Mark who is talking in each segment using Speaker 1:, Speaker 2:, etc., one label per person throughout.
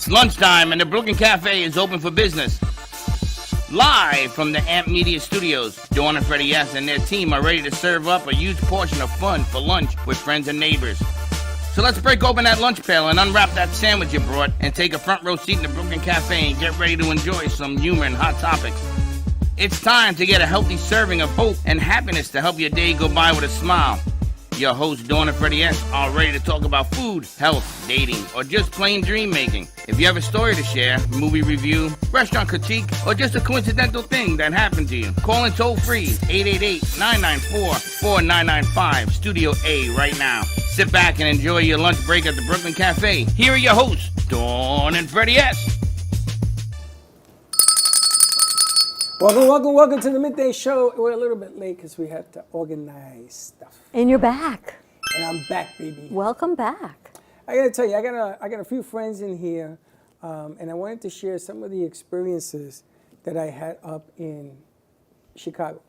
Speaker 1: It's lunchtime and the Brooklyn Cafe is open for business. Live from the Amp Media Studios, Dawn and Freddie S. and their team are ready to serve up a huge portion of fun for lunch with friends and neighbors. So let's break open that lunch pail and unwrap that sandwich you brought and take a front row seat in the Brooklyn Cafe and get ready to enjoy some humor and hot topics. It's time to get a healthy serving of hope and happiness to help your day go by with a smile. Your hosts, Dawn and Freddie S., are ready to talk about food, health, dating, or just plain dream making. If you have a story to share, movie review, restaurant critique, or just a coincidental thing that happened to you, call in toll free 888-994-4995, Studio A right now. Sit back and enjoy your lunch break at the Brooklyn Cafe. Here are your hosts, Dawn and Freddie S.
Speaker 2: Welcome to the Midday Show. We're a little bit late because we had to organize stuff.
Speaker 3: And you're back.
Speaker 2: And I'm back, baby.
Speaker 3: Welcome back.
Speaker 2: I gotta tell you, I got a few friends in here, and I wanted to share some of the experiences that I had up in Chicago.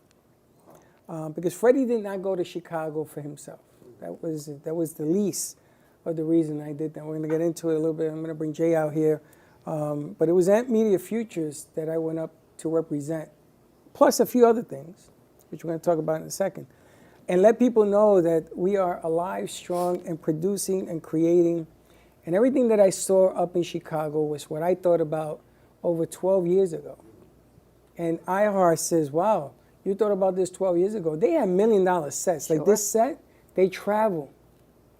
Speaker 2: Because Freddie did not go to Chicago for himself. That was the least of the reason I did that. We're gonna get into it a little bit. I'm gonna bring Jay out here, but it was Amp Media Futures that I went up to represent, plus a few other things, which we're going to talk about in a second, and let people know that we are alive, strong, and producing and creating. And everything that I saw up in Chicago was what I thought about over 12 years ago. And iHeart says, wow, you thought about this 12 years ago. They have $1 million sets. Sure. Like this set, they travel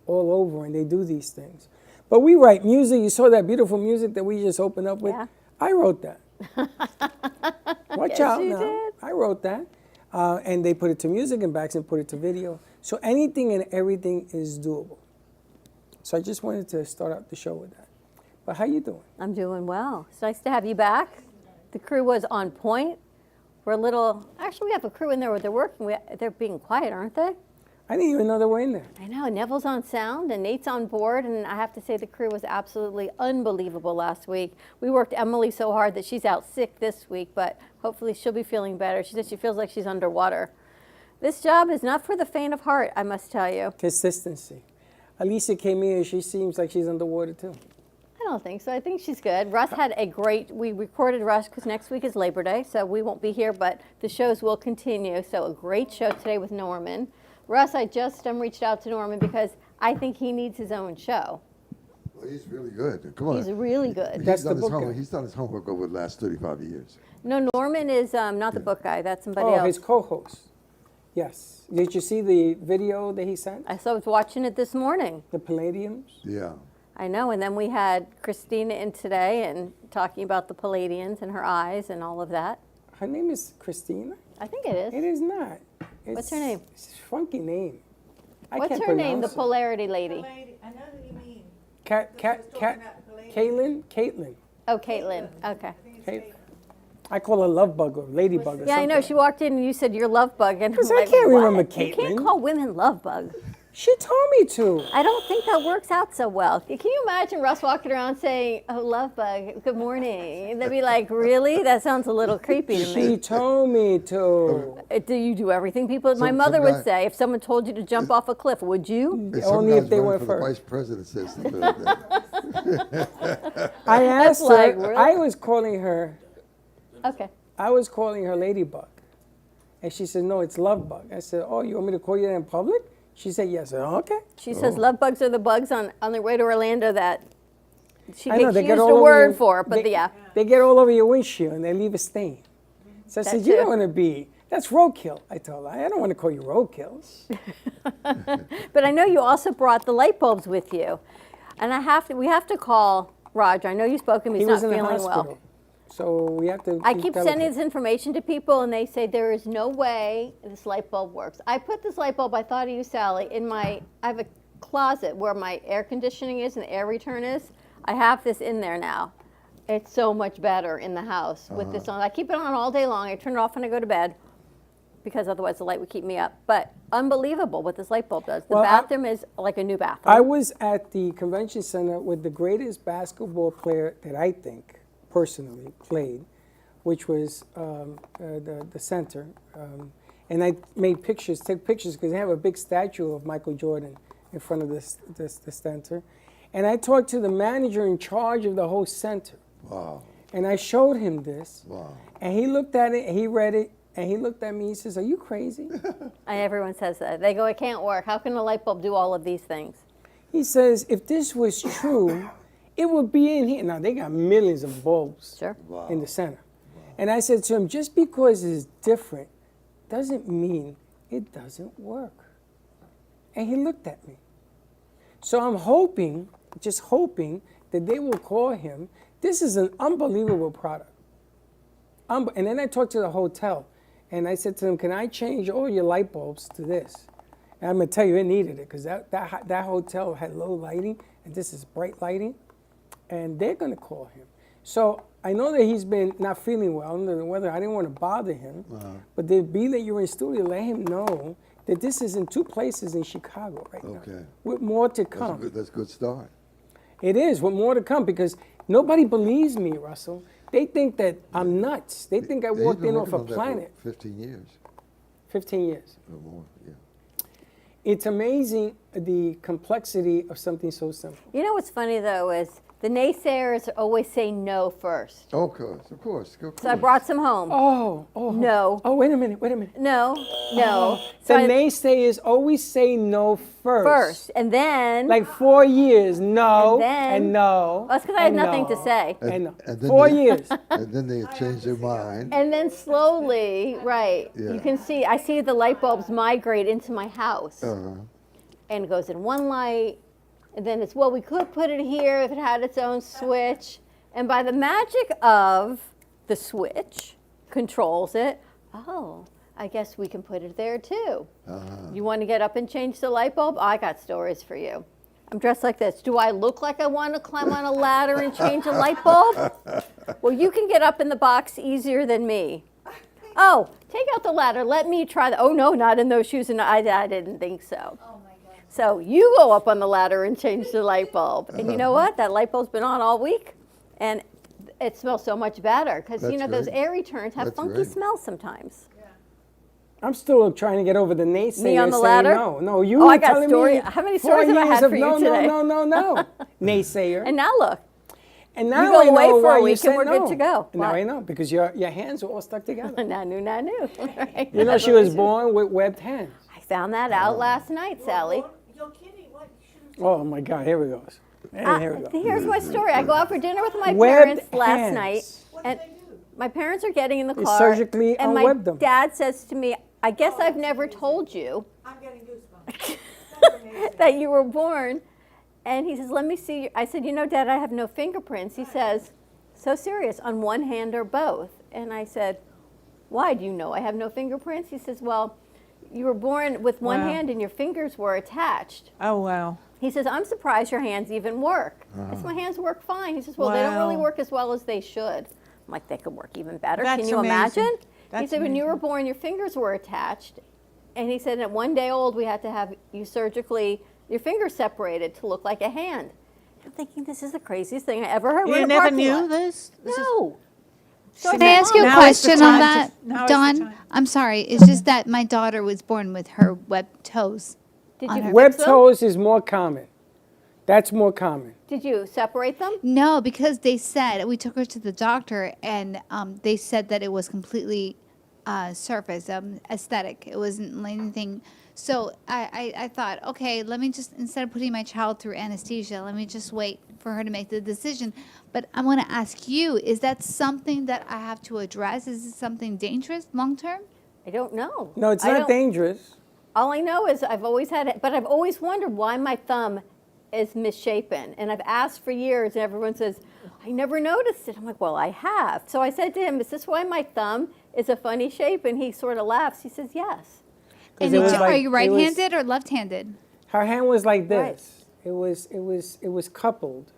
Speaker 2: all over and they do these things. But we write music. You saw that beautiful music that we just opened up with? Yeah. I wrote that. Watch
Speaker 3: yes,
Speaker 2: out
Speaker 3: you
Speaker 2: now.
Speaker 3: Did.
Speaker 2: I wrote that. And they put it to music and Baxton put it to video. So anything and everything is doable. So I just wanted to start out the show with that. But how you doing?
Speaker 3: I'm doing well. It's nice to have you back. The crew was on point. We're a little, actually we have a crew in there where they're working. They're being quiet, aren't they?
Speaker 2: I didn't even know they were in there.
Speaker 3: I know. Neville's on sound and Nate's on board, and I have to say the crew was absolutely unbelievable last week. We worked Emily so hard that she's out sick this week, but hopefully she'll be feeling better. She said she feels like she's underwater. This job is not for the faint of heart, I must tell you.
Speaker 2: Consistency. Alicia came in and she seems like she's underwater too.
Speaker 3: I don't think so. I think she's good. Russ had we recorded Russ because next week is Labor Day, so we won't be here, but the shows will continue. So a great show today with Norman. Russ, I just reached out to Norman because I think he needs his own show.
Speaker 4: Well, he's really good. Come on.
Speaker 3: He's really good.
Speaker 2: That's the book guy.
Speaker 4: He's done his homework over the last 35 years.
Speaker 3: No, Norman is not the book guy. That's somebody else.
Speaker 2: Oh, his co-host. Yes. Did you see the video that he sent?
Speaker 3: I was watching it this morning.
Speaker 2: The Palladiums?
Speaker 4: Yeah.
Speaker 3: I know. And then we had Christina in today and talking about the Palladians and her eyes and all of that.
Speaker 2: Her name is Christina?
Speaker 3: I think it is.
Speaker 2: It is not.
Speaker 3: What's her name?
Speaker 2: It's a funky name.
Speaker 3: What's her name, the polarity lady?
Speaker 5: I know who you mean.
Speaker 2: Caitlin.
Speaker 3: Oh, Caitlin. Okay.
Speaker 2: I call her Love Bug or Ladybug or something.
Speaker 3: Yeah, I know. She walked in and you said you're Love Bug.
Speaker 2: Because I can't remember Caitlin.
Speaker 3: You can't call women Love Bug.
Speaker 2: She told me to.
Speaker 3: I don't think that works out so well. Can you imagine Russ walking around saying, oh, Love Bug, good morning? And they'd be like, really? That sounds a little creepy to me.
Speaker 2: She told me to.
Speaker 3: Do you do everything people? My mother would say, if someone told you to jump off a cliff, would you?
Speaker 2: Only if they were
Speaker 4: for
Speaker 2: first.
Speaker 4: The vice president says something like that.
Speaker 2: I asked her,
Speaker 3: like, really?
Speaker 2: I was calling her Ladybug. And she said, no, it's Love Bug. I said, oh, you want me to call you that in public? She said yes. I said, okay.
Speaker 3: She says love bugs are the bugs on their way to Orlando that she
Speaker 2: I know,
Speaker 3: used
Speaker 2: get
Speaker 3: a
Speaker 2: all
Speaker 3: word
Speaker 2: over
Speaker 3: for, but yeah.
Speaker 2: They get all over your windshield and they leave a stain. So I
Speaker 3: That
Speaker 2: said, you
Speaker 3: too.
Speaker 2: don't want to be, that's roadkill. I told her, I don't want to call you roadkill.
Speaker 3: But I know you also brought the light bulbs with you. And we have to call Roger. I know you spoke to him, he's not feeling well.
Speaker 2: So we have to.
Speaker 3: I keep sending this information to people, and they say there is no way this light bulb works. I put this light bulb, I thought of you, Sally, I have a closet where my air conditioning is and the air return is. I have this in there now. It's so much better in the house with this on. I keep it on all day long. I turn it off when I go to bed because otherwise the light would keep me up. But unbelievable what this light bulb does. The bathroom is like a new bathroom.
Speaker 2: I was at the convention center with the greatest basketball player that I think personally played, which was the center. And I made took pictures because they have a big statue of Michael Jordan in front of the center. And I talked to the manager in charge of the whole center.
Speaker 4: Wow.
Speaker 2: And I showed him this.
Speaker 4: Wow.
Speaker 2: And he looked at it, and he read it, and he looked at me, he says, are you crazy?
Speaker 3: Everyone says that. They go, it can't work. How can a light bulb do all of these things?
Speaker 2: He says, if this was true, it would be in here. Now, they got millions of bulbs
Speaker 3: Sure.
Speaker 4: Wow.
Speaker 2: in the center. And I said to him, just because it's different doesn't mean it doesn't work. And he looked at me. So I'm hoping, just hoping, that they will call him. This is an unbelievable product. And then I talked to the hotel, and I said to them, can I change all your light bulbs to this? And I'm going to tell you, it needed it, because that hotel had low lighting, and this is bright lighting, and they're going to call him. So I know that he's been not feeling well under the weather. I didn't want to bother him, but the being that you're in studio, let him know that this is in 2 places in Chicago right now, with more to come.
Speaker 4: That's a good start.
Speaker 2: It is, with more to come, because nobody believes me, Russell. They think that I'm nuts. They think I walked in off a planet.
Speaker 4: 15 years
Speaker 2: 15 years.
Speaker 4: or more, yeah.
Speaker 2: It's amazing the complexity of something so simple.
Speaker 3: You know what's funny, though, is the naysayers always say no first.
Speaker 4: Oh, of course.
Speaker 3: So I brought some home.
Speaker 2: Oh.
Speaker 3: No.
Speaker 2: Oh, wait a minute.
Speaker 3: No.
Speaker 2: The
Speaker 3: So
Speaker 2: naysayers always say no first.
Speaker 3: first, and then...
Speaker 2: Like 4 years, no,
Speaker 3: And then-
Speaker 2: and no.
Speaker 3: Well, that's because I had
Speaker 2: and
Speaker 3: nothing to
Speaker 2: no,
Speaker 3: say.
Speaker 2: And no.
Speaker 4: And then
Speaker 2: 4
Speaker 4: they-
Speaker 2: years.
Speaker 4: And then they change their mind.
Speaker 3: And then slowly, right,
Speaker 4: Yeah.
Speaker 3: you can see, I see the light bulbs migrate into my house.
Speaker 4: Uh-huh.
Speaker 3: And it goes in one light, and then it's, well, we could put it here if it had its own switch. And by the magic of the switch controls it, oh, I guess we can put it there too. You want to get up and change the light bulb? I got stories for you. I'm dressed like this. Do I look like I want to climb on a ladder and change a light bulb? Well, you can get up in the box easier than me. Oh, take out the ladder. Let me try that. Oh, no, not in those shoes. And I didn't think so. So you go up on the ladder and change the light bulb. And you know what? That light bulb's been on all week, and it smells so much better. Because, you
Speaker 4: That's
Speaker 3: know, those
Speaker 4: great.
Speaker 3: air returns have
Speaker 4: That's
Speaker 3: funky
Speaker 4: great.
Speaker 3: smells sometimes.
Speaker 2: I'm still trying to get over the naysayers
Speaker 3: Me on the
Speaker 2: saying
Speaker 3: ladder?
Speaker 2: No, you
Speaker 3: Oh,
Speaker 2: were
Speaker 3: I got
Speaker 2: telling
Speaker 3: story-
Speaker 2: me
Speaker 3: how many
Speaker 2: 4
Speaker 3: stories have I
Speaker 2: years
Speaker 3: had
Speaker 2: of
Speaker 3: for you
Speaker 2: no,
Speaker 3: today?
Speaker 2: No, naysayer.
Speaker 3: And now look.
Speaker 2: And now
Speaker 3: go
Speaker 2: I know
Speaker 3: away for a
Speaker 2: why you
Speaker 3: week and
Speaker 2: said
Speaker 3: we're good
Speaker 2: no.
Speaker 3: to go.
Speaker 2: Now
Speaker 3: What?
Speaker 2: I know, because your hands are all stuck together.
Speaker 3: Now knew. Right?
Speaker 2: You know, she was born with webbed hands.
Speaker 3: I found that out last night, Sally.
Speaker 5: You're kidding. What?
Speaker 2: Oh my God, here we go. And here we go.
Speaker 3: Here's my story. I go out for dinner with my
Speaker 2: Webbed
Speaker 3: parents last
Speaker 2: hands.
Speaker 3: night,
Speaker 5: What did
Speaker 3: and
Speaker 5: they do?
Speaker 3: my parents are getting in the
Speaker 2: They
Speaker 3: car.
Speaker 2: surgically
Speaker 3: and my
Speaker 2: unwebbed them.
Speaker 3: dad says to me, I guess I've never told you
Speaker 5: I'm getting goosebumps. That's amazing.
Speaker 3: that you were born. And he says, let me see. I said, you know, Dad, I have no fingerprints. He says, so serious, on one hand or both? And I said, why? Do you know I have no fingerprints? He says, well, you were born with one
Speaker 6: Wow.
Speaker 3: hand and your fingers were attached.
Speaker 6: Oh, wow.
Speaker 3: He says, I'm surprised your hands even work. I said, my hands work fine. He says, well, they don't really
Speaker 6: Wow.
Speaker 3: work as well as they should. I'm like, they could work even better.
Speaker 6: That's
Speaker 3: Can you
Speaker 6: amazing.
Speaker 3: imagine? He
Speaker 6: That's
Speaker 3: said, when you were
Speaker 6: amazing.
Speaker 3: born, your fingers were attached. And he said, at 1 day old, we had to have you surgically, your fingers separated to look like a hand. I'm thinking, this is the craziest thing I ever heard. We're in
Speaker 6: You
Speaker 3: a
Speaker 6: never
Speaker 3: parking
Speaker 6: knew
Speaker 3: lot.
Speaker 6: this? This is-
Speaker 3: No. So
Speaker 6: Can
Speaker 7: Can I ask you a
Speaker 6: Now is the
Speaker 7: question on
Speaker 6: time
Speaker 7: that,
Speaker 6: to- now is the
Speaker 7: Dawn?
Speaker 6: time.
Speaker 7: I'm sorry. It's just that my daughter was born with her webbed toes.
Speaker 3: Did
Speaker 7: on
Speaker 3: you
Speaker 7: her-
Speaker 3: fix
Speaker 2: Webbed
Speaker 3: them?
Speaker 2: toes is more common. That's more common.
Speaker 3: Did you separate them?
Speaker 7: No, because they said we took her to the doctor, and they said that it was completely surface aesthetic. It wasn't anything. So I thought, okay, let me just, instead of putting my child through anesthesia, let me just wait for her to make the decision. But I want to ask you, is that something that I have to address? Is it something dangerous long term?
Speaker 3: I don't know.
Speaker 2: No, it's
Speaker 3: I
Speaker 2: not
Speaker 3: don't-
Speaker 2: dangerous.
Speaker 3: All I know is I've always had it, but I've always wondered why my thumb is misshapen. And I've asked for years, and everyone says, I never noticed it. I'm like, well, I have. So I said to him, is this why my thumb is a funny shape? And he sort of laughs. He says, yes.
Speaker 7: And
Speaker 2: it was
Speaker 7: are
Speaker 2: like-
Speaker 7: you
Speaker 2: it was-
Speaker 7: right-handed or left-handed?
Speaker 2: Her hand was like
Speaker 3: Right.
Speaker 2: this. It was coupled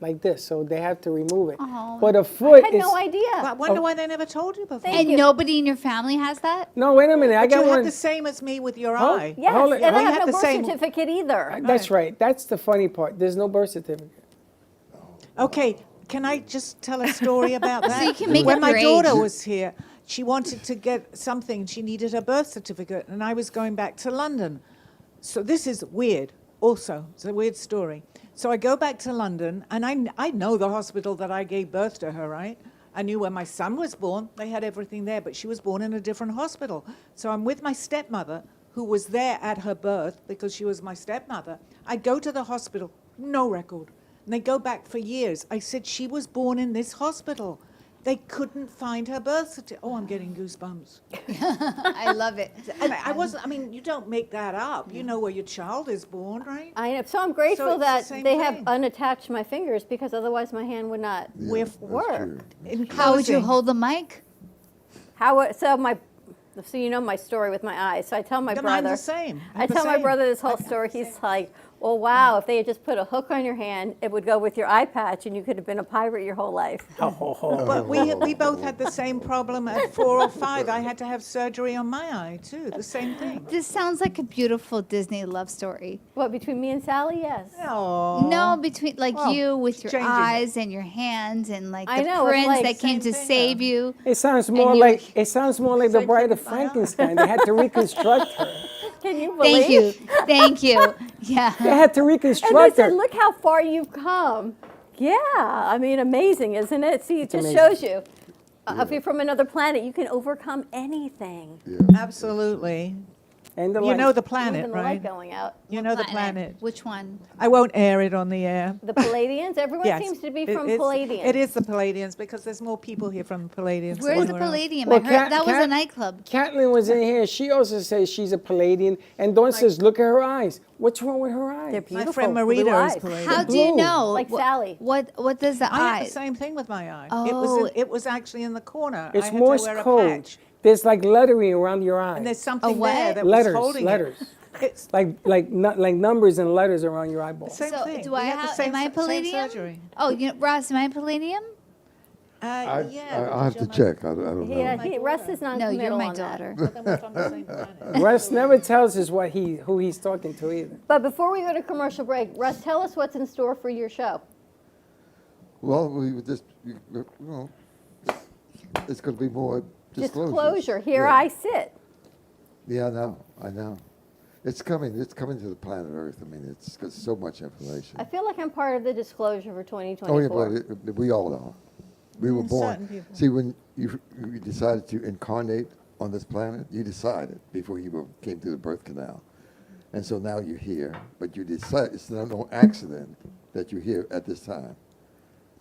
Speaker 2: like this, so they have to remove it.
Speaker 7: Oh.
Speaker 2: But a
Speaker 3: I
Speaker 2: foot
Speaker 3: had
Speaker 2: is.
Speaker 3: no idea.
Speaker 6: I wonder why they never told you before.
Speaker 3: Thank
Speaker 7: And
Speaker 3: you.
Speaker 7: nobody in your family has that?
Speaker 2: No, wait a minute. I
Speaker 6: But you
Speaker 2: got
Speaker 6: have
Speaker 2: one.
Speaker 6: the same as me with your
Speaker 2: Hold-
Speaker 6: eye.
Speaker 3: Yes,
Speaker 2: Hold it.
Speaker 3: and I
Speaker 6: We
Speaker 3: have
Speaker 6: had
Speaker 3: no
Speaker 6: the
Speaker 3: birth
Speaker 6: same-
Speaker 3: certificate either.
Speaker 2: That's right. That's the funny part. There's no birth certificate.
Speaker 6: Okay, can I just tell a story about that?
Speaker 7: you can make
Speaker 6: when
Speaker 7: up
Speaker 6: my
Speaker 7: your
Speaker 6: daughter
Speaker 7: age.
Speaker 6: was here, she wanted to get something. She needed her birth certificate, and I was going back to London. So this is weird. also, it's a weird story. So I go back to London, and I know the hospital that I gave birth to her, right? I knew when my son was born, they had everything there, but she was born in a different hospital. So I'm with my stepmother, who was there at her birth because she was my stepmother. I go to the hospital, no record. And they go back for years. I said, she was born in this hospital. They couldn't find her birth certificate. Oh, I'm getting goosebumps.
Speaker 7: I love it.
Speaker 6: And I mean, you don't make that up. You know where your child is born, right?
Speaker 3: I know. So I'm grateful
Speaker 6: it's the
Speaker 3: that
Speaker 6: same
Speaker 3: they have
Speaker 6: thing.
Speaker 3: unattached my fingers because otherwise my hand would not work.
Speaker 6: In
Speaker 7: How would you
Speaker 6: closing,
Speaker 7: hold the mic?
Speaker 3: So you know my story with my eyes. So I tell my
Speaker 6: Then I'm
Speaker 3: brother.
Speaker 6: the same.
Speaker 3: I tell my brother this whole story. He's like, "Well, wow! If they had just put a hook on your hand, it would go with your eye patch, and you could have been a pirate your whole life."
Speaker 6: But we both had the same problem at 4 or 5. I had to have surgery on my eye, too. The same thing.
Speaker 7: This sounds like a beautiful Disney love story.
Speaker 3: What, between me and Sally? Yes.
Speaker 6: Oh.
Speaker 7: No, between like
Speaker 6: Well,
Speaker 7: you with your
Speaker 6: changing it.
Speaker 7: eyes and your hands and like
Speaker 3: I
Speaker 7: the
Speaker 3: know, it's
Speaker 7: prince
Speaker 3: like
Speaker 7: that came
Speaker 6: same
Speaker 7: to
Speaker 6: thing,
Speaker 7: save
Speaker 6: though.
Speaker 7: you.
Speaker 2: It sounds more
Speaker 7: you-
Speaker 2: like the
Speaker 3: So
Speaker 2: Bride of
Speaker 3: check my eye.
Speaker 2: Frankenstein. They had to reconstruct her.
Speaker 3: Can you believe?
Speaker 7: Thank you. Thank you. Yeah.
Speaker 2: They had to
Speaker 3: And they
Speaker 2: reconstruct
Speaker 3: said,
Speaker 2: her.
Speaker 3: "Look how far you've come." Yeah, I mean, amazing, isn't it? See, it just
Speaker 2: amazing.
Speaker 3: shows you. If you're from another planet, you can overcome anything.
Speaker 6: Absolutely.
Speaker 2: And the
Speaker 6: You
Speaker 2: light.
Speaker 6: know the
Speaker 3: Even
Speaker 6: planet,
Speaker 3: the
Speaker 6: right?
Speaker 3: light going out.
Speaker 6: You know the planet.
Speaker 7: Which one?
Speaker 6: I won't air it on the air.
Speaker 3: The Palladians. Everyone
Speaker 6: Yes.
Speaker 3: seems to be
Speaker 6: It-
Speaker 3: from
Speaker 6: it's-
Speaker 3: Palladians.
Speaker 6: It is the Palladians because there's more people here from the Palladians. than
Speaker 7: Where's the
Speaker 6: anywhere else.
Speaker 7: Palladium?
Speaker 2: Well,
Speaker 7: I heard that was
Speaker 2: Cat-
Speaker 7: a nightclub.
Speaker 2: Catelyn was in here. She also says she's a Palladian. And Dawn says, look at her eyes. What's wrong with her eyes?
Speaker 3: They're beautiful.
Speaker 6: My friend
Speaker 3: blue
Speaker 6: Marita is
Speaker 3: eyes.
Speaker 6: Palladian.
Speaker 7: How do you
Speaker 2: blue.
Speaker 7: know?
Speaker 3: Like
Speaker 7: Wh-
Speaker 3: Sally.
Speaker 7: What does the
Speaker 6: I had
Speaker 7: eye?
Speaker 6: the same thing with my eye.
Speaker 7: Oh.
Speaker 6: It was actually in the corner. I
Speaker 2: It's
Speaker 6: had
Speaker 2: Morse
Speaker 6: to wear a
Speaker 2: code.
Speaker 6: patch.
Speaker 2: There's like lettering around your eyes.
Speaker 6: And there's something
Speaker 7: what?
Speaker 6: there that
Speaker 2: letters,
Speaker 6: was holding
Speaker 2: letters.
Speaker 6: it. It's
Speaker 2: like numbers and letters around your eyeball.
Speaker 6: the same
Speaker 7: So
Speaker 6: thing.
Speaker 7: do
Speaker 6: We
Speaker 7: I
Speaker 6: had the
Speaker 7: have?
Speaker 6: same,
Speaker 7: Am I
Speaker 6: same
Speaker 7: Palladium?
Speaker 6: surgery.
Speaker 7: Oh, Ross, am I Palladium?
Speaker 6: Yeah.
Speaker 4: I have to check. I don't know.
Speaker 3: Yeah, Russ is
Speaker 7: No,
Speaker 3: non-committal
Speaker 7: you're my
Speaker 3: on that.
Speaker 7: daughter.
Speaker 6: Then we're from the same planet.
Speaker 2: Russ never tells us who he's talking to either.
Speaker 3: But before we go to commercial break, Russ, tell us what's in store for your show.
Speaker 4: Well, we would just, it's going to be more disclosures.
Speaker 3: Disclosure. Here
Speaker 4: Yeah.
Speaker 3: I sit.
Speaker 4: Yeah, I know. It's coming to the planet Earth. I mean, it's got so much information.
Speaker 3: I feel like I'm part of the disclosure for 2024.
Speaker 4: Oh, yeah, but we all are. We were
Speaker 6: certain
Speaker 4: born.
Speaker 6: people.
Speaker 4: See, when you decided to incarnate on this planet, you decided before you came through the birth canal. And so now you're here, but you decide, it's no accident that you're here at this time.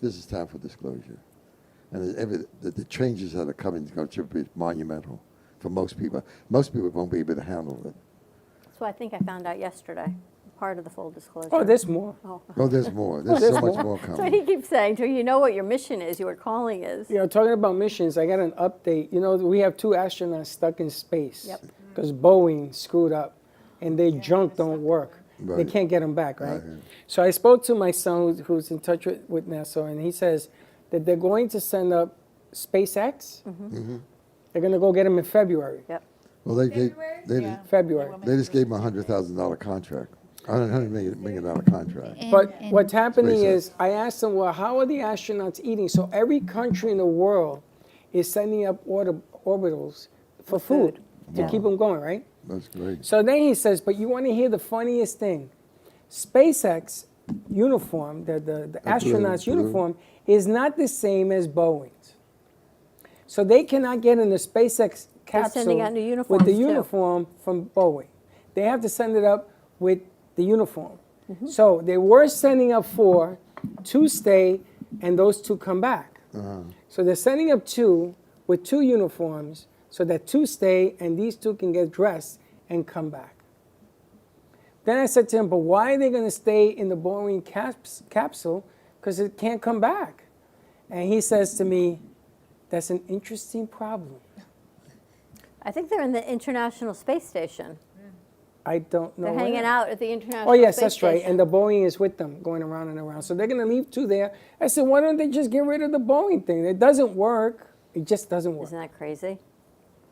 Speaker 4: This is time for disclosure. And the changes that are coming are going to be monumental for most people. Most people won't be able to handle it.
Speaker 3: That's what I think I found out yesterday. Part of the full disclosure.
Speaker 2: Oh, there's more.
Speaker 3: Oh.
Speaker 4: Oh, there's more. There's
Speaker 2: There's
Speaker 4: so much
Speaker 2: more.
Speaker 4: more
Speaker 3: That's what
Speaker 4: coming.
Speaker 3: he keeps saying to her. You know what your mission is, your calling is.
Speaker 2: You know, talking about missions, I got an update. You know, we have 2 astronauts stuck in space.
Speaker 3: Yep.
Speaker 2: Because Boeing screwed up and their junk don't work. They
Speaker 4: Right.
Speaker 2: can't get them back, right?
Speaker 4: Right.
Speaker 2: So I spoke to my son who's in touch with NASA, and he says that they're going to send up SpaceX. They're going to go get them in February.
Speaker 3: Yep.
Speaker 4: Well, they
Speaker 2: February.
Speaker 4: just gave him a $100,000 contract, $100 million contract.
Speaker 2: But
Speaker 7: And-
Speaker 2: what's happening
Speaker 4: SpaceX.
Speaker 2: is, I asked them, well, how are the astronauts eating? So every country in the world is sending up orbitals for food to keep them going, right?
Speaker 4: That's great.
Speaker 2: So then he says, but you want to hear the funniest thing? SpaceX uniform, the astronauts'
Speaker 4: blue.
Speaker 2: uniform, is not the same as Boeing's. So they cannot get in the SpaceX
Speaker 3: They're
Speaker 2: capsule
Speaker 3: sending out new
Speaker 2: with the
Speaker 3: uniforms, too.
Speaker 2: uniform from Boeing. They have to send it up with the uniform. So they were sending up 4, 2 stay, and those 2 come back. So they're sending up 2 with 2 uniforms so that 2 stay and these 2 can get dressed and come back. Then I said to him, but why are they going to stay in the Boeing capsule? Because it can't come back. And he says to me, that's an interesting problem.
Speaker 3: I think they're in the International Space Station.
Speaker 2: I don't know.
Speaker 3: They're
Speaker 2: where.
Speaker 3: hanging out at the International
Speaker 2: Oh, yes,
Speaker 3: Space
Speaker 2: that's right.
Speaker 3: Station.
Speaker 2: And the Boeing is with them, going around and around. So they're going to leave 2 there. I said, why don't they just get rid of the Boeing thing? It doesn't work. It just doesn't work.
Speaker 3: Isn't that crazy?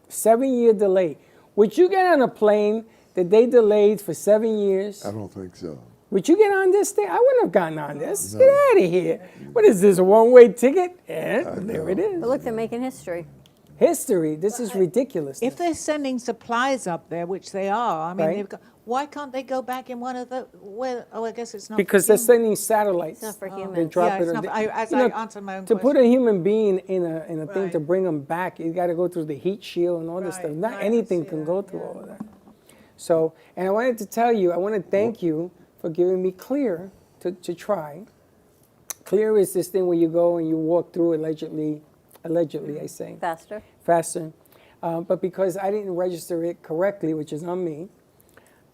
Speaker 2: 7-year delay. Would you get on a plane that they delayed for 7 years?
Speaker 4: I don't think so.
Speaker 2: Would you get on this thing? I wouldn't have gotten on this. Get out of here. What is this, a one-way ticket? Yeah, there it is.
Speaker 3: But look, they're making history.
Speaker 2: history. This is ridiculous.
Speaker 6: If they're sending supplies up there, which they are, I mean,
Speaker 2: Right.
Speaker 6: they've got. Why can't they go back in one of the? Where? Oh, I guess it's not.
Speaker 2: because they're sending satellites.
Speaker 3: It's not for
Speaker 2: They
Speaker 3: humans.
Speaker 2: drop
Speaker 6: Yeah,
Speaker 2: it
Speaker 6: it's
Speaker 2: on
Speaker 6: not-
Speaker 2: the-
Speaker 6: as
Speaker 2: you
Speaker 6: I
Speaker 2: know,
Speaker 6: answer my own
Speaker 2: to put a human being in a thing to
Speaker 6: Right.
Speaker 2: bring them back, you got to go through the heat shield and all this
Speaker 6: Right,
Speaker 2: stuff. Not
Speaker 6: right, I
Speaker 2: anything
Speaker 6: see
Speaker 2: can
Speaker 6: that,
Speaker 2: go through
Speaker 6: yeah.
Speaker 2: all of that. So, and I wanted to tell you, I want to thank you for giving me Clear to try. Clear is this thing where you go and you walk through allegedly I say,
Speaker 3: Faster.
Speaker 2: faster. But because I didn't register it correctly, which is on me,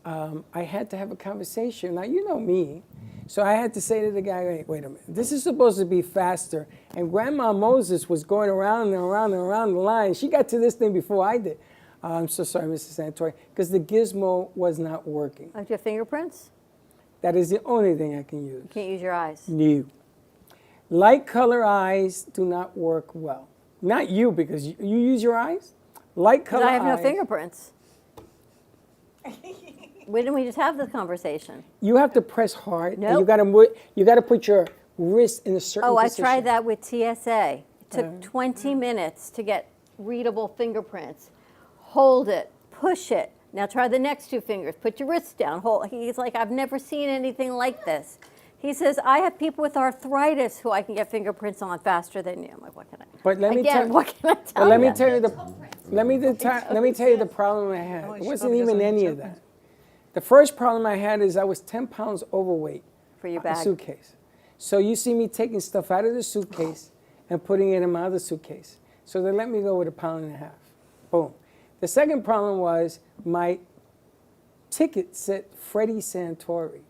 Speaker 2: I had to have a conversation. Now, you know me. So I had to say to the guy, wait a minute, this is supposed to be faster. And Grandma Moses was going around and around and around the line. She got to this thing before I did. I'm so sorry, Mrs. Santori, because the gizmo was not working.
Speaker 3: Like your fingerprints?
Speaker 2: That is the only thing I can use.
Speaker 3: You can't use your eyes.
Speaker 2: No. Light color eyes do not work well. Not you, because you use your eyes? Light
Speaker 3: Because
Speaker 2: color
Speaker 3: I have no
Speaker 2: eyes.
Speaker 3: fingerprints. Why didn't we just have this conversation?
Speaker 2: You have to press hard. And
Speaker 3: Nope.
Speaker 2: you gotta put your wrist in a certain
Speaker 3: Oh, I
Speaker 2: position.
Speaker 3: tried that with TSA. It took 20 minutes to get readable fingerprints. Hold it, push it. Now try the next two fingers. Put your wrist down. Hold. He's like, I've never seen anything like this. He says, I have people with arthritis who I can get fingerprints on faster than you. I'm like, what can I?
Speaker 2: But let me
Speaker 3: Again,
Speaker 2: tell-
Speaker 3: what can I tell
Speaker 2: But let
Speaker 3: you?
Speaker 2: me tell you the problem I had.
Speaker 6: Oh,
Speaker 2: It
Speaker 6: she
Speaker 2: wasn't
Speaker 6: probably
Speaker 2: even
Speaker 6: doesn't
Speaker 2: any
Speaker 6: have
Speaker 2: of that. The first problem I had is I was 10 pounds overweight.
Speaker 3: For your
Speaker 2: on the
Speaker 3: bag.
Speaker 2: suitcase. So you see me taking stuff out of the suitcase and putting it in my other suitcase. So they let me go with 1.5 pounds. Boom. The second problem was my ticket said Freddie Santori,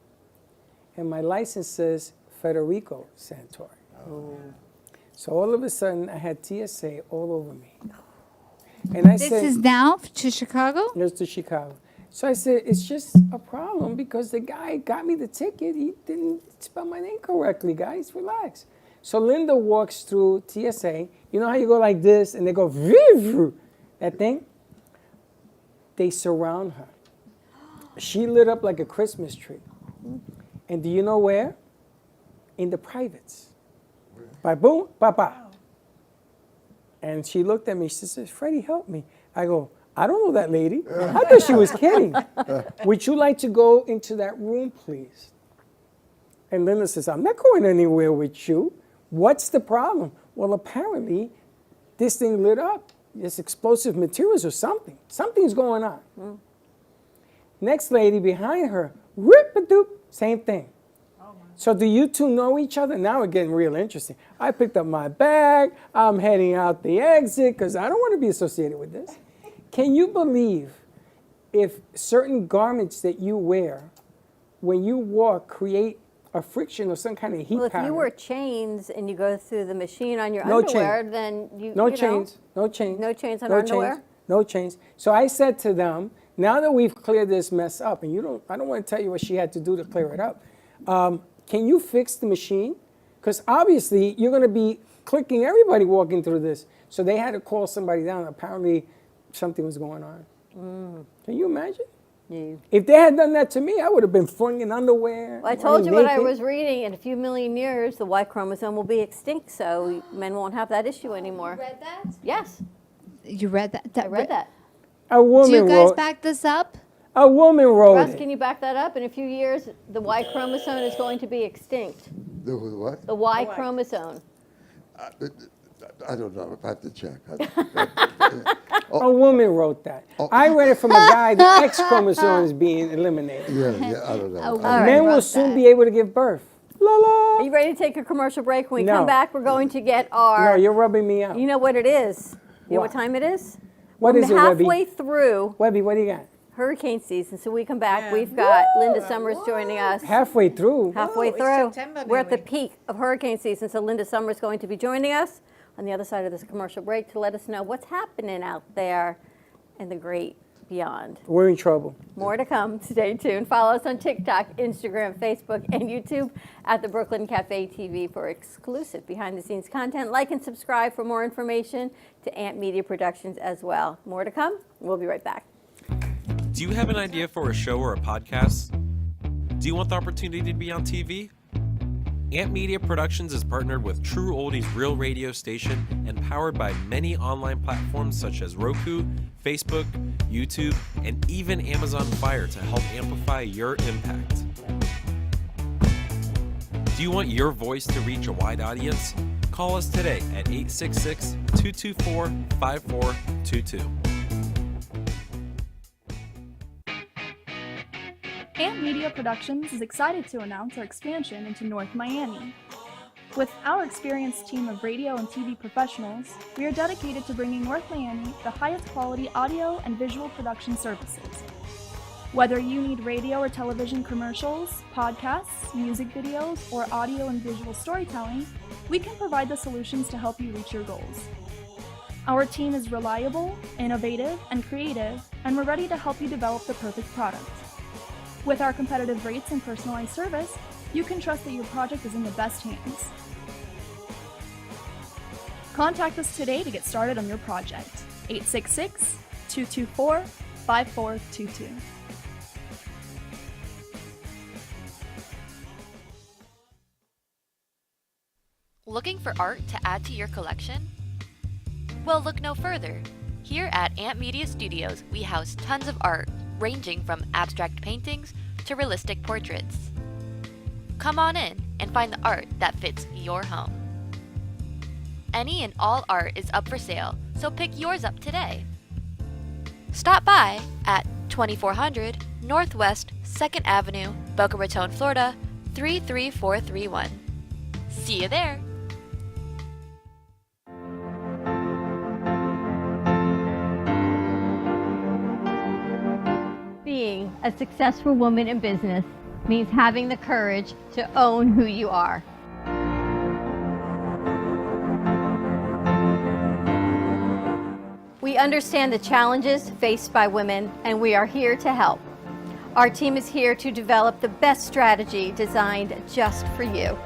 Speaker 2: and my license says Federico Santori. So all of a sudden, I had TSA all over me. And I
Speaker 7: This
Speaker 2: said,
Speaker 7: is now to Chicago?
Speaker 2: It's to Chicago. So I said, it's just a problem because the guy got me the ticket. He didn't spell my name correctly, guys. Relax. So Linda walks through TSA. You know how you go like this and they go, vroom, that thing? They surround her. She lit up like a Christmas tree. And do you know where? In the privates. By boom, ba. And she looked at me. She says, Freddie, help me. I go, I don't know that lady. I thought she was kidding. Would you like to go into that room, please? And Linda says, I'm not going anywhere with you. What's the problem? Well, apparently, this thing lit up. It's explosive materials or something. Something's going on. Next lady behind her, rip-a-doop, same thing. So do you two know each other? Now it's getting real interesting. I picked up my bag. I'm heading out the exit because I don't want to be associated with this. Can you believe if certain garments that you wear, when you walk, create a friction or some kind of heat
Speaker 3: Well, if
Speaker 2: pattern?
Speaker 3: you wear chains and you go through the machine on your
Speaker 2: No
Speaker 3: underwear,
Speaker 2: chain.
Speaker 3: then you
Speaker 2: No
Speaker 3: you know,
Speaker 2: chains, no chains.
Speaker 3: No chains on
Speaker 2: no
Speaker 3: underwear?
Speaker 2: chains, no chains. So I said to them, now that we've cleared this mess up, and I don't want to tell you what she had to do to clear it up. Can you fix the machine? Because obviously you're going to be clicking everybody walking through this. So they had to call somebody down. Apparently something was going on. Can you imagine?
Speaker 3: Yeah.
Speaker 2: If they had done that to me, I would have been flinging underwear.
Speaker 3: Well, I told you what I
Speaker 2: naked.
Speaker 3: was reading. In a few million years, the Y chromosome will be extinct, so men won't have that issue anymore.
Speaker 7: Read that?
Speaker 3: Yes,
Speaker 7: You read that?
Speaker 3: I read that.
Speaker 2: A woman
Speaker 7: Do you guys
Speaker 2: wrote.
Speaker 7: back this up?
Speaker 2: A woman wrote
Speaker 3: Russ,
Speaker 2: it.
Speaker 3: can you back that up? In a few years, the Y chromosome is going to be extinct.
Speaker 4: The what?
Speaker 3: The Y chromosome.
Speaker 4: I don't know. I have to check.
Speaker 2: A woman wrote that. I read it from a guy. The X chromosome is being eliminated.
Speaker 4: Yeah, I don't know.
Speaker 7: Oh,
Speaker 4: I-
Speaker 7: right.
Speaker 2: Men will
Speaker 7: wrote
Speaker 2: soon
Speaker 7: that.
Speaker 2: be able to give birth. La la.
Speaker 3: Are you ready to take a commercial break? When we
Speaker 2: No.
Speaker 3: come back, we're going to get
Speaker 2: No,
Speaker 3: our.
Speaker 2: you're rubbing me out.
Speaker 3: You know what it is? You know what
Speaker 2: What?
Speaker 3: time it is?
Speaker 2: What
Speaker 3: We're
Speaker 2: is it, Webby?
Speaker 3: halfway through
Speaker 2: Webby, what do you got?
Speaker 3: hurricane season, so we come back.
Speaker 6: Yeah.
Speaker 3: We've got Linda Summers joining us.
Speaker 2: Halfway through.
Speaker 3: Halfway
Speaker 6: it's
Speaker 3: through.
Speaker 6: September
Speaker 3: We're at the
Speaker 6: nearly.
Speaker 3: peak of hurricane season, so Linda Summers is going to be joining us on the other side of this commercial break to let us know what's happening out there in the great beyond.
Speaker 2: We're in trouble.
Speaker 3: More to come. Stay tuned. Follow us on TikTok, Instagram, Facebook, and YouTube at the Brooklyn Cafe TV for exclusive behind-the-scenes content. Like and subscribe for more information to Ant Media Productions as well. More to come. We'll be right back.
Speaker 8: Do you have an idea for a show or a podcast? Do you want the opportunity to be on TV? Amp Media Productions is partnered with True Oldies Real Radio Station and powered by many online platforms such as Roku, Facebook, YouTube, and even Amazon Fire to help amplify your impact. Do you want your voice to reach a wide audience? Call us today at 866-224-5422.
Speaker 9: Amp Media Productions is excited to announce our expansion into North Miami. With our experienced team of radio and TV professionals, we are dedicated to bringing North Miami the highest quality audio and visual production services. Whether you need radio or television commercials, podcasts, music videos, or audio and visual storytelling, we can provide the solutions to help you reach your goals. Our team is reliable, innovative, and creative, and we're ready to help you develop the perfect product. With our competitive rates and personalized service, you can trust that your project is in the best hands. Contact us today to get started on your project. 866-224-5422.
Speaker 10: Looking for art to add to your collection? Well, look no further. Here at Amp Media Studios, we house tons of art, ranging from abstract paintings to realistic portraits. Come on in and find the art that fits your home. Any and all art is up for sale, so pick yours up today. Stop by at 2400 Northwest 2nd Avenue, Boca Raton, Florida 33431. See you there!
Speaker 3: Being a successful woman in business means having the courage to own who you are. We understand the challenges faced by women, and we are here to help. Our team is here to develop the best strategy designed just for you.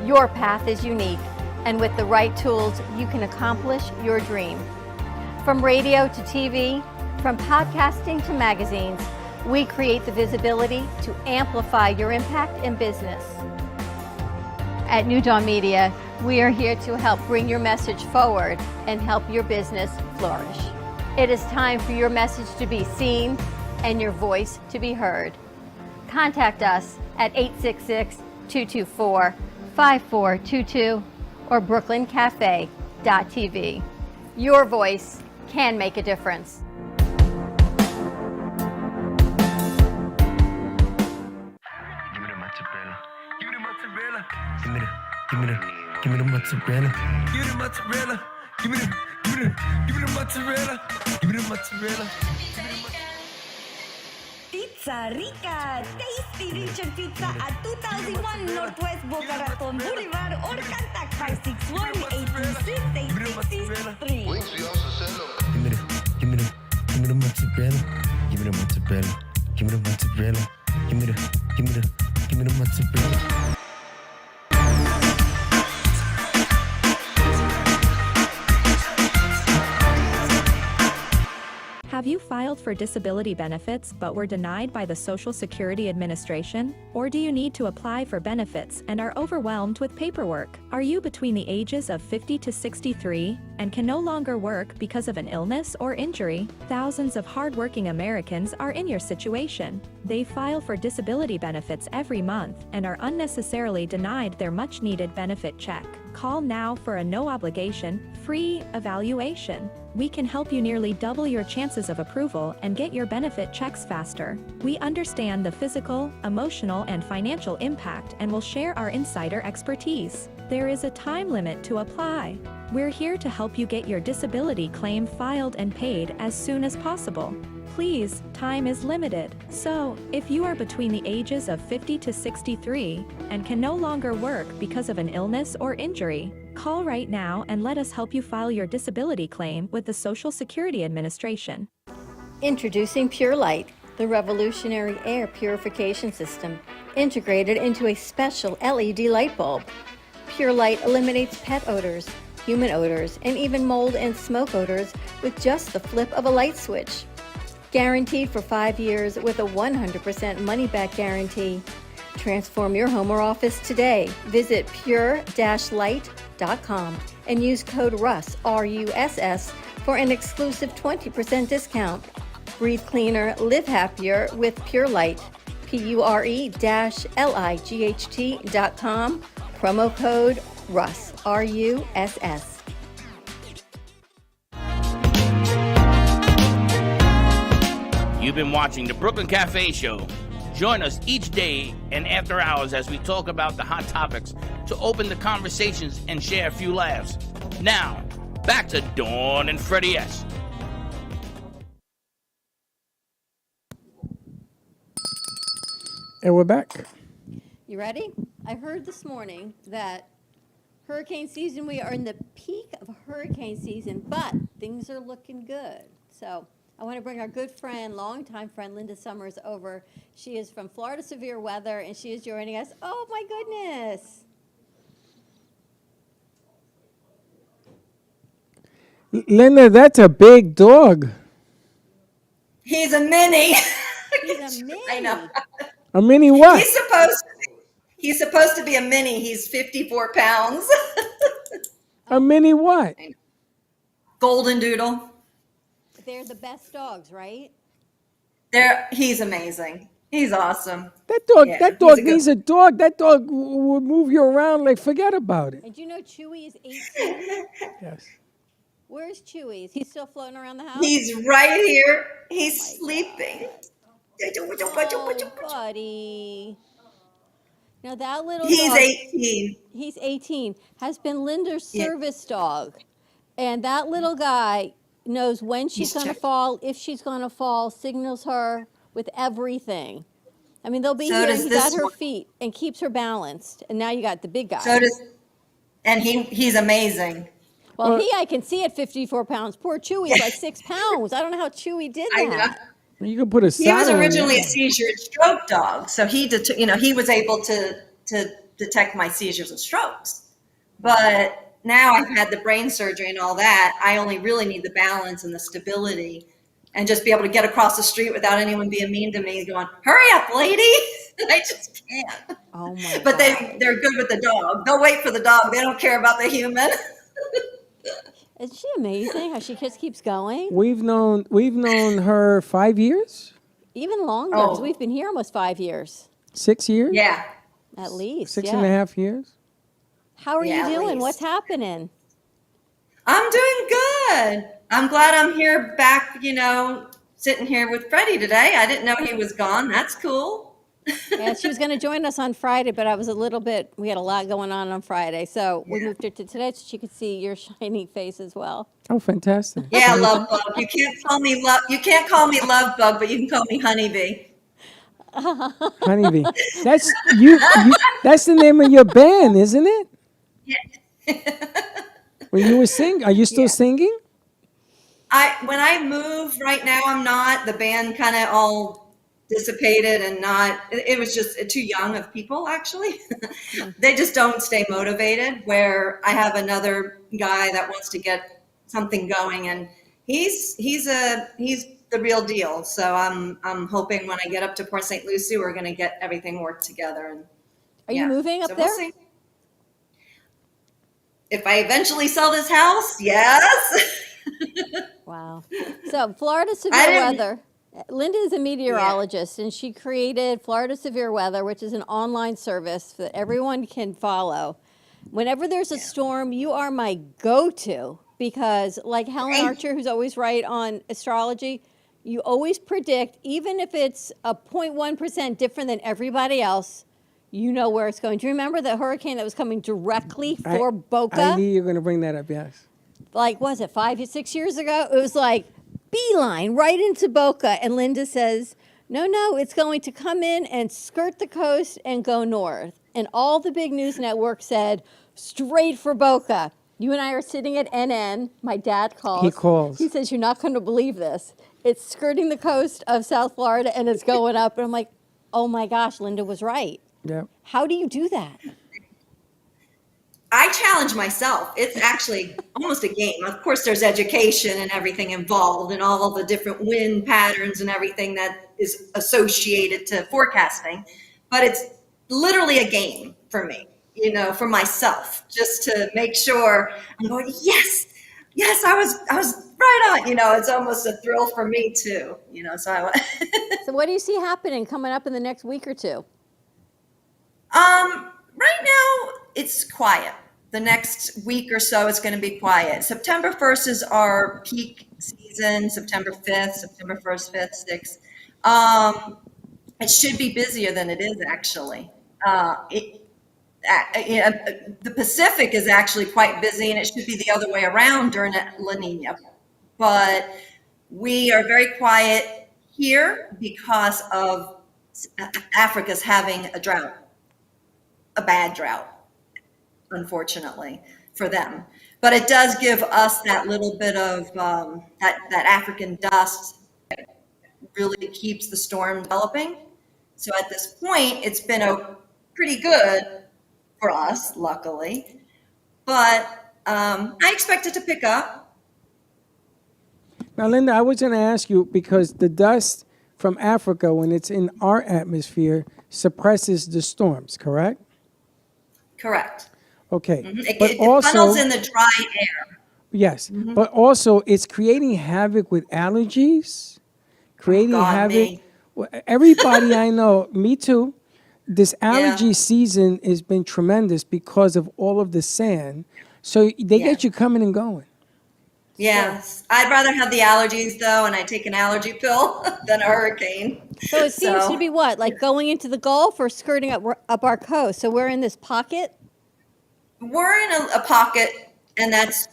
Speaker 3: Your path is unique, and with the right tools, you can accomplish your dream. From radio to TV, from podcasting to magazines, we create the visibility to amplify your impact in business. At New Dawn Media, we are here to help bring your message forward and help your business flourish. It is time for your message to be seen and your voice to be heard. Contact us at 866-224-5422 or brooklyncafe.tv. Your voice can make a difference.
Speaker 11: Give me the mozzarella. Give me the mozzarella. Give me the mozzarella. Give me the mozzarella.
Speaker 12: Pizza Rica, tasty rich and pizza at 2001 Northwest Boca Raton Boulevard or contact 561-826-8663.
Speaker 11: Give me the mozzarella. Give me the mozzarella. Give me the mozzarella. Give me the mozzarella.
Speaker 13: Have you filed for disability benefits but were denied by the Social Security Administration? Or do you need to apply for benefits and are overwhelmed with paperwork? Are you between the ages of 50 to 63 and can no longer work because of an illness or injury? Thousands of hardworking Americans are in your situation. They file for disability benefits every month and are unnecessarily denied their much-needed benefit check. Call now for a no-obligation, free evaluation. We can help you nearly double your chances of approval and get your benefit checks faster. We understand the physical, emotional, and financial impact and will share our insider expertise. There is a time limit to apply. We're here to help you get your disability claim filed and paid as soon as possible. Please, time is limited. So, if you are between the ages of 50 to 63 and can no longer work because of an illness or injury, call right now and let us help you file your disability claim with the Social Security Administration.
Speaker 3: Introducing Pure Light, the revolutionary air purification system integrated into a special LED light bulb. Pure Light eliminates pet odors, human odors, and even mold and smoke odors with just the flip of a light switch. Guaranteed for 5 years with a 100% money-back guarantee. Transform your home or office today. Visit pure-light.com and use code RUSS, R-U-S-S, for an exclusive 20% discount. Breathe cleaner, live happier with Pure Light. PURE-LIGHT.com. Promo code RUSS, R-U-S-S.
Speaker 1: You've been watching the Brooklyn Cafe Show. Join us each day and after hours as we talk about the hot topics to open the conversations and share a few laughs. Now, back to Dawn and Freddie S.
Speaker 2: And we're back.
Speaker 3: You ready? I heard this morning that hurricane season, we are in the peak of hurricane season, but things are looking good. So I want to bring our good friend, longtime friend, Linda Summers over. She is from Florida Severe Weather, and she is joining us. Oh, my goodness.
Speaker 2: Linda, that's a big dog.
Speaker 14: He's a mini.
Speaker 3: He's a mini.
Speaker 14: I know.
Speaker 2: A mini what?
Speaker 14: He's supposed to be a mini. He's 54 pounds.
Speaker 2: A mini what?
Speaker 14: Golden Doodle.
Speaker 3: They're the best dogs, right?
Speaker 14: He's amazing. He's awesome.
Speaker 2: That dog
Speaker 14: he's
Speaker 2: needs a dog. That dog would move you around like forget about it.
Speaker 3: And do you know Chewy is 18?
Speaker 2: Yes.
Speaker 3: Where's Chewy? Is he still floating around the house?
Speaker 14: He's right here. He's sleeping.
Speaker 3: Oh, buddy. Now that little
Speaker 14: He's
Speaker 3: dog,
Speaker 14: 18.
Speaker 3: He's 18. Has been Linda's service dog. And that little guy knows when she's going to fall, if she's going to fall, signals her with everything. I mean, they'll be here, he's at her feet and keeps her balanced. And now you got the big guy.
Speaker 14: And he's amazing.
Speaker 3: Well, I can see at 54 pounds. Poor Chewy's like 6 pounds. I don't know how Chewy did that.
Speaker 2: You could put a
Speaker 14: He was
Speaker 2: saddle on
Speaker 14: originally
Speaker 2: it.
Speaker 14: a seizure and stroke dog, so he was able to detect my seizures and strokes. But now I've had the brain surgery and all that. I only really need the balance and the stability, and just be able to get across the street without anyone being mean to me, going, "Hurry up, lady!" I just can't.
Speaker 3: Oh my!
Speaker 14: But they're good with the dog. They'll wait for the dog. They don't care about the human.
Speaker 3: Isn't she amazing how she just keeps going?
Speaker 2: We've known her 5 years?
Speaker 3: Even longer, because we've been here almost 5 years.
Speaker 2: 6 years?
Speaker 14: Yeah.
Speaker 3: At least.
Speaker 2: Six and a half years?
Speaker 3: How are
Speaker 14: Yeah,
Speaker 3: you
Speaker 14: at
Speaker 3: doing?
Speaker 14: least.
Speaker 3: What's happening?
Speaker 14: I'm doing good. I'm glad I'm here back, sitting here with Freddie today. I didn't know he was gone. That's cool.
Speaker 3: Yeah, she was going to join us on Friday, but we had a lot going on Friday. So we moved her to today so she could see your shiny face as well.
Speaker 2: Oh, fantastic.
Speaker 14: Yeah, love bug. You can't call me love bug, but you can call me honeybee.
Speaker 2: Honeybee. That's that's the name of your band, isn't it?
Speaker 14: Yeah.
Speaker 2: When you were singing, are you still singing?
Speaker 14: When I move right now, I'm not. The band kind of all dissipated and it was just too young of people, actually. They just don't stay motivated, where I have another guy that wants to get something going, and he's the real deal. So I'm hoping when I get up to Port St. Lucie, we're going to get everything worked together. And
Speaker 3: are you moving up there?
Speaker 14: We'll see. If I eventually sell this house, yes.
Speaker 3: Wow. So Florida Severe Weather. Linda is a meteorologist, and she created Florida Severe Weather, which is an online service that everyone can follow. Whenever there's a storm, you are my go-to, because like Helen Archer, who's always right on astrology, you always predict, even if it's a 0.1% different than everybody else, you know where it's going. Do you remember the hurricane that was coming directly for Boca?
Speaker 2: I knew you were going to bring that up, yes.
Speaker 3: Like, was it 6 years ago? It was like beeline right into Boca. And Linda says, no, it's going to come in and skirt the coast and go north. And all the big news networks said, straight for Boca. You and I are sitting at NN. My dad calls.
Speaker 2: He calls.
Speaker 3: He says, you're not going to believe this. It's skirting the coast of South Florida and it's going up. And I'm like, oh my gosh, Linda was right.
Speaker 2: Yeah.
Speaker 3: How do you do that?
Speaker 14: I challenge myself. It's actually almost a game. Of course, there's education and everything involved and all the different wind patterns and everything that is associated to forecasting. But literally a game for me, for myself, just to make sure I'm going, yes, I was right on, it's almost a thrill for me too, so
Speaker 3: So what do you see happening coming up in the next week or two?
Speaker 14: Right now it's quiet. The next week or so it's going to be quiet. September 1st is our peak season, September 5th, September 1st, 5th, 6th. It should be busier than it is actually. The Pacific is actually quite busy, and it should be the other way around during La Nina. But we are very quiet here because of Africa's having a drought, a bad drought, unfortunately for them. But it does give us that little bit of that African dust that really keeps the storm developing. So at this point, it's been pretty good for us, luckily. But I expect it to pick up.
Speaker 2: Now, Linda, I was going to ask you, because the dust from Africa, when it's in our atmosphere, suppresses the storms, correct?
Speaker 14: Correct.
Speaker 2: Okay.
Speaker 14: It funnels in the dry air.
Speaker 2: Yes, but also it's creating havoc with allergies, creating havoc.
Speaker 14: Me.
Speaker 2: Everybody I know, me too. This allergy season has been tremendous because of all of the sand. So they get you coming and going.
Speaker 14: Yes. I'd rather have the allergies, though, and I take an allergy pill than a hurricane.
Speaker 3: So it seems to be what? Like going into the Gulf or skirting up our coast? So we're in this pocket?
Speaker 14: We're in a pocket, and that's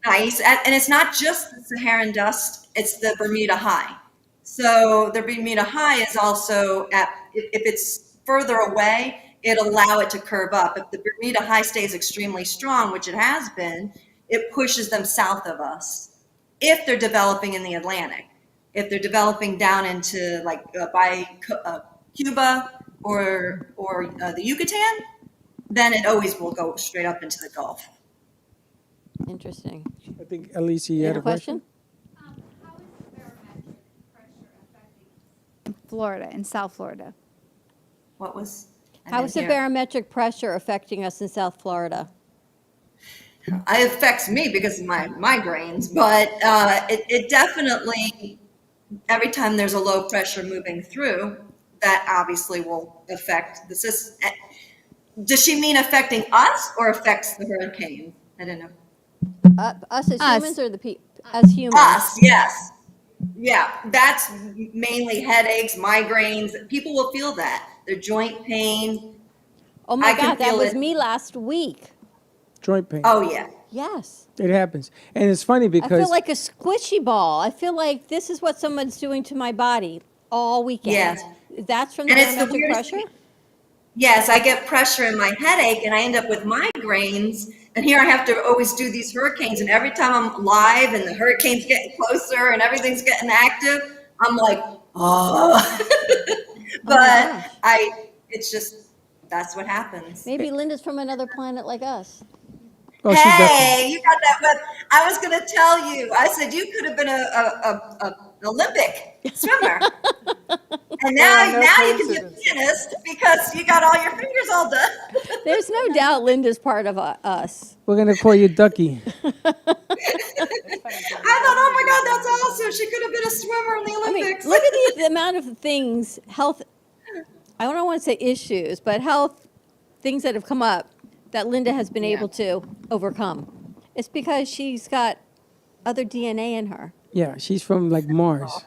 Speaker 14: nice. And it's not just the Saharan dust, it's the Bermuda High. So the Bermuda High is also, if it's further away, it'll allow it to curve up. If the Bermuda High stays extremely strong, which it has been, it pushes them south of us if they're developing in the Atlantic. If they're developing down into by Cuba or the Yucatan, then it always will go straight up into the Gulf.
Speaker 3: Interesting.
Speaker 2: I think, Alicia, you had a question?
Speaker 7: Florida, in South Florida.
Speaker 14: What was?
Speaker 3: How is the barometric pressure affecting us in South Florida?
Speaker 14: It affects me because of my migraines, but it definitely, every time there's a low pressure moving through, that obviously will affect the system. Does she mean affecting us or affects the hurricane? I don't know.
Speaker 3: Us as humans or as humans?
Speaker 14: Us, yes. Yeah, that's mainly headaches, migraines. People will feel that. Their joint pain.
Speaker 3: Oh my God, that was me last week.
Speaker 2: Joint pain.
Speaker 14: Oh, yeah.
Speaker 3: Yes.
Speaker 2: It happens. And it's funny because
Speaker 3: I feel like a squishy ball. I feel like this is what someone's doing to my body all weekend.
Speaker 14: Yes.
Speaker 3: That's from the barometric pressure?
Speaker 14: Yes, I get pressure in my headache and I end up with migraines. And here I have to always do these hurricanes. And every time I'm live and the hurricane's getting closer and everything's getting active, I'm like, oh. But it's just, that's what happens.
Speaker 3: Maybe Linda's from another planet like us.
Speaker 2: Oh,
Speaker 14: hey, you got that web. I was going to tell you. I said you could have been an Olympic swimmer. And now you can be a pianist because you got all your fingers all done.
Speaker 3: There's no doubt Linda's part of us.
Speaker 2: We're going to call you Ducky.
Speaker 14: I thought, oh my God, that's awesome. She could have been a swimmer in the Olympics.
Speaker 3: Look at the amount of things, health, I don't want to say issues, but health things that have come up that Linda has been able to overcome. It's because she's got other DNA in her.
Speaker 2: Yeah, she's from like Mars.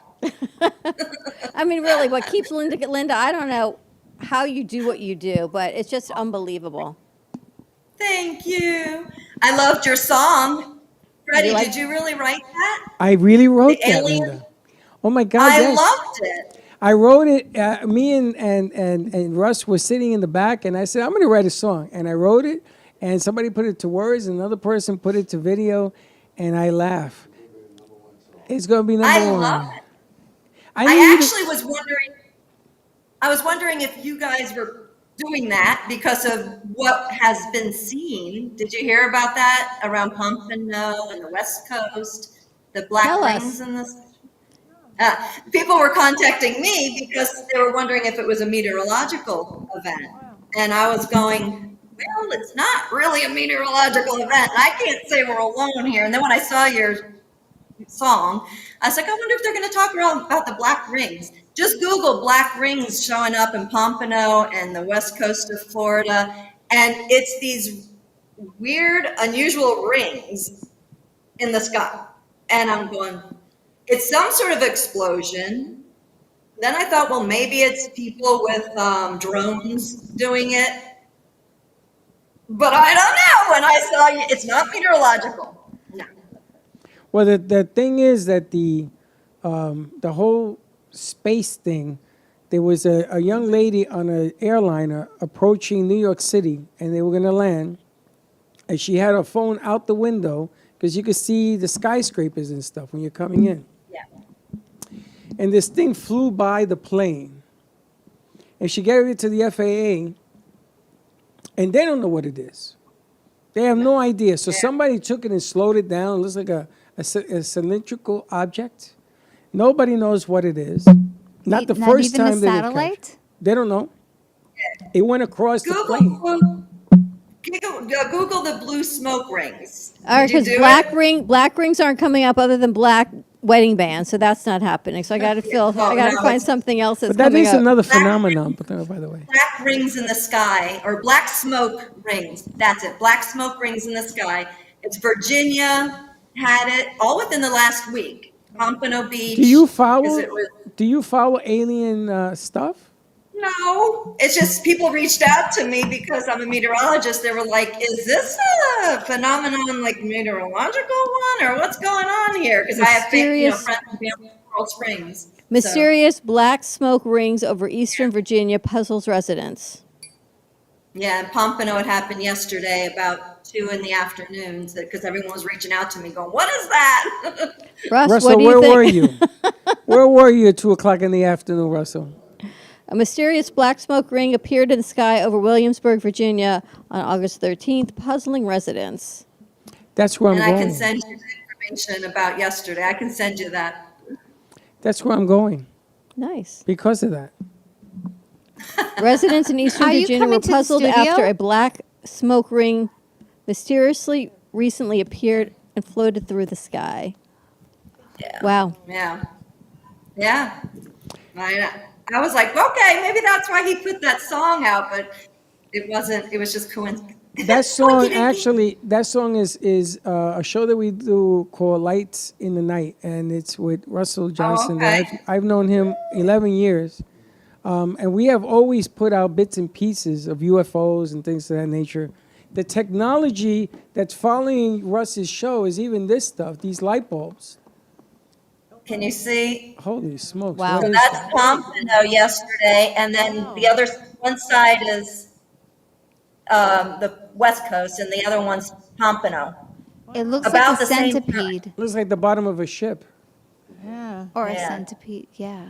Speaker 3: I mean, really, what keeps Linda, I don't know how you do what you do, but it's just unbelievable.
Speaker 14: Thank you. I loved your song. Freddie, did you really write that?
Speaker 2: I really wrote
Speaker 14: The
Speaker 2: that,
Speaker 14: alien?
Speaker 2: Linda. Oh my God,
Speaker 14: I
Speaker 2: yes.
Speaker 14: loved it.
Speaker 2: I wrote it. Me and Russ were sitting in the back, and I said, I'm going to write a song. And I wrote it, and somebody put it to words, and another person put it to video, and I laugh. It's going to be number one.
Speaker 14: I love it. I was wondering if you guys were doing that because of what has been seen. Did you hear about that around Pompano and the West Coast, the black rings and this? People were contacting me because they were wondering if it was a meteorological event. And I was going, well, it's not really a meteorological event. And I can't say we're alone here. And then when I saw your song, I was like, I wonder if they're going to talk about the black rings. Just Google black rings showing up in Pompano and the west coast of Florida. And it's these weird, unusual rings in the sky. And I'm going, it's some sort of explosion. Then I thought, well, maybe it's people with drones doing it. But I don't know. When I saw you, it's not meteorological. No.
Speaker 2: Well, the thing is that the whole space thing, there was a young lady on an airliner approaching New York City, and they were going to land, and she had her phone out the window because you could see the skyscrapers and stuff when you're coming in.
Speaker 14: Yeah.
Speaker 2: And this thing flew by the plane, and she gave it to the FAA, and they don't know what it is. They have no idea. So somebody took it and slowed it down. It looks like a cylindrical object. Nobody knows what it is. Not the first
Speaker 7: even a
Speaker 2: time they
Speaker 7: satellite?
Speaker 2: They don't know. It went across the plane.
Speaker 14: Google the blue smoke rings.
Speaker 3: All right,
Speaker 14: Did
Speaker 3: because
Speaker 14: you do
Speaker 3: black rings aren't coming up other than black wedding bands, so that's not happening. So I got to find something else that's
Speaker 2: But that
Speaker 3: coming
Speaker 2: is
Speaker 3: up.
Speaker 2: another phenomenon, by the way.
Speaker 14: Black rings in the sky, or black smoke rings. That's it. Black smoke rings in the sky. It's Virginia had it all within the last week. Pompano Beach.
Speaker 2: Do you follow?
Speaker 14: 'cause it was-
Speaker 2: Do you follow alien stuff?
Speaker 14: No, it's just people reached out to me because I'm a meteorologist. They were like, is this a phenomenon like meteorological one or what's going on here? Because I have
Speaker 3: Mysterious-
Speaker 14: friends in Coral Springs.
Speaker 3: Mysterious black smoke rings over eastern Virginia puzzles residents.
Speaker 14: Yeah, in Pompano, it happened yesterday about 2 in the afternoon because everyone was reaching out to me going, what is that?
Speaker 3: Russ,
Speaker 2: Russell,
Speaker 3: what do you
Speaker 2: where
Speaker 3: think?
Speaker 2: were you? Where were you at 2:00 in the afternoon, Russell?
Speaker 3: A mysterious black smoke ring appeared in the sky over Williamsburg, Virginia on August 13th, puzzling residents.
Speaker 2: That's where I'm
Speaker 14: And I
Speaker 2: going.
Speaker 14: can send you the information about yesterday. I can send you that.
Speaker 2: That's where I'm going.
Speaker 3: Nice.
Speaker 2: Because of that.
Speaker 3: Residents in eastern
Speaker 7: Are you
Speaker 3: Virginia
Speaker 7: coming
Speaker 3: were
Speaker 7: to the
Speaker 3: puzzled
Speaker 7: studio?
Speaker 3: after a black smoke ring mysteriously recently appeared and floated through the sky.
Speaker 14: Yeah.
Speaker 3: Wow.
Speaker 14: Yeah. Yeah. I was like, okay, maybe that's why he put that song out, but it wasn't. It was just coincidence.
Speaker 2: That song is a show that we do called Lights in the Night, and it's with Russell Johnson.
Speaker 14: okay.
Speaker 2: I've known him 11 years, and we have always put out bits and pieces of UFOs and things of that nature. The technology that's following Russ's show is even this stuff, these light bulbs.
Speaker 14: Can you see?
Speaker 2: Holy smokes.
Speaker 3: Wow.
Speaker 2: what
Speaker 14: So
Speaker 2: is
Speaker 14: that's
Speaker 2: that?
Speaker 14: Pompano yesterday, and then the other one side is the West Coast, and the other one's Pompano.
Speaker 7: It looks
Speaker 14: About
Speaker 7: like a
Speaker 14: the same
Speaker 7: centipede
Speaker 2: Looks like the bottom of a ship.
Speaker 7: or a
Speaker 14: Yeah.
Speaker 7: centipede. Yeah.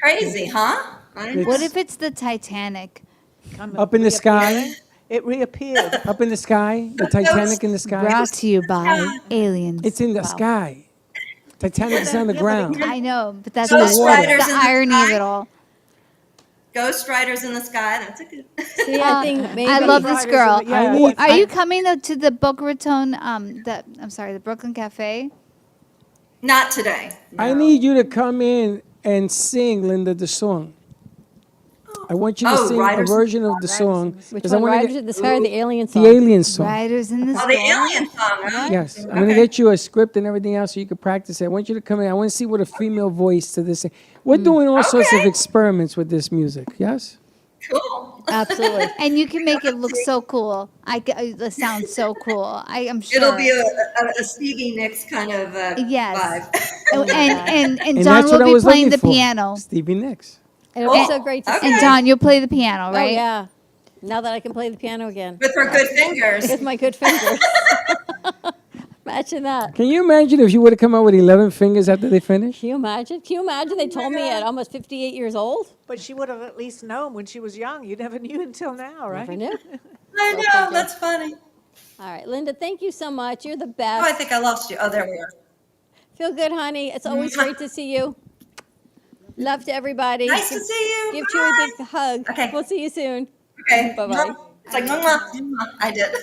Speaker 14: Crazy, huh?
Speaker 7: What if it's the Titanic?
Speaker 2: Up in the sky.
Speaker 6: It reappeared.
Speaker 2: Up in the sky. The Titanic in the sky.
Speaker 7: Brought to you by aliens.
Speaker 2: It's in the
Speaker 7: Wow.
Speaker 2: sky. Titanic's on the ground.
Speaker 7: I know, but that's
Speaker 2: in the
Speaker 7: the,
Speaker 2: water.
Speaker 14: Riders
Speaker 7: the
Speaker 14: in the
Speaker 7: irony of it all.
Speaker 14: Ghost Riders in the Sky. That's a good.
Speaker 3: See, I think maybe
Speaker 7: I love this girl.
Speaker 6: Yeah.
Speaker 7: Are you coming to the Boca Raton? The Brooklyn Cafe?
Speaker 14: Not today.
Speaker 2: I need you to come in and sing, Linda, the song. I want you to
Speaker 14: Oh,
Speaker 2: sing
Speaker 14: Riders
Speaker 2: a
Speaker 14: in the
Speaker 2: version of the song.
Speaker 3: which
Speaker 2: 'cause I
Speaker 3: one?
Speaker 2: wanna
Speaker 3: Riders
Speaker 2: get
Speaker 3: in the Sky or the Alien song?
Speaker 2: the alien song.
Speaker 7: Riders in the
Speaker 14: Oh,
Speaker 7: Sky.
Speaker 14: the Alien song, huh?
Speaker 2: Yes, I'm going to get you a script and everything else so you can practice it. I want you to come in. I want to see what a female voice to this. We're doing all sorts of
Speaker 14: Okay.
Speaker 2: experiments with this music. Yes.
Speaker 14: Cool.
Speaker 3: Absolutely.
Speaker 7: And you can make it look so cool. It sounds so cool. I am sure.
Speaker 14: It'll be a Stevie Nicks kind of
Speaker 7: Yes.
Speaker 14: vibe.
Speaker 7: Oh, and
Speaker 2: And
Speaker 7: Don
Speaker 2: that's what I
Speaker 7: will be
Speaker 2: was
Speaker 7: playing
Speaker 2: looking
Speaker 7: the
Speaker 2: for.
Speaker 7: piano.
Speaker 2: Stevie Nicks.
Speaker 3: It'll be
Speaker 14: Oh,
Speaker 3: so great to
Speaker 14: okay.
Speaker 3: see.
Speaker 7: And Don, you'll play the piano,
Speaker 3: Oh,
Speaker 7: right?
Speaker 3: yeah. Now that I can play the piano again.
Speaker 14: With her good fingers.
Speaker 3: With my good fingers. Imagine that.
Speaker 2: Can you imagine if you would have come out with 11 fingers after they finished?
Speaker 3: Can you imagine? Can you imagine they told me at almost 58 years old?
Speaker 6: But she would have at least known when she was young. You never knew until now, right?
Speaker 3: Never knew.
Speaker 14: I know, that's funny.
Speaker 3: All right, Linda, thank you so much. You're the
Speaker 14: Oh, I
Speaker 3: best.
Speaker 14: think I lost you. Oh, there we are.
Speaker 3: Feel good, honey. It's always great to see you. Love to everybody.
Speaker 14: Nice to see you.
Speaker 3: Give Chewy a big hug.
Speaker 14: Okay.
Speaker 3: We'll see you soon.
Speaker 14: Okay.
Speaker 3: Bye-bye.
Speaker 14: It's like, I did.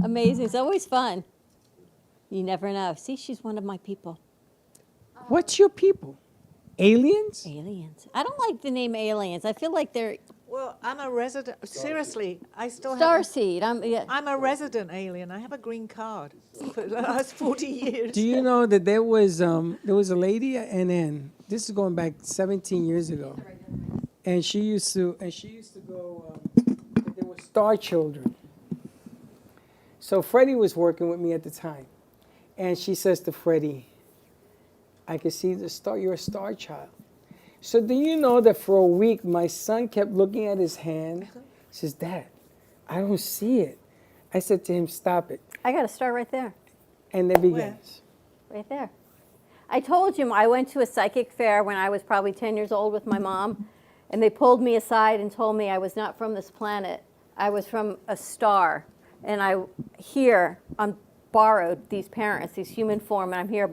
Speaker 3: Amazing. It's always fun. You never know. See, she's one of my people.
Speaker 2: What's your people? Aliens?
Speaker 3: Aliens. I don't like the name aliens. I feel like they're
Speaker 6: Well, I'm a resident. Seriously, I still have.
Speaker 3: starseed.
Speaker 6: I'm a resident alien. I have a green card for the last 40 years.
Speaker 2: Do you know that there was a lady at NN? This is going back 17 years ago, and she used to go. There were star children. So Freddie was working with me at the time, and she says to Freddie, "I can see the star. You're a star child." So do you know that for a week my son kept looking at his hand? He says, "Dad, I don't see it." I said to him, "Stop it."
Speaker 3: I got a star right there.
Speaker 2: And it begins.
Speaker 3: Right there. I told you I went to a psychic fair when I was probably 10 years old with my mom, and they pulled me aside and told me I was not from this planet. I was from a star. And I'm borrowed these parents, these human form, and I'm here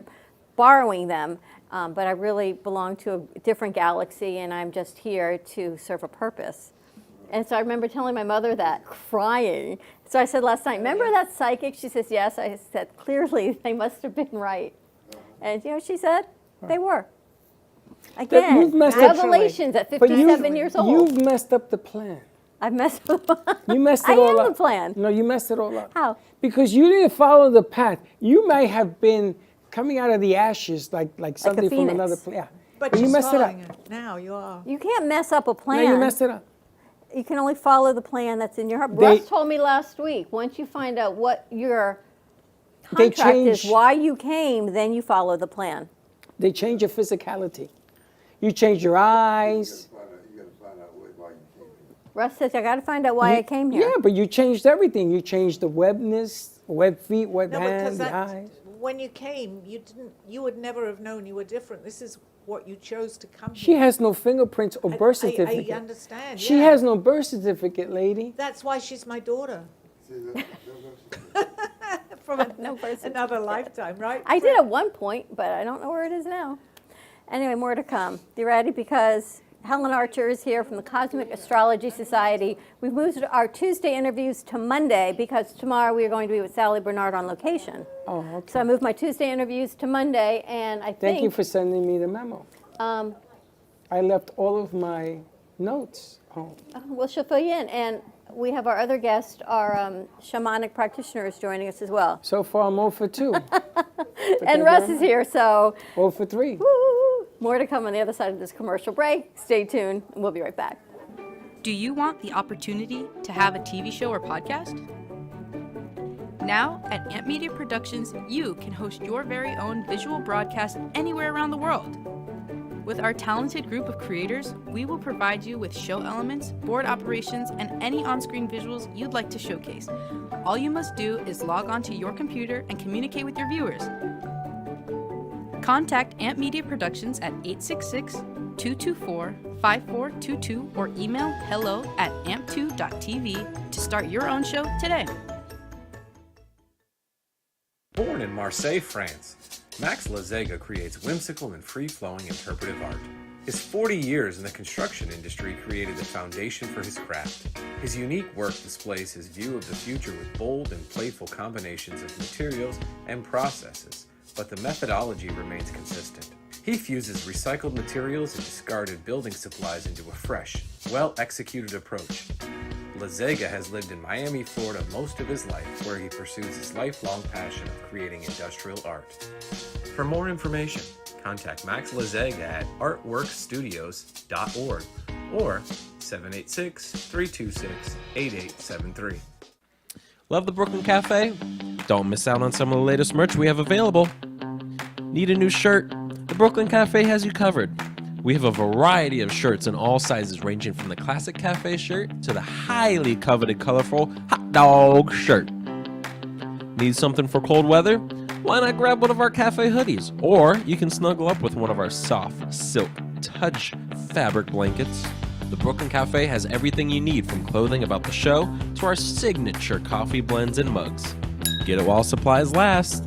Speaker 3: borrowing them. But I really belong to a different galaxy, and I'm just here to serve a purpose. And so I remember telling my mother that, crying. So I said last night, "Remember that psychic?" She says, "Yes." I said, "Clearly, they must have been right." And you know what she said? They were. Again,
Speaker 2: You've messed up-
Speaker 3: revelations at
Speaker 2: But
Speaker 3: 57 years old.
Speaker 2: You've messed up the plan.
Speaker 3: I've messed up.
Speaker 2: You messed it
Speaker 3: I
Speaker 2: all
Speaker 3: am
Speaker 2: up.
Speaker 3: the plan.
Speaker 2: No, you messed it all up.
Speaker 3: How?
Speaker 2: Because you didn't follow the path. You might have been coming out of the ashes like something from
Speaker 3: phoenix.
Speaker 2: another planet. Yeah.
Speaker 6: But
Speaker 2: you
Speaker 6: you're
Speaker 2: messed it up.
Speaker 6: following it now. You are.
Speaker 3: You can't mess up a plan.
Speaker 2: No, you messed it up.
Speaker 3: You can only follow the plan that's in your heart.
Speaker 2: They-
Speaker 3: Russ told me last week, once you find out what your
Speaker 2: They
Speaker 3: contract is,
Speaker 2: change-
Speaker 3: why you came, then you follow the plan.
Speaker 2: They change your physicality. You change your eyes.
Speaker 3: Russ says, I got to find out why I came here.
Speaker 2: Yeah, but you changed everything. You changed the webness, web feet, web
Speaker 6: No, because
Speaker 2: hands, the
Speaker 6: that,
Speaker 2: eyes.
Speaker 6: when you came, you would never have known you were different. This is what you chose to come
Speaker 2: She
Speaker 6: here.
Speaker 2: has no fingerprints or birth certificate.
Speaker 6: I understand.
Speaker 2: She
Speaker 6: yeah.
Speaker 2: has no birth certificate, lady.
Speaker 6: That's why she's my daughter. From another lifetime, right?
Speaker 3: I did at one point, but I don't know where it is now. Anyway, more to come. You ready? Because Helen Archer is here from the Cosmic Astrology Society. We've moved our Tuesday interviews to Monday because tomorrow we are going to be with Sally Bernard on location.
Speaker 2: Oh, okay.
Speaker 3: So I moved my Tuesday interviews to Monday, and I think...
Speaker 2: Thank you for sending me the memo. I left all of my notes home.
Speaker 3: Well, she'll fill you in. And we have our other guest, our shamanic practitioners joining us as well.
Speaker 2: So far, I'm 0 for 2.
Speaker 3: And Russ is here, so
Speaker 2: 0 for 3.
Speaker 3: woo, more to come on the other side of this commercial break. Stay tuned, and we'll be right back.
Speaker 15: Do you want the opportunity to have a TV show or podcast? Now, at Amp Media Productions, you can host your very own visual broadcast anywhere around the world. With our talented group of creators, we will provide you with show elements, board operations, and any on-screen visuals you'd like to showcase. All you must do is log onto your computer and communicate with your viewers. Contact Amp Media Productions at 866-224-5422 or email hello@amp2.tv to start your own show today.
Speaker 8: Born in Marseille, France, Max Lazega creates whimsical and free-flowing interpretive art. His 40 years in the construction industry created the foundation for his craft. His unique work displays his view of the future with bold and playful combinations of materials and processes, but the methodology remains consistent. He fuses recycled materials and discarded building supplies into a fresh, well-executed approach. Lazega has lived in Miami, Florida most of his life, where he pursues his lifelong passion of creating industrial art. For more information, contact Max Lazega at artworkstudios.org or 786-326-8873.
Speaker 16: Love the Brooklyn Cafe? Don't miss out on some of the latest merch we have available. Need a new shirt? The Brooklyn Cafe has you covered. We have a variety of shirts in all sizes, ranging from the classic cafe shirt to the highly coveted colorful hot dog shirt. Need something for cold weather? Why not grab one of our cafe hoodies? Or you can snuggle up with one of our soft silk touch fabric blankets. The Brooklyn Cafe has everything you need, from clothing about the show to our signature coffee blends and mugs. Get it while supplies last.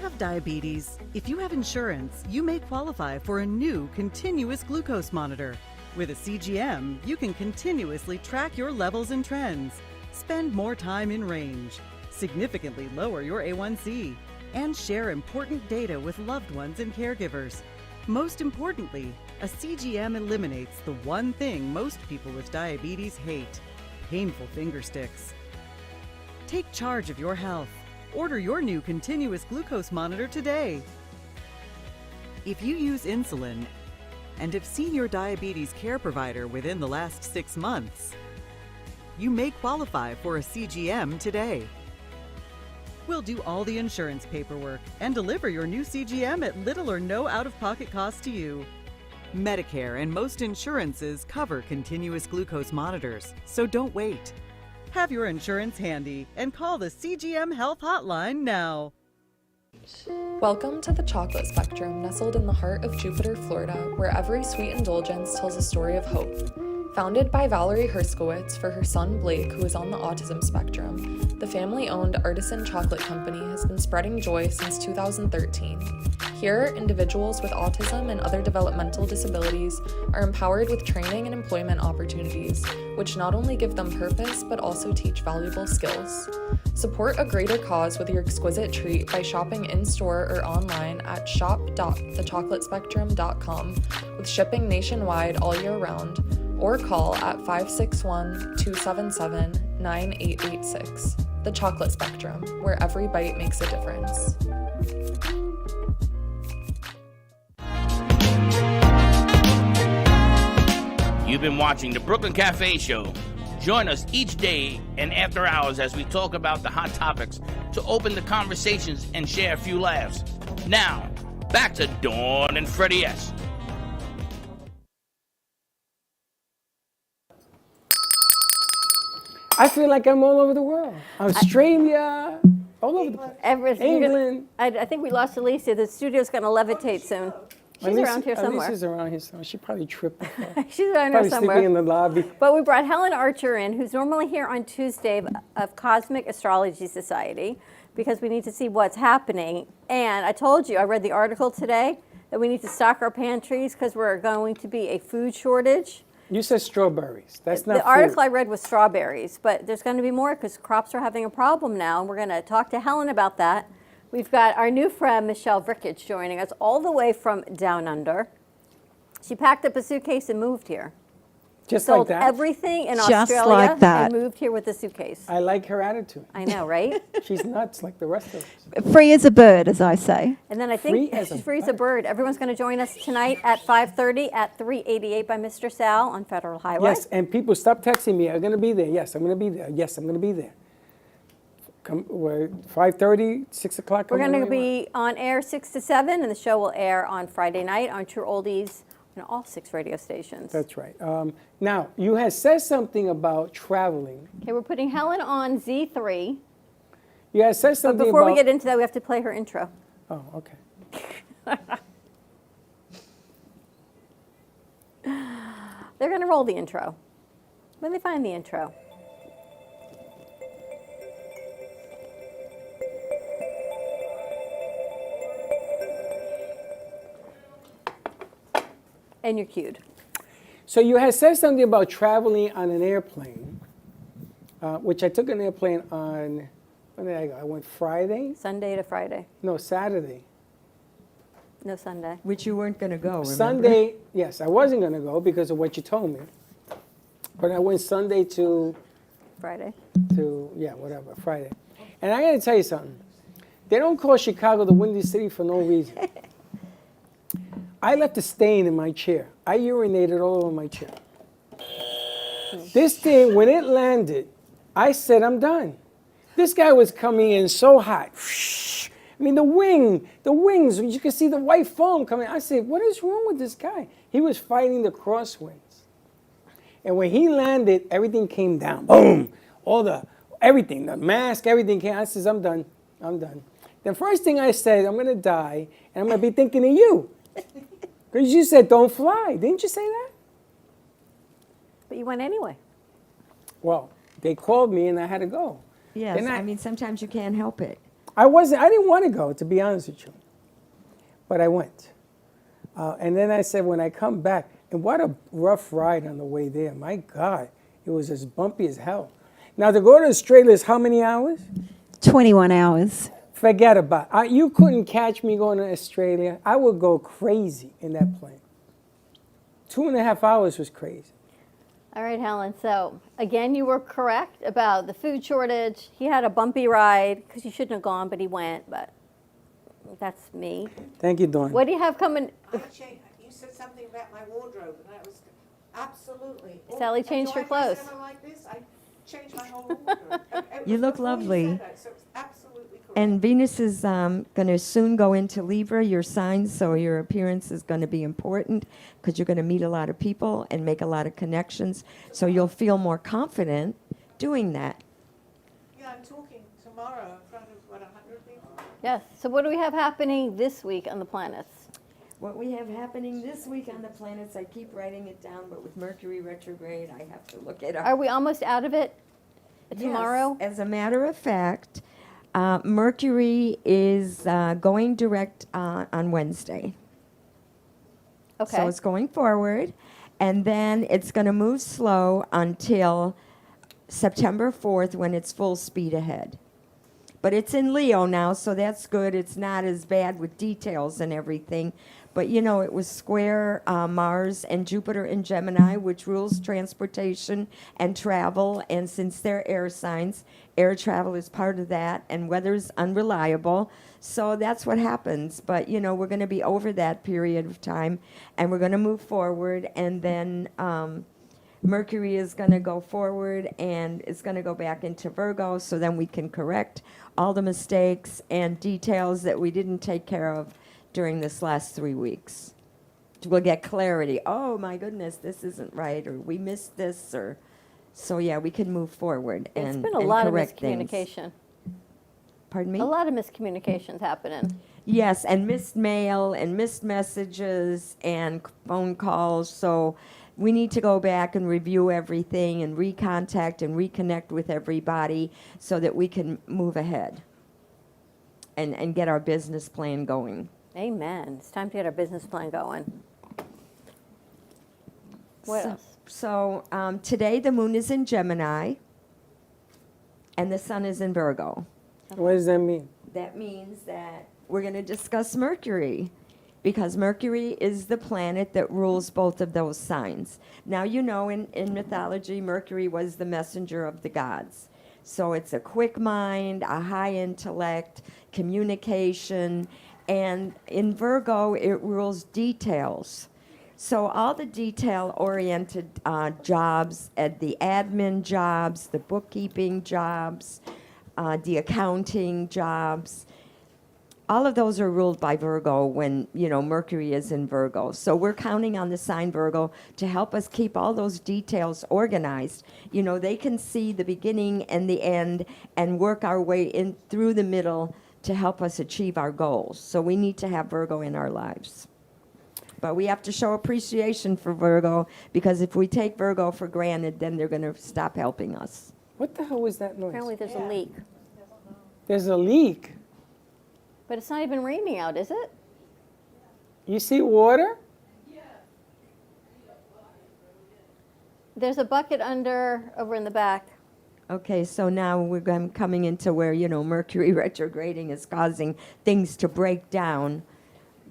Speaker 17: have diabetes? If you have insurance, you may qualify for a new continuous glucose monitor. With a CGM, you can continuously track your levels and trends, spend more time in range, significantly lower your A1C, and share important data with loved ones and caregivers. Most importantly, a CGM eliminates the one thing most people with diabetes hate: painful finger sticks. Take charge of your health. Order your new continuous glucose monitor today. If you use insulin and have seen your diabetes care provider within the last 6 months, you may qualify for a CGM today. We'll do all the insurance paperwork and deliver your new CGM at little or no out-of-pocket cost to you. Medicare and most insurances cover continuous glucose monitors, so don't wait. Have your insurance handy and call the CGM Health Hotline now.
Speaker 18: Welcome to the Chocolate Spectrum, nestled in the heart of Jupiter, Florida, where every sweet indulgence tells a story of hope. Founded by Valerie Herskowitz for her son Blake, who is on the autism spectrum, the family-owned Artisan Chocolate Company has been spreading joy since 2013. Here, individuals with autism and other developmental disabilities are empowered with training and employment opportunities, which not only give them purpose, but also teach valuable skills. Support a greater cause with your exquisite treat by shopping in-store or online at shop.thechocolatespectrum.com, with shipping nationwide all year round, or call at 561-277-9886. The Chocolate Spectrum, where every bite makes a difference.
Speaker 1: You've been watching the Brooklyn Cafe Show. Join us each day and after hours as we talk about the hot topics to open the conversations and share a few laughs. Now, back to Dawn and Freddie S.
Speaker 2: I feel like I'm all over the world. Australia, all over the place. England.
Speaker 3: I think we lost Alicia. The studio's going to levitate soon. She's around here somewhere.
Speaker 2: Alicia's around here somewhere. She probably tripped.
Speaker 3: She's around here somewhere.
Speaker 2: Sleeping in the lobby.
Speaker 3: But we brought Helen Archer in, who's normally here on Tuesday of Cosmic Astrology Society, because we need to see what's happening. And I told you, I read the article today, that we need to stock our pantries because we're going to be a food shortage.
Speaker 2: You said strawberries. That's not
Speaker 3: the
Speaker 2: food.
Speaker 3: article I read was strawberries, but there's going to be more because crops are having a problem now, and we're going to talk to Helen about that. We've got our new friend, Michelle Vrickich, joining us all the way from down under. She packed up a suitcase and moved here.
Speaker 2: Just
Speaker 3: Sold
Speaker 2: like that?
Speaker 3: everything in
Speaker 2: Just
Speaker 3: Australia
Speaker 2: like that.
Speaker 3: and moved here with a suitcase.
Speaker 2: I like her attitude.
Speaker 3: I know, right?
Speaker 2: She's nuts like the rest of us.
Speaker 19: Free as a bird, as I say.
Speaker 3: And then I think she's free as a bird. Everyone's going to join us tonight at 5:30 at 388 by Mr. Sal on Federal Highway.
Speaker 2: Yes, and people stop texting me. I'm going to be there. Yes, I'm going to be there. Yes, I'm going to be there. Come, 5:30, 6 o'clock.
Speaker 3: We're going to be on air 6 to 7, and the show will air on Friday night on True Oldies and all 6 radio stations.
Speaker 2: That's right. Now, you had said something about traveling.
Speaker 3: Okay, we're putting Helen on Z3.
Speaker 2: You had said something
Speaker 3: But before
Speaker 2: about...
Speaker 3: we get into that, we have to play her intro.
Speaker 2: Oh, okay.
Speaker 3: They're going to roll the intro. When they find the intro. And you're cued.
Speaker 2: So you had said something about traveling on an airplane, which I took an airplane on, when did I go? I went Friday?
Speaker 3: Sunday to Friday.
Speaker 2: No, Saturday.
Speaker 3: No, Sunday.
Speaker 20: Which you weren't going to go, remember?
Speaker 2: Sunday, yes, I wasn't going to go because of what you told me. But I went Sunday to...
Speaker 3: Friday.
Speaker 2: Whatever, Friday. And I got to tell you something. They don't call Chicago the Windy City for no reason. I left a stain in my chair. I urinated all over my chair. This thing, when it landed, I said, I'm done. This guy was coming in so hot. I mean, the wings, you could see the white foam coming. I said, what is wrong with this guy? He was fighting the crosswinds. And when he landed, everything came down. Boom! Everything, the mask, everything came. I said, I'm done. The first thing I said, I'm going to die, and I'm going to be thinking of you. Because you said, don't fly. Didn't you say that?
Speaker 3: But you went anyway.
Speaker 2: Well, they called me, and I had to go.
Speaker 20: Yes, I mean, sometimes you can't help it.
Speaker 2: I didn't want to go, to be honest with you. But I went. And then I said, when I come back, and what a rough ride on the way there. My God, it was as bumpy as hell. Now, to go to Australia is how many hours?
Speaker 19: 21 hours.
Speaker 2: Forget about it. You couldn't catch me going to Australia. I would go crazy in that plane. 2.5 hours was crazy.
Speaker 3: All right, Helen. So, again, you were correct about the food shortage. He had a bumpy ride because he shouldn't have gone, but he went. But that's me.
Speaker 2: Thank you, Dawn.
Speaker 3: What do you have coming?
Speaker 5: You said something about my wardrobe, and that was absolutely.
Speaker 3: Sally changed her clothes.
Speaker 5: Do I dress like this? I changed my whole wardrobe.
Speaker 20: You look lovely.
Speaker 5: You said that, so it's absolutely correct.
Speaker 20: And Venus is going to soon go into Libra, your sign, so your appearance is going to be important because you're going to meet a lot of people and make a lot of connections. So you'll feel more confident doing that.
Speaker 5: Yeah, I'm talking tomorrow in front of, 100 people?
Speaker 3: Yes. So what do we have happening this week on the planets?
Speaker 20: What we have happening this week on the planets, I keep writing it down, but with Mercury retrograde, I have to look it up.
Speaker 3: Are we almost out of it tomorrow?
Speaker 20: Yes, as a matter of fact, Mercury is going direct on Wednesday.
Speaker 3: Okay.
Speaker 20: So it's going forward, and then it's going to move slow until September 4th when it's full speed ahead. But it's in Leo now, so that's good. It's not as bad with details and everything. But, you know, it was square Mars and Jupiter in Gemini, which rules transportation and travel. And since they're air signs, air travel is part of that, and weather's unreliable. So that's what happens. But, you know, we're going to be over that period of time, and we're going to move forward. And then Mercury is going to go forward, and it's going to go back into Virgo, so then we can correct all the mistakes and details that we didn't take care of during this last 3 weeks. We'll get clarity. Oh, my goodness, this isn't right, or we missed this, or so, yeah, we can move forward and
Speaker 3: It's been a lot of
Speaker 20: correct
Speaker 3: miscommunication.
Speaker 20: things. Pardon me?
Speaker 3: A lot of miscommunications happening.
Speaker 20: Yes, and missed mail and missed messages and phone calls. So we need to go back and review everything and recontact and reconnect with everybody so that we can move ahead and get our business plan going.
Speaker 3: Amen. It's time to get our business plan going. What else?
Speaker 20: So today the moon is in Gemini and the sun is in Virgo.
Speaker 2: What does that mean?
Speaker 20: That means that we're going to discuss Mercury, because Mercury is the planet that rules both of those signs. Now, you know, in mythology, Mercury was the messenger of the gods. So it's a quick mind, a high intellect, communication, and in Virgo, it rules details. So all the detail-oriented jobs, the admin jobs, the bookkeeping jobs, the accounting jobs, all of those are ruled by Virgo when, you know, Mercury is in Virgo. So we're counting on the sign Virgo to help us keep all those details organized. You know, they can see the beginning and the end and work our way in through the middle to help us achieve our goals. So we need to have Virgo in our lives. But we have to show appreciation for Virgo, because if we take Virgo for granted, then they're going to stop helping us.
Speaker 2: What the hell was that noise?
Speaker 3: Apparently there's a leak.
Speaker 2: There's a leak.
Speaker 3: But it's not even raining out, is it?
Speaker 2: You see water?
Speaker 3: There's a bucket over in the back.
Speaker 20: Okay, so now we're coming into where, you know, Mercury retrograding is causing things to break down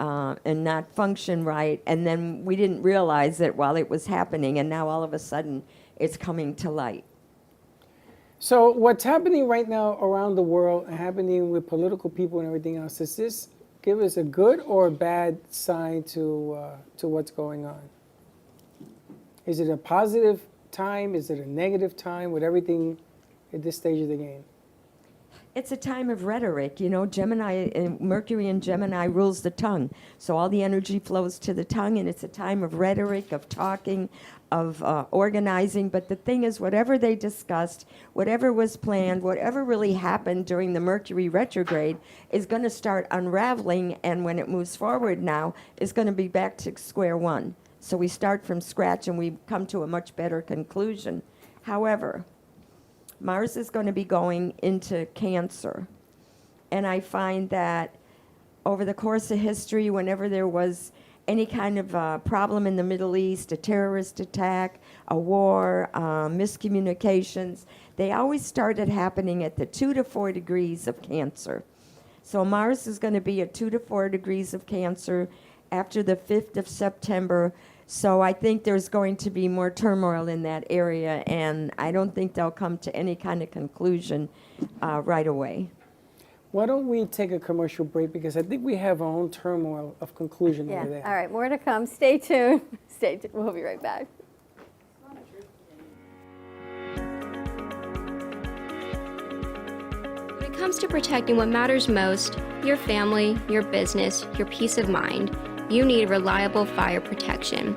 Speaker 20: and not function right. And then we didn't realize it while it was happening, and now all of a sudden it's coming to light.
Speaker 2: So what's happening right now around the world and happening with political people and everything else, does this give us a good or a bad sign to what's going on? Is it a positive time? Is it a negative time with everything at this stage of the game?
Speaker 20: It's a time of rhetoric. You know, Mercury in Gemini rules the tongue. So all the energy flows to the tongue, and it's a time of rhetoric, of talking, of organizing. But the thing is, whatever they discussed, whatever was planned, whatever really happened during the Mercury retrograde is going to start unraveling, and when it moves forward now, is going to be back to square one. So we start from scratch, and we come to a much better conclusion. However, Mars is going to be going into Cancer, And I find that over the course of history, whenever there was any kind of problem in the Middle East, a terrorist attack, a war, miscommunications, they always started happening at the 2 to 4 degrees of Cancer. So Mars is going to be at 2 to 4 degrees of Cancer after the 5th of September. So I think there's going to be more turmoil in that area, and I don't think they'll come to any kind of conclusion right away.
Speaker 2: Why don't we take a commercial break, because I think we have our own turmoil of conclusion over there.
Speaker 3: All right, more to come. Stay tuned. Stay tuned. We'll be right back.
Speaker 21: When it comes to protecting what matters most, your family, your business, your peace of mind, you need reliable fire protection.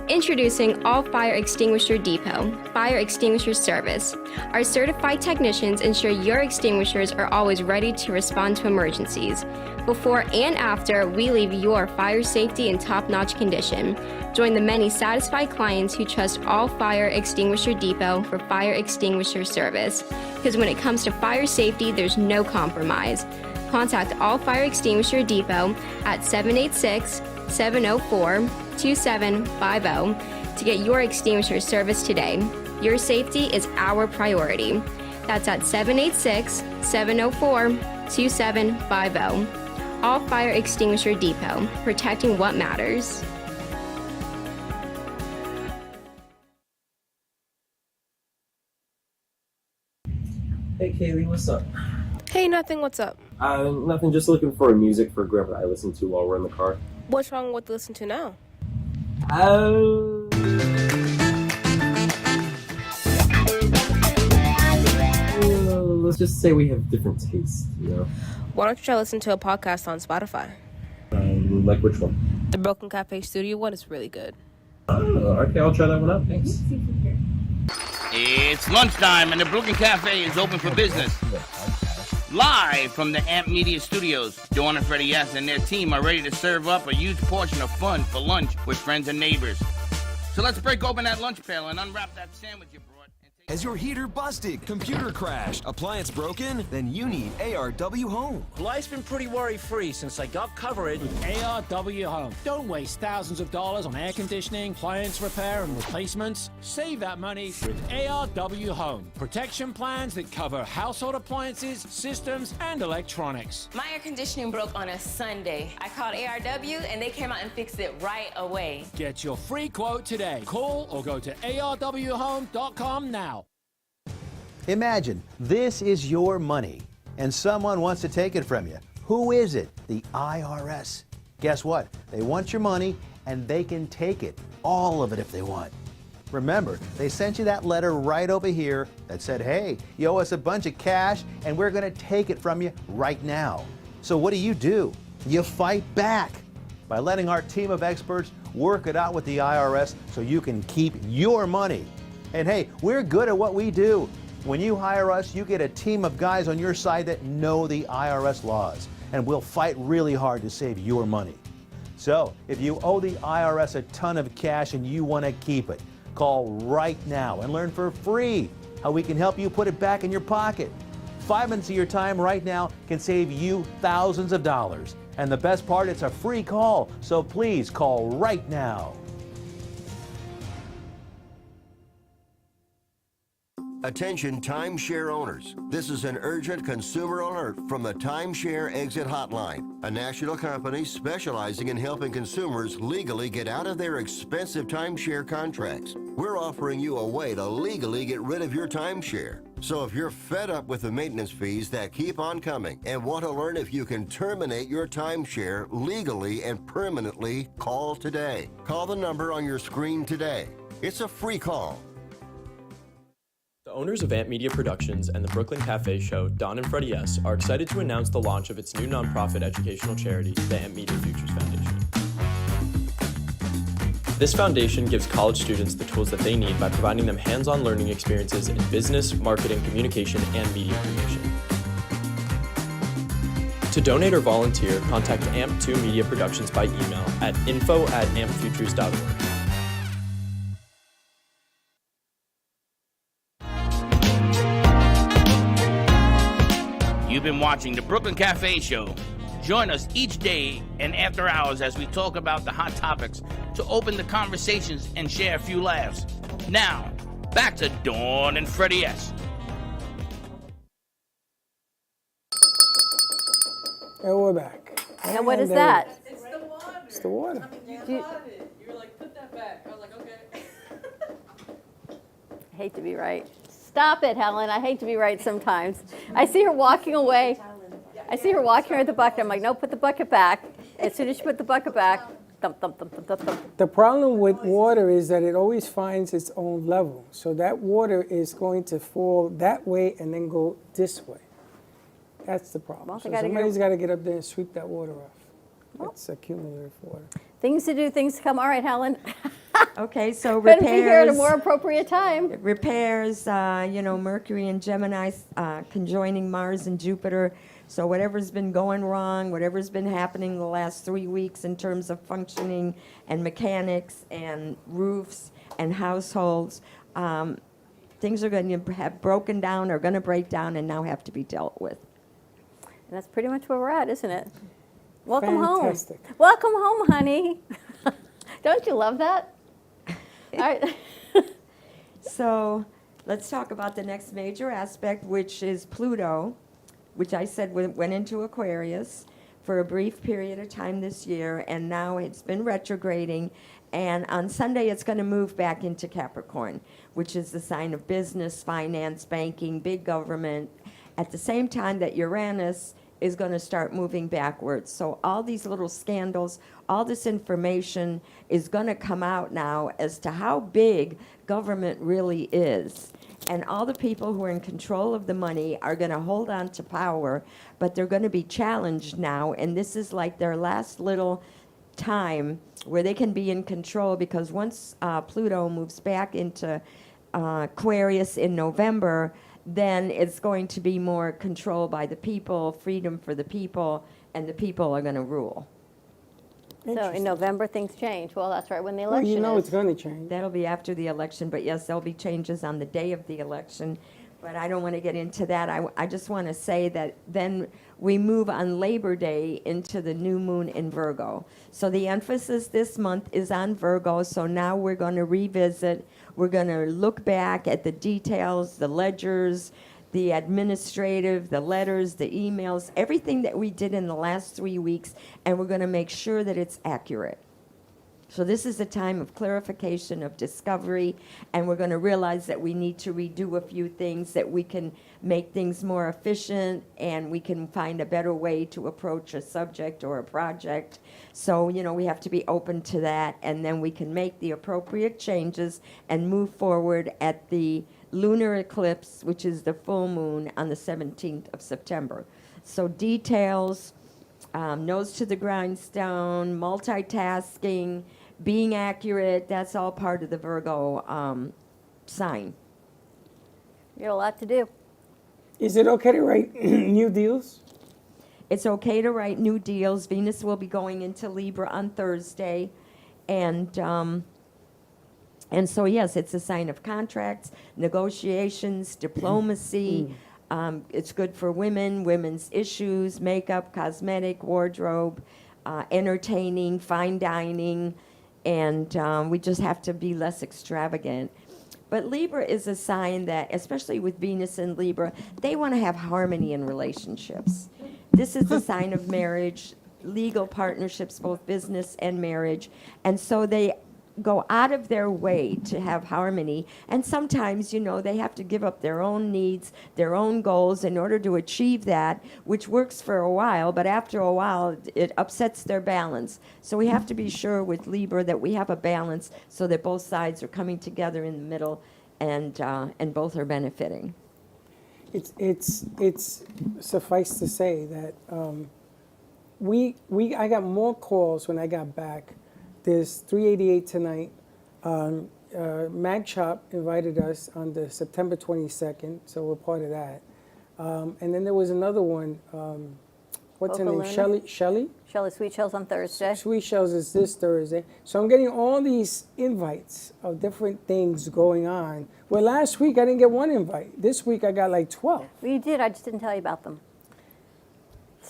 Speaker 21: Introducing All Fire Extinguisher Depot, Fire Extinguisher Service. Our certified technicians ensure your extinguishers are always ready to respond to emergencies. Before and after, we leave your fire safety in top-notch condition. Join the many satisfied clients who trust All Fire Extinguisher Depot for fire extinguisher service. Because when it comes to fire safety, there's no compromise. Contact All Fire Extinguisher Depot at 786-704-2750 to get your extinguisher service today. Your safety is our priority. That's at 786-704-2750. All Fire Extinguisher Depot, protecting what matters.
Speaker 16: Hey Kaylee, what's up?
Speaker 22: Hey, nothing. What's up?
Speaker 16: Nothing, just looking for music for Grandpa I listen to while we're in the car.
Speaker 22: What's wrong with listen to now?
Speaker 16: Let's just say we have different tastes, you know?
Speaker 22: Why don't you try listen to a podcast on Spotify?
Speaker 16: Like which one?
Speaker 22: The Broken Cafe Studio one is really good.
Speaker 16: Okay, I'll try that one out, thanks.
Speaker 1: It's lunchtime and the Brooklyn Cafe is open for business. Live from the Amp Media Studios, Dawn and Freddie S. and their team are ready to serve up a huge portion of fun for lunch with friends and neighbors. So let's break open that lunch pail and unwrap that sandwich you brought.
Speaker 23: Has your heater busted, computer crashed, appliance broken? Then you need ARW Home.
Speaker 24: Life's been pretty worry-free since I got covered with ARW Home. Don't waste thousands of dollars on air conditioning, appliance repair, and replacements. Save that money with ARW Home. Protection plans that cover household appliances, systems, and electronics.
Speaker 25: My air conditioning broke on a Sunday. I called ARW, and they came out and fixed it right away.
Speaker 24: Get your free quote today. Call or go to arwhome.com now.
Speaker 26: Imagine this is your money and someone wants to take it from you. Who is it? The IRS. Guess what? They want your money and they can take it, all of it if they want. Remember, they sent you that letter right over here that said, hey, you owe us a bunch of cash and we're going to take it from you right now. So what do? You fight back by letting our team of experts work it out with the IRS so you can keep your money. And hey, we're good at what we do. When you hire us, you get a team of guys on your side that know the IRS laws, and we'll fight really hard to save your money. So, if you owe the IRS a ton of cash and you want to keep it, call right now and learn for free how we can help you put it back in your pocket. 5 minutes of your time right now can save you thousands of dollars. And the best part, it's a free call, so please call right now.
Speaker 27: Attention timeshare owners. This is an urgent consumer alert from the Timeshare Exit Hotline, a national company specializing in helping consumers legally get out of their expensive timeshare contracts. We're offering you a way to legally get rid of your timeshare. So if you're fed up with the maintenance fees that keep on coming and want to learn if you can terminate your timeshare legally and permanently, call today. Call the number on your screen today. It's a free call.
Speaker 28: The owners of Amp Media Productions and the Brooklyn Cafe show, Dawn and Freddie S., are excited to announce the launch of its new nonprofit educational charity, the Amp Media Futures Foundation. This foundation gives college students the tools that they need by providing them hands-on learning experiences in business, marketing, communication, and media creation. To donate or volunteer, contact AMP2 Media Productions by email at info@ampfutures.org.
Speaker 1: You've been watching the Brooklyn Cafe Show. Join us each day and after hours as we talk about the hot topics to open the conversations and share a few laughs. Now, back to Dawn and Freddie S.
Speaker 2: And we're back.
Speaker 3: Now, what is
Speaker 2: And,
Speaker 3: that?
Speaker 2: It's the water.
Speaker 3: You were like, put that back. I was like, okay. I hate to be right. Stop it, Helen. I hate to be right sometimes. I see her walking away. I see her walking around the bucket. I'm like, no, put the bucket back. As soon as you put the bucket back, thump, thump, thump, thump, thump, thump.
Speaker 2: The problem with water is that it always finds its own level. So that water is going to fall that way and then go this way. That's the problem.
Speaker 3: Well,
Speaker 2: So
Speaker 3: they gotta
Speaker 2: somebody's got to get up there and sweep that water off. That's accumulative water.
Speaker 3: Things to do, things to come. All right, Helen.
Speaker 20: Okay, so
Speaker 3: Couldn't be here at a
Speaker 20: repairs.
Speaker 3: more appropriate time.
Speaker 20: Repairs, Mercury and Gemini conjoining Mars and Jupiter. So whatever's been going wrong, whatever's been happening the last 3 weeks in terms of functioning and mechanics and roofs and households, things are going to have broken down or going to break down and now have to be dealt with.
Speaker 3: And that's pretty much where we're at, isn't it? Welcome
Speaker 2: Fantastic.
Speaker 3: home. Welcome home, honey. Don't you love that? All right.
Speaker 20: So let's talk about the next major aspect, which is Pluto, which I said went into Aquarius for a brief period of time this year, and now it's been retrograding. And on Sunday, it's going to move back into Capricorn, which is the sign of business, finance, banking, big government, at the same time that Uranus is going to start moving backwards. So all these little scandals, all this information is going to come out now as to how big government really is. And all the people who are in control of the money are going to hold on to power, but they're going to be challenged now. And this is like their last little time where they can be in control, because once Pluto moves back into Aquarius in November, then it's going to be more control by the people, freedom for the people, and the people are going to rule.
Speaker 3: So in November, things change. Well, that's right when the
Speaker 2: Well,
Speaker 3: election
Speaker 2: you know
Speaker 3: is.
Speaker 2: it's going to change.
Speaker 20: That'll be after the election, but yes, there'll be changes on the day of the election. But I don't want to get into that. I just want to say that then we move on Labor Day into the new moon in Virgo. So the emphasis this month is on Virgo. So now we're going to revisit. We're going to look back at the details, the ledgers, the administrative, the letters, the emails, everything that we did in the last 3 weeks, and we're going to make sure that it's accurate. So this is a time of clarification, of discovery, and we're going to realize that we need to redo a few things, that we can make things more efficient, and we can find a better way to approach a subject or a project. So, we have to be open to that, and then we can make the appropriate changes and move forward at the lunar eclipse, which is the full moon on the 17th of September. So details, nose to the grindstone, multitasking, being accurate, that's all part of the Virgo sign.
Speaker 3: You got a lot to do.
Speaker 2: Is it okay to write new deals?
Speaker 20: It's okay to write new deals. Venus will be going into Libra on Thursday. And so, yes, it's a sign of contracts, negotiations, diplomacy. It's good for women, women's issues, makeup, cosmetic, wardrobe, entertaining, fine dining, and we just have to be less extravagant. But Libra is a sign that, especially with Venus in Libra, they want to have harmony in relationships. This is the sign of marriage, legal partnerships, both business and marriage, and so they go out of their way to have harmony. And sometimes, they have to give up their own needs, their own goals in order to achieve that, which works for a while, but after a while, it upsets their balance. So we have to be sure with Libra that we have a balance so that both sides are coming together in the middle and both are benefiting.
Speaker 2: It's suffice to say that I got more calls when I got back. There's 388 tonight. Mag Chop invited us on the September 22nd, so we're part of that. And then there was another one. What's her name? Shelly?
Speaker 3: Shelly Sweet Shells on Thursday.
Speaker 2: Sweet Shells is this Thursday. So I'm getting all these invites of different things going on. Well, last week I didn't get one invite. This week I got like 12.
Speaker 3: Well, you did. I just didn't tell you about them.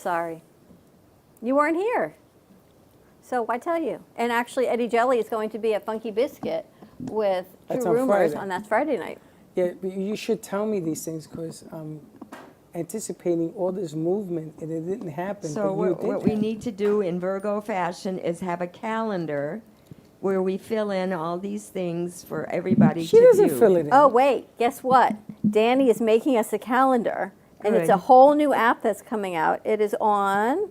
Speaker 3: sorry. You weren't here. So I tell you. And actually, Eddie Jelly is going to be at Funky Biscuit with
Speaker 2: That's
Speaker 3: True
Speaker 2: on
Speaker 3: Rumors
Speaker 2: Friday.
Speaker 3: on that Friday night.
Speaker 2: Yeah, but you should tell me these things because I'm anticipating all this movement and it didn't happen.
Speaker 20: So
Speaker 2: but you
Speaker 20: what
Speaker 2: did
Speaker 20: we need to do in Virgo fashion is have a calendar where we fill in all these things for everybody
Speaker 2: She
Speaker 20: to
Speaker 2: doesn't
Speaker 20: do.
Speaker 2: fill it in.
Speaker 3: Oh, wait. Guess what? Danny is making us a calendar. And it's
Speaker 20: Good.
Speaker 3: a whole new app that's coming out. It is on,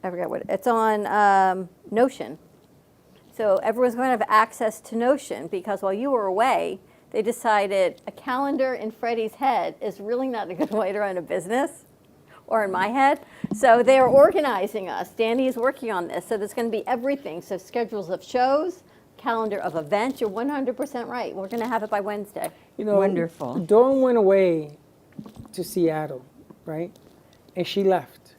Speaker 3: I forget what, it's on Notion. So everyone's going to have access to Notion because while you were away, they decided a calendar in Freddie's head is really not a good way to run a business, or in my head. So they are organizing us. Danny is working on this. So there's going to be everything. So schedules of shows, calendar of events. You're 100% right. We're going to have it by Wednesday.
Speaker 2: You know,
Speaker 20: Wonderful.
Speaker 2: Dawn went away to Seattle, right? And she left.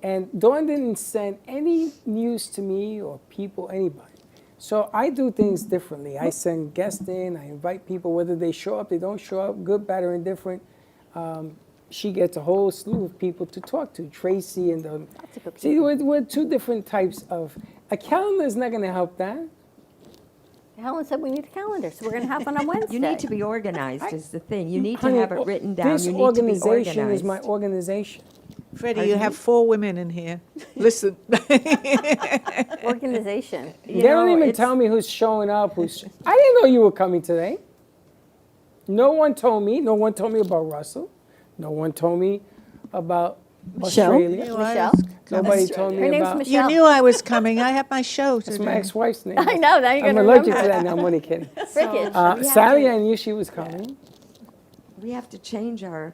Speaker 2: And Dawn didn't send any news to me or people, anybody. So I do things differently. I send guests in, I invite people, whether they show up, they don't show up, good, bad, or indifferent. She gets a whole slew of people to talk to, Tracy and the... See, we're two different types of... A calendar is not going to help that.
Speaker 3: Helen said we need a calendar, so we're going to have one on Wednesday.
Speaker 20: You need to be organized is the thing. You need to
Speaker 2: Honey,
Speaker 20: have it written down.
Speaker 2: This
Speaker 20: You need to be
Speaker 2: organization
Speaker 20: organized.
Speaker 2: is my organization.
Speaker 6: Freddie, you have 4 women in here. Listen.
Speaker 3: Organization.
Speaker 2: They don't even tell me who's showing up. I didn't know you were coming today. No one told me. No one told me about Russell. No one told me about
Speaker 19: Michelle?
Speaker 2: Australia.
Speaker 3: Michelle?
Speaker 2: Nobody told me
Speaker 3: Her name's
Speaker 2: about...
Speaker 3: Michelle.
Speaker 6: You knew I was coming. I have my show
Speaker 2: That's
Speaker 6: today.
Speaker 2: my ex-wife's name.
Speaker 3: I know, now you're
Speaker 2: I'm
Speaker 3: going to
Speaker 2: allergic
Speaker 3: remember.
Speaker 2: to that now. I'm only kidding.
Speaker 3: Frickage.
Speaker 2: Sally, I knew she was coming.
Speaker 20: We have to change our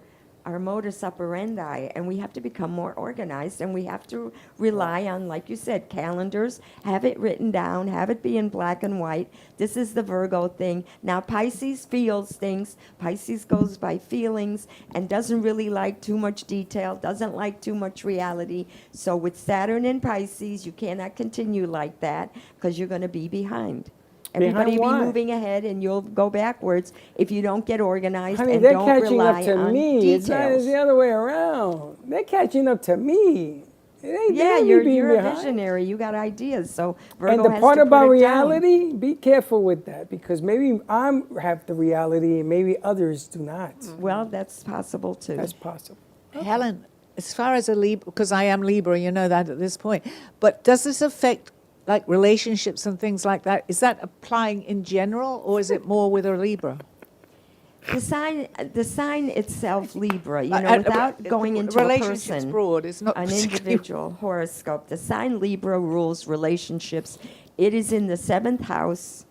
Speaker 20: modus operandi, and we have to become more organized, and we have to rely on, like you said, calendars, have it written down, have it be in black and white. This is the Virgo thing. Now, Pisces feels things. Pisces goes by feelings and doesn't really like too much detail, doesn't like too much reality. So with Saturn in Pisces, you cannot continue like that because you're going to be behind. Everybody
Speaker 2: Behind
Speaker 20: be
Speaker 2: what?
Speaker 20: moving ahead, and you'll go backwards if you don't get organized
Speaker 2: Honey,
Speaker 20: and
Speaker 2: they're
Speaker 20: don't
Speaker 2: catching
Speaker 20: rely
Speaker 2: up to
Speaker 20: on
Speaker 2: me. It's not
Speaker 20: details.
Speaker 2: the other way around. They're catching up to me. They
Speaker 20: Yeah,
Speaker 2: don't
Speaker 20: you're
Speaker 2: be
Speaker 20: a
Speaker 2: behind.
Speaker 20: visionary. You got ideas, so Virgo
Speaker 2: And the
Speaker 20: has
Speaker 2: part
Speaker 20: to
Speaker 2: about
Speaker 20: put it down.
Speaker 2: reality, be careful with that because maybe I have the reality and maybe others do not.
Speaker 20: Well, that's possible too.
Speaker 2: That's possible.
Speaker 6: Helen, as far as a Libra, because I am Libra, you know that at this point, but does this affect like relationships and things like that? Is that applying in general, or is it more with a Libra?
Speaker 20: The sign itself, Libra, you know, without going into a
Speaker 6: relationships
Speaker 20: person,
Speaker 6: broad, it's not
Speaker 20: an
Speaker 6: particularly-
Speaker 20: individual horoscope. The sign Libra rules relationships. It is in the 7th house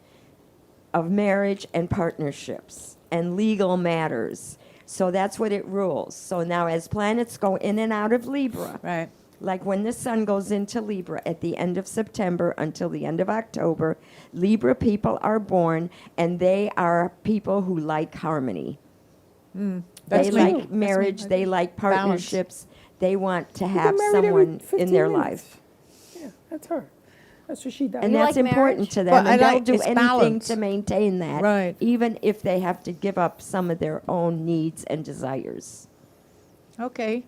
Speaker 20: of marriage and partnerships and legal matters. So that's what it rules. So now as planets go in and out of Libra,
Speaker 6: right?
Speaker 20: Like when the sun goes into Libra at the end of September until the end of October, Libra people are born, and they are people who like harmony. They
Speaker 6: That's me.
Speaker 20: like
Speaker 6: That's me.
Speaker 20: marriage, they like
Speaker 6: Balance.
Speaker 20: partnerships, they want to
Speaker 2: You
Speaker 20: have
Speaker 2: get married every
Speaker 20: someone
Speaker 2: 15
Speaker 20: in their
Speaker 2: minutes.
Speaker 20: life.
Speaker 2: Yeah, that's her. That's what she does.
Speaker 20: And
Speaker 3: You
Speaker 20: that's
Speaker 3: like
Speaker 20: important
Speaker 3: marriage?
Speaker 20: to them,
Speaker 6: But I
Speaker 20: and they'll
Speaker 6: like
Speaker 20: do
Speaker 6: it's
Speaker 20: anything
Speaker 6: balance.
Speaker 20: to maintain that,
Speaker 6: Right.
Speaker 20: even if they have to give up some of their own needs and desires.
Speaker 6: Okay.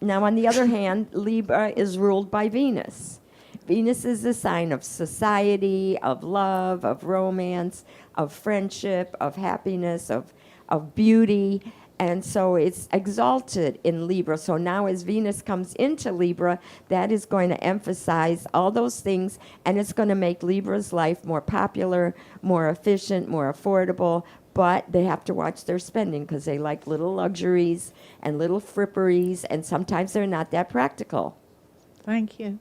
Speaker 20: Now, on the other hand, Libra is ruled by Venus. Venus is the sign of society, of love, of romance, of friendship, of happiness, of beauty. And so it's exalted in Libra. So now as Venus comes into Libra, that is going to emphasize all those things, and it's going to make Libra's life more popular, more efficient, more affordable. But they have to watch their spending because they like little luxuries and little fripperies, and sometimes they're not that practical.
Speaker 6: Thank you.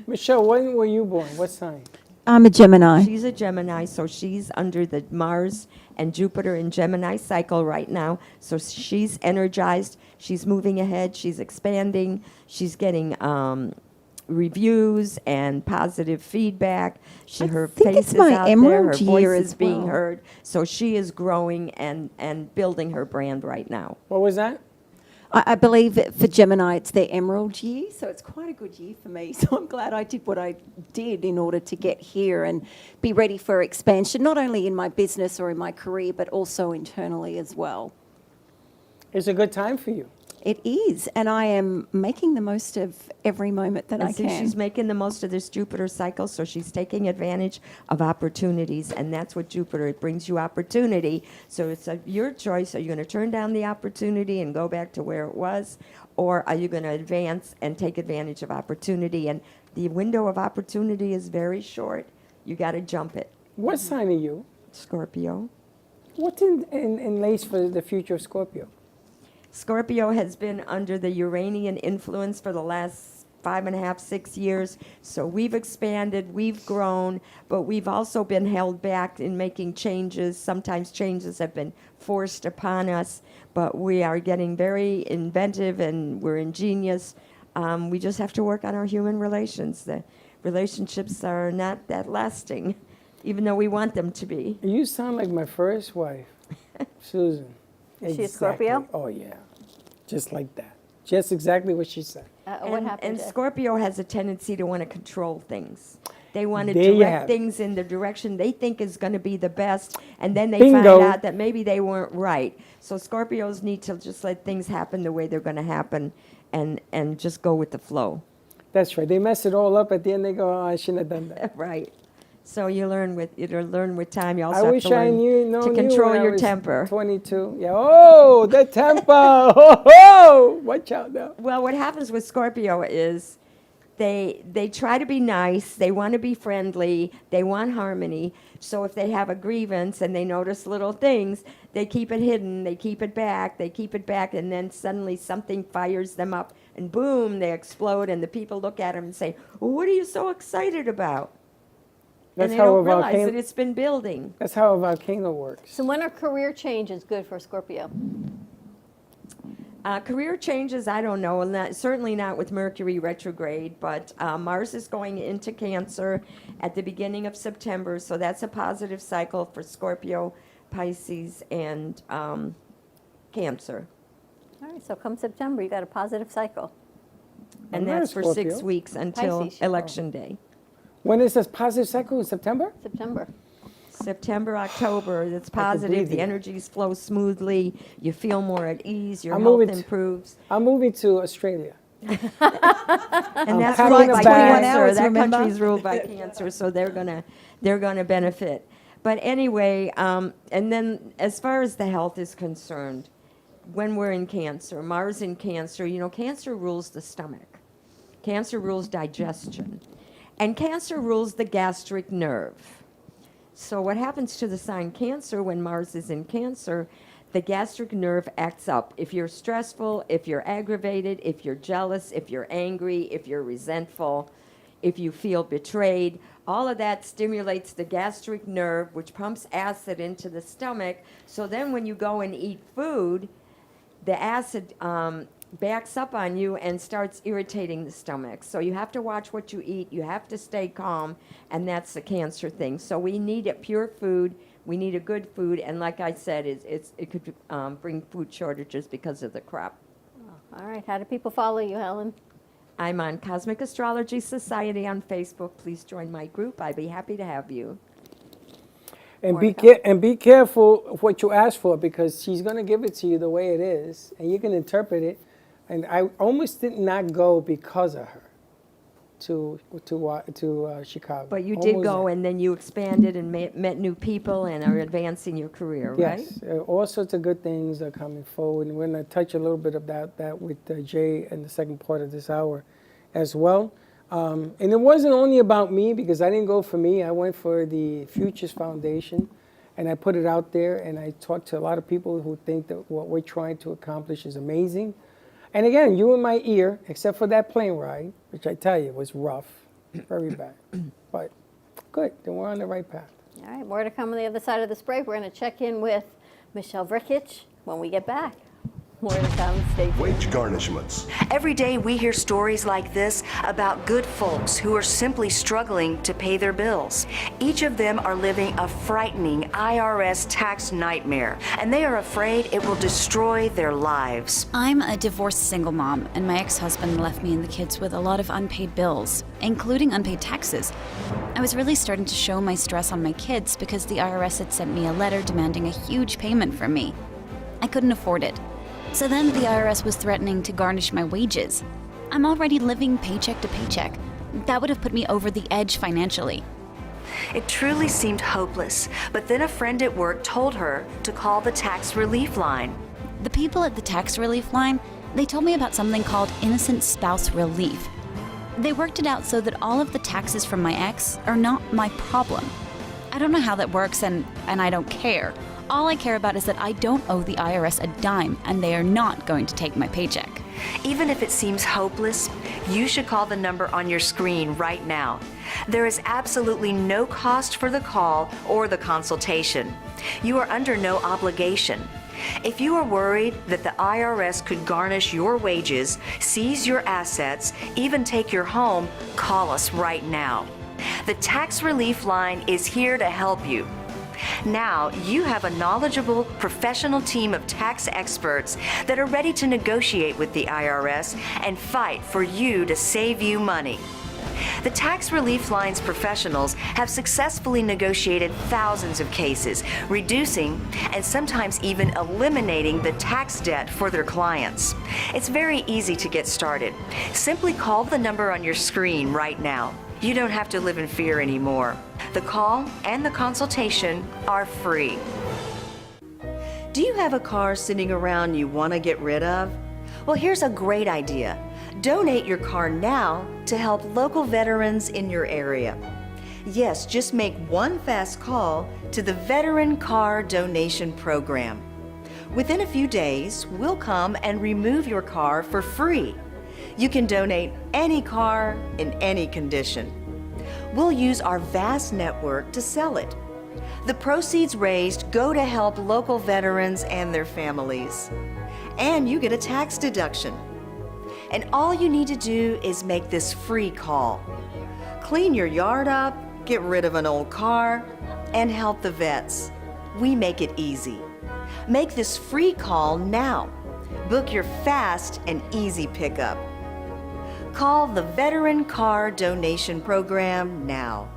Speaker 2: Michelle, when were you born? What sign?
Speaker 19: I'm a Gemini.
Speaker 20: She's a Gemini, so she's under the Mars and Jupiter in Gemini cycle right now. So she's energized. She's moving ahead. She's expanding. She's getting reviews and positive feedback. Her
Speaker 19: think
Speaker 20: face
Speaker 19: it's
Speaker 20: is
Speaker 19: my
Speaker 20: out there. Her
Speaker 19: emerald
Speaker 20: voice
Speaker 19: year
Speaker 20: is
Speaker 19: as
Speaker 20: being
Speaker 19: well.
Speaker 20: heard. So she is growing and building her brand right now.
Speaker 2: What was that?
Speaker 19: I believe that for Gemini it's their emerald year, so it's quite a good year for me. So I'm glad I did what I did in order to get here and be ready for expansion, not only in my business or in my career, but also internally as well.
Speaker 2: It's a good time for you.
Speaker 19: It is, and I am making the most of every moment that I
Speaker 20: And see,
Speaker 19: can.
Speaker 20: she's making the most of this Jupiter cycle, so she's taking advantage of opportunities, and that's what Jupiter, it brings you opportunity. So it's your choice. Are you going to turn down the opportunity and go back to where it was, or are you going to advance and take advantage of opportunity? And the window of opportunity is very short. You got to jump it.
Speaker 2: What sign are you?
Speaker 20: Scorpio.
Speaker 2: What's in lace for the future of Scorpio?
Speaker 20: Scorpio has been under the Uranian influence for the last 5.5, 6 years. So we've expanded, we've grown, but we've also been held back in making changes. Sometimes changes have been forced upon us, but we are getting very inventive and we're ingenious. We just have to work on our human relations. The relationships are not that lasting, even though we want them to be.
Speaker 2: You sound like my first wife, Susan.
Speaker 3: Is she a Scorpio?
Speaker 2: Oh, yeah. Just like that. Just exactly what she said.
Speaker 3: What happened?
Speaker 20: And Scorpio has a tendency to want to control things. They want to
Speaker 2: There you have
Speaker 20: direct
Speaker 2: it.
Speaker 20: things in the direction they think is going to be the best, and then they
Speaker 2: Bingo.
Speaker 20: find out that maybe they weren't right. So Scorpios need to just let things happen the way they're going to happen and just go with the flow.
Speaker 2: That's right. They mess it all up. At the end, they go, oh, I shouldn't have done that.
Speaker 20: Right. So you learn with time. You also
Speaker 2: I
Speaker 20: have
Speaker 2: wish
Speaker 20: to
Speaker 2: I
Speaker 20: learn
Speaker 2: knew
Speaker 20: to control
Speaker 2: when I
Speaker 20: your
Speaker 2: was
Speaker 20: temper.
Speaker 2: 22. Yeah. Oh, the temper. Oh, watch out now.
Speaker 20: Well, what happens with Scorpio is they try to be nice, they want to be friendly, they want harmony. So if they have a grievance and they notice little things, they keep it hidden, they keep it back, and then suddenly something fires them up, and boom, they explode, and the people look at them and say, well, what are you so excited about?
Speaker 2: That's
Speaker 20: and they
Speaker 2: how
Speaker 20: don't
Speaker 2: a
Speaker 20: realize
Speaker 2: volcano.
Speaker 20: that it's been building.
Speaker 2: That's how a volcano works.
Speaker 3: So when are career changes good for Scorpio?
Speaker 20: Career changes, I don't know, and certainly not with Mercury retrograde, but Mars is going into Cancer at the beginning of September, so that's a positive cycle for Scorpio, Pisces, and Cancer.
Speaker 3: All right, so come September, you got a positive cycle.
Speaker 20: And
Speaker 2: I'm not
Speaker 20: that's
Speaker 2: a
Speaker 20: for
Speaker 2: Scorpio.
Speaker 20: 6 weeks until
Speaker 3: Pisces.
Speaker 20: Election Day.
Speaker 2: When is this positive cycle? In September?
Speaker 3: September.
Speaker 20: September, October, it's
Speaker 2: breathe
Speaker 20: positive, the
Speaker 2: again.
Speaker 20: energies flow smoothly, you feel more at ease, your
Speaker 2: I'm
Speaker 20: health
Speaker 2: moving to-
Speaker 20: improves.
Speaker 2: I'm moving to Australia.
Speaker 20: And that's
Speaker 2: packing
Speaker 20: ruled
Speaker 2: a
Speaker 20: by
Speaker 2: bag.
Speaker 20: Cancer. That
Speaker 6: remember?
Speaker 20: country's ruled by Cancer, so they're gonna benefit. But anyway, and then as far as the health is concerned, when we're in Cancer, Mars in Cancer, Cancer rules the stomach. Cancer rules digestion. And Cancer rules the gastric nerve. So what happens to the sign Cancer when Mars is in Cancer, the gastric nerve acts up. If you're stressful, if you're aggravated, if you're jealous, if you're angry, if you're resentful, if you feel betrayed, all of that stimulates the gastric nerve, which pumps acid into the stomach. So then when you go and eat food, the acid backs up on you and starts irritating the stomach. So you have to watch what you eat. You have to stay calm, and that's the Cancer thing. So we need a pure food. We need a good food, and like I said, it could bring food shortages because of the crop.
Speaker 3: All right, how do people follow you, Helen?
Speaker 20: I'm on Cosmic Astrology Society on Facebook. Please join my group. I'd be happy to have you.
Speaker 2: And be careful of what you ask for, because she's going to give it to you the way it is, and you can interpret it. And I almost did not go because of her to Chicago.
Speaker 20: But you did
Speaker 2: Almost
Speaker 20: go,
Speaker 2: there.
Speaker 20: and then you expanded and met new people and are advancing your career, right?
Speaker 2: Yes, all sorts of good things are coming forward, and we're going to touch a little bit about that with Jay in the second part of this hour as well. And it wasn't only about me, because I didn't go for me. I went for the Futures Foundation, and I put it out there, and I talked to a lot of people who think that what we're trying to accomplish is amazing. And again, you in my ear, except for that plane ride, which I tell you was rough, very bad. But good, then we're on the right path.
Speaker 3: All right, more to come on the other side of this break. We're going to check in with Michelle Vrkic when we get back. More to come. Stay tuned.
Speaker 4: Wage garnishments.
Speaker 7: Every day we hear stories like this about good folks who are simply struggling to pay their bills. Each of them are living a frightening IRS tax nightmare, and they are afraid it will destroy their lives.
Speaker 9: I'm a divorced single mom, and my ex-husband left me and the kids with a lot of unpaid bills, including unpaid taxes. I was really starting to show my stress on my kids because the IRS had sent me a letter demanding a huge payment from me. I couldn't afford it. So then the IRS was threatening to garnish my wages. I'm already living paycheck to paycheck. That would have put me over the edge financially.
Speaker 7: It truly seemed hopeless, but then a friend at work told her to call the tax relief line.
Speaker 9: The people at the tax relief line, they told me about something called innocent spouse relief. They worked it out so that all of the taxes from my ex are not my problem. I don't know how that works, and I don't care. All I care about is that I don't owe the IRS a dime, and they are not going to take my paycheck.
Speaker 7: Even if it seems hopeless, you should call the number on your screen right now. There is absolutely no cost for the call or the consultation. You are under no obligation. If you are worried that the IRS could garnish your wages, seize your assets, even take your home, call us right now. The Tax Relief Line is here to help you. Now you have a knowledgeable, professional team of tax experts that are ready to negotiate with the IRS and fight for you to save you money. The Tax Relief Line's professionals have successfully negotiated thousands of cases, reducing and sometimes even eliminating the tax debt for their clients. It's very easy to get started. Simply call the number on your screen right now. You don't have to live in fear anymore. The call and the consultation are free. Do you have a car sitting around you want to get rid of? Well, here's a great idea. Donate your car now to help local veterans in your area. Yes, just make one fast call to the Veteran Car Donation Program. Within a few days, we'll come and remove your car for free. You can donate any car in any condition. We'll use our vast network to sell it. The proceeds raised go to help local veterans and their families. And you get a tax deduction. And all you need to do is make this free call. Clean your yard up, get rid of an old car, and help the vets. We make it easy. Make this free call now. Book your fast and easy pickup. Call the Veteran Car Donation Program now.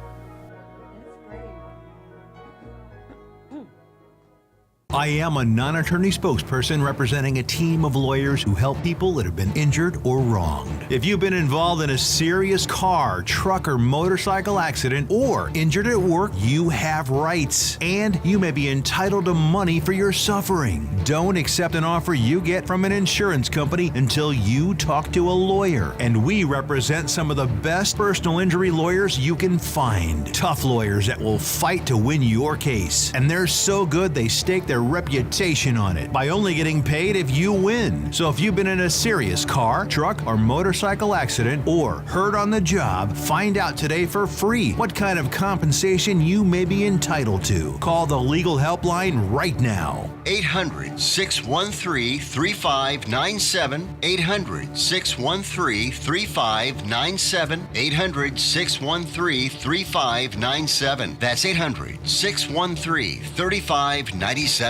Speaker 26: I am a non-attorney spokesperson representing a team of lawyers who help people that have been injured or wronged. If you've been involved in a serious car, truck, or motorcycle accident or injured at work, you have rights, and you may be entitled to money for your suffering. Don't accept an offer you get from an insurance company until you talk to a lawyer, and we represent some of the best personal injury lawyers you can find. Tough lawyers that will fight to win your case, and they're so good they stake their reputation on it by only getting paid if you win. So if you've been in a serious car, truck, or motorcycle accident or hurt on the job, find out today for free what kind of compensation you may be entitled to. Call the legal helpline right now.
Speaker 27: 800-613-3597. 800-613-3597. 800-613-3597. That's 800-613-3597.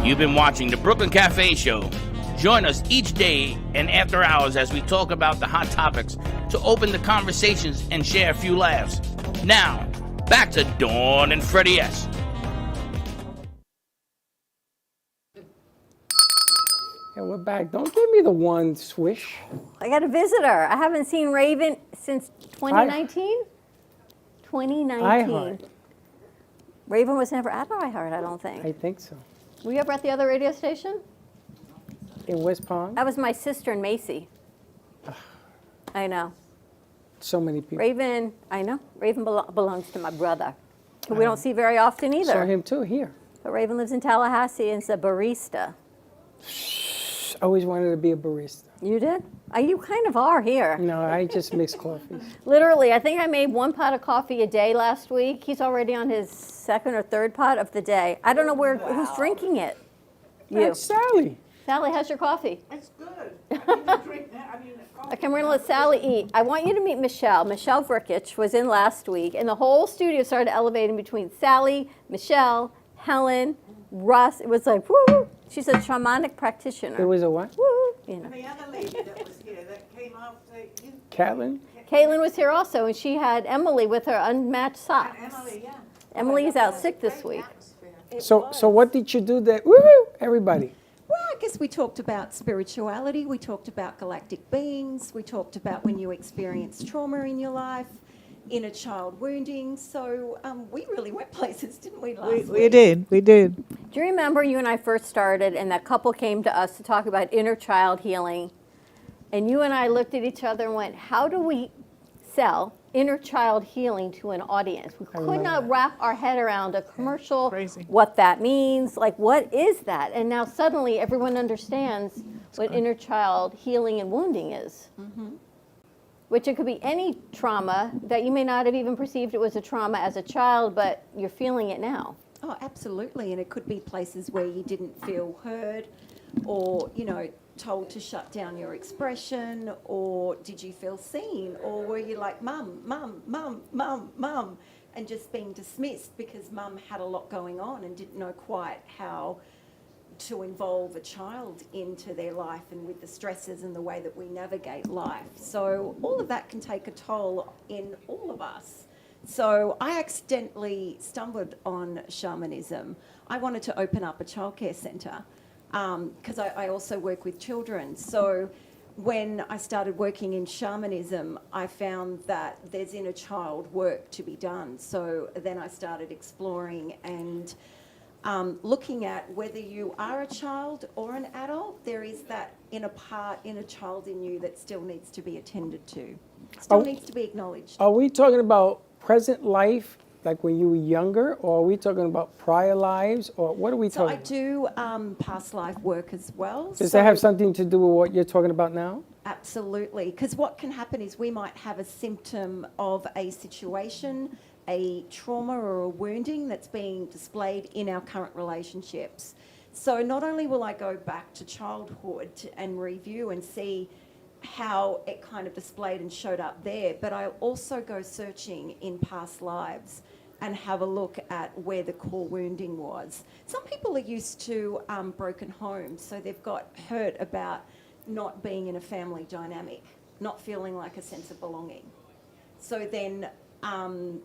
Speaker 1: You've been watching the Brooklyn Cafe Show. Join us each day and after hours as we talk about the hot topics to open the conversations and share a few laughs. Now, back to Dawn and Freddie S.
Speaker 2: And we're back. Don't give me the one swish.
Speaker 3: I got a visitor. I haven't seen Raven since 2019. 2019. Raven was never at iHeart, I don't think.
Speaker 2: I think so.
Speaker 3: Were you ever at the other radio station?
Speaker 2: In West Palm?
Speaker 3: That was my sister and Macy. I know.
Speaker 2: So many people.
Speaker 3: Raven, I know. Raven belongs to my brother, who we don't see very often either.
Speaker 2: Saw him too here.
Speaker 3: But Raven lives in Tallahassee and is a barista.
Speaker 2: I always wanted to be a barista.
Speaker 3: You did? You kind of are here.
Speaker 2: No, I just mix coffees.
Speaker 3: Literally, I think I made 1 pot of coffee a day last week. He's already on his 2nd or 3rd pot of the day. I don't know who's drinking it. You.
Speaker 2: That's Sally.
Speaker 3: Sally, how's your coffee?
Speaker 5: It's good. I need to drink that.
Speaker 3: Okay, we're going to let Sally eat. I want you to meet Michelle. Michelle Vrkic was in last week, and the whole studio started elevating between Sally, Michelle, Helen, Russ. It was like, woo! She's a shamanic practitioner.
Speaker 2: It was a what?
Speaker 3: Woo! You know.
Speaker 5: And the other lady that was here that came after you.
Speaker 2: Caitlin?
Speaker 3: Caitlin was here also, and she had Emily with her unmatched socks.
Speaker 5: Emily, yeah.
Speaker 3: Emily is out sick this week.
Speaker 2: So what did you do that, woo, everybody?
Speaker 19: Well, I guess we talked about spirituality, we talked about galactic beings, we talked about when you experienced trauma in your life, inner child wounding. So we really went places, didn't we, last week?
Speaker 6: We did.
Speaker 3: Do you remember you and I first started and that couple came to us to talk about inner child healing? And you and I looked at each other and went, how do we sell inner child healing to an audience? We could not wrap our head around a commercial, what that means, like what is that? And now suddenly everyone understands what inner child healing and wounding is. Which it could be any trauma that you may not have even perceived it was a trauma as a child, but you're feeling it now.
Speaker 19: Oh, absolutely. And it could be places where you didn't feel heard or, you know, told to shut down your expression, or did you feel seen, or were you like mum, mum, mum, mum, mum, and just being dismissed because mum had a lot going on and didn't know quite how to involve a child into their life and with the stresses and the way that we navigate life. So all of that can take a toll in all of us. So I accidentally stumbled on shamanism. I wanted to open up a childcare centre because I also work with children. So when I started working in shamanism, I found that there's inner child work to be done. So then I started exploring and looking at whether you are a child or an adult, there is that inner child in you that still needs to be attended to, still needs to be acknowledged.
Speaker 2: Are we talking about present life, like when you were younger, or are we talking about prior lives, or what are we talking about?
Speaker 19: So I do past life work as well.
Speaker 2: Does that have something to do with what you're talking about now?
Speaker 19: Absolutely, because what can happen is we might have a symptom of a situation, a trauma or a wounding that's being displayed in our current relationships. So not only will I go back to childhood and review and see how it kind of displayed and showed up there, but I'll also go searching in past lives and have a look at where the core wounding was. Some people are used to broken homes, so they've got hurt about not being in a family dynamic, not feeling like a sense of belonging. So then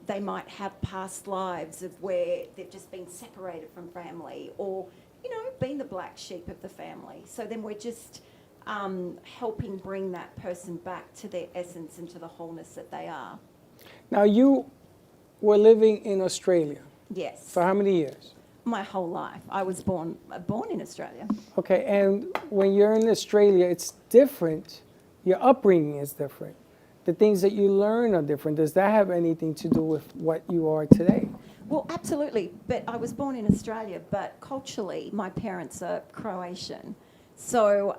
Speaker 19: they might have past lives of where they've just been separated from family or, you know, been the black sheep of the family. So then we're just helping bring that person back to their essence and to the wholeness that they are.
Speaker 2: Now, you were living in Australia.
Speaker 19: Yes.
Speaker 2: For how many years?
Speaker 19: My whole life. I was born in Australia.
Speaker 2: Okay, and when you're in Australia, it's different. Your upbringing is different. The things that you learn are different. Does that have anything to do with what you are today?
Speaker 19: Well, absolutely. But I was born in Australia, but culturally, my parents are Croatian. So,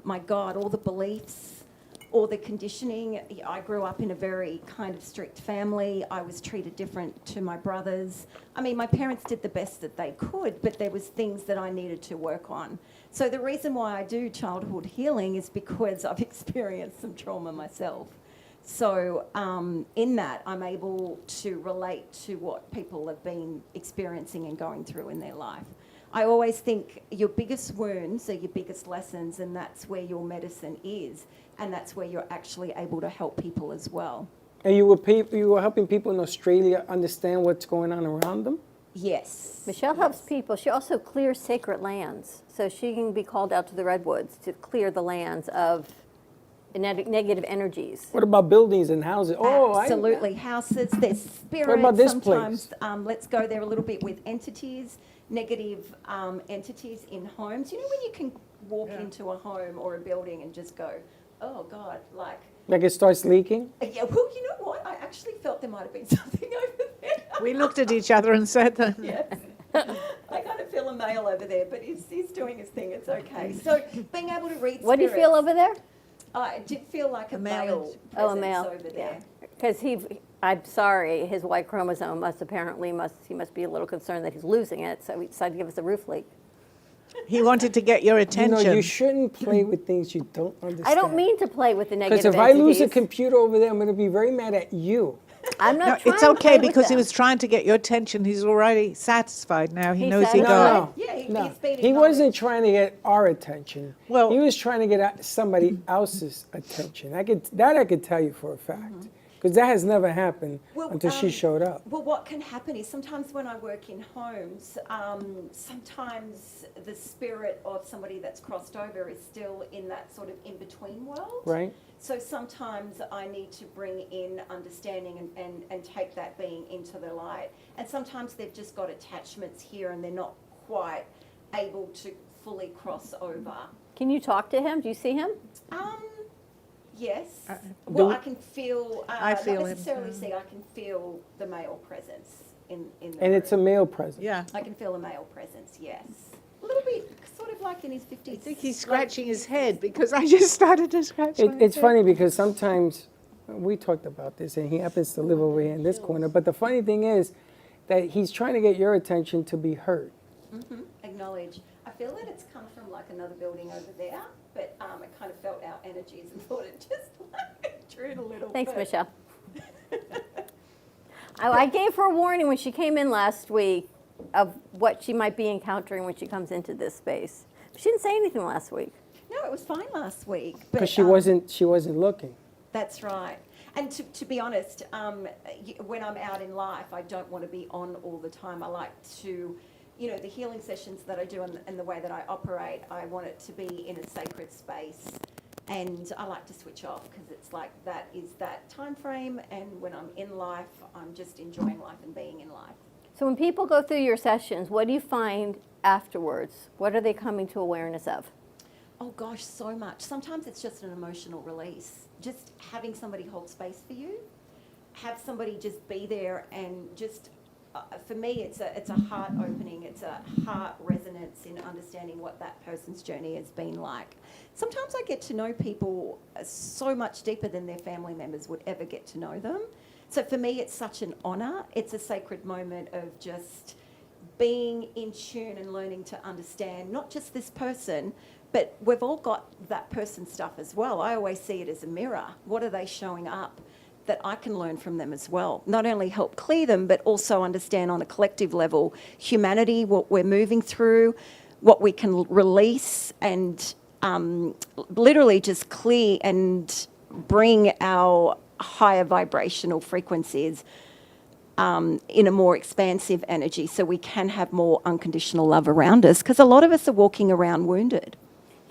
Speaker 19: my God, all the beliefs, all the conditioning, I grew up in a very kind of strict family. I was treated different to my brothers. I mean, my parents did the best that they could, but there was things that I needed to work on. So the reason why I do childhood healing is because I've experienced some trauma myself. So in that, I'm able to relate to what people have been experiencing and going through in their life. I always think your biggest wounds are your biggest lessons, and that's where your medicine is, and that's where you're actually able to help people as well.
Speaker 2: And you were helping people in Australia understand what's going on around them?
Speaker 19: Yes.
Speaker 3: Michelle helps people. She also clears sacred lands. So she can be called out to the redwoods to clear the lands of negative energies.
Speaker 2: What about buildings and houses? Oh,
Speaker 19: absolutely. Houses, there's spirits.
Speaker 2: What about this
Speaker 19: sometimes,
Speaker 2: place?
Speaker 19: Let's go there a little bit with entities, negative entities in homes. You know when you can walk into a home or a building and just go, oh God, like
Speaker 2: it starts leaking?
Speaker 19: Yeah, well, you know what? I actually felt there might have been something over there.
Speaker 6: We looked at each other and said that.
Speaker 19: Yes. I kind of feel a male over there, but he's doing his thing. It's okay. So being able to read
Speaker 3: What do you feel over there?
Speaker 19: I did feel like a male
Speaker 3: a
Speaker 19: presence
Speaker 3: male
Speaker 19: over there.
Speaker 3: Because I'm sorry, his Y chromosome he must be a little concerned that he's losing it, so he decided to give us a roof leak.
Speaker 6: He wanted to get your attention.
Speaker 2: You know, you shouldn't play with things you don't understand.
Speaker 3: I don't mean to play with the negative
Speaker 2: Because if
Speaker 3: entities.
Speaker 2: I lose a computer over there, I'm going to be very mad at you.
Speaker 3: I'm not trying
Speaker 6: It's
Speaker 3: to
Speaker 6: okay
Speaker 3: play
Speaker 6: because
Speaker 3: with
Speaker 6: he
Speaker 3: them.
Speaker 6: was trying to get your attention. He's already satisfied now. He knows he
Speaker 2: No,
Speaker 6: got
Speaker 2: no, no. He wasn't trying to get our attention. Well, he was trying to get somebody else's attention. I could tell you for a fact. Because that has never happened until she showed up.
Speaker 19: Well, what can happen is sometimes when I work in homes, sometimes the spirit of somebody that's crossed over is still in that sort of in-between world.
Speaker 2: Right.
Speaker 19: So sometimes I need to bring in understanding and take that being into the light. And sometimes they've just got attachments here and they're not quite able to fully cross over.
Speaker 3: Can you talk to him? Do you see him?
Speaker 19: Yes. Well, I can feel.
Speaker 6: I feel
Speaker 19: not
Speaker 6: him.
Speaker 19: necessarily see. I can feel the male presence in the
Speaker 2: And
Speaker 19: room.
Speaker 2: it's a male presence.
Speaker 6: Yeah.
Speaker 19: I can feel a male presence. Yes. A little bit, sort of like in his 50s.
Speaker 6: I think he's scratching his head because I just started to scratch.
Speaker 2: It's funny because sometimes we talked about this, and he happens to live over here in this corner. But the funny thing is that he's trying to get your attention to be heard.
Speaker 19: Mm-hmm. Acknowledge. I feel that it's come from like another building over there, but I kind of felt our energies and thought it just like drew it a little.
Speaker 3: Thanks,
Speaker 19: bit.
Speaker 3: Michelle. I gave her a warning when she came in last week of what she might be encountering when she comes into this space. She didn't say anything last week.
Speaker 19: No, it was fine last week.
Speaker 2: Because she wasn't looking.
Speaker 19: That's right. And to be honest, when I'm out in life, I don't want to be on all the time. I like to, the healing sessions that I do and the way that I operate, I want it to be in a sacred space. And I like to switch off because it's like that is that time frame. And when I'm in life, I'm just enjoying life and being in life.
Speaker 3: So when people go through your sessions, what do you find afterwards? What are they coming to awareness of?
Speaker 19: Oh gosh, so much. Sometimes it's just an emotional release. Just having somebody hold space for you, have somebody just be there and just, for me, it's a heart opening. It's a heart resonance in understanding what that person's journey has been like. Sometimes I get to know people so much deeper than their family members would ever get to know them. So for me, it's such an honor. It's a sacred moment of just being in tune and learning to understand not just this person, but we've all got that person's stuff as well. I always see it as a mirror. What are they showing up that I can learn from them as well? Not only help clear them, but also understand on a collective level, humanity, what we're moving through, what we can release, and literally just clear and bring our higher vibrational frequencies in a more expansive energy so we can have more unconditional love around us, because a lot of us are walking around wounded.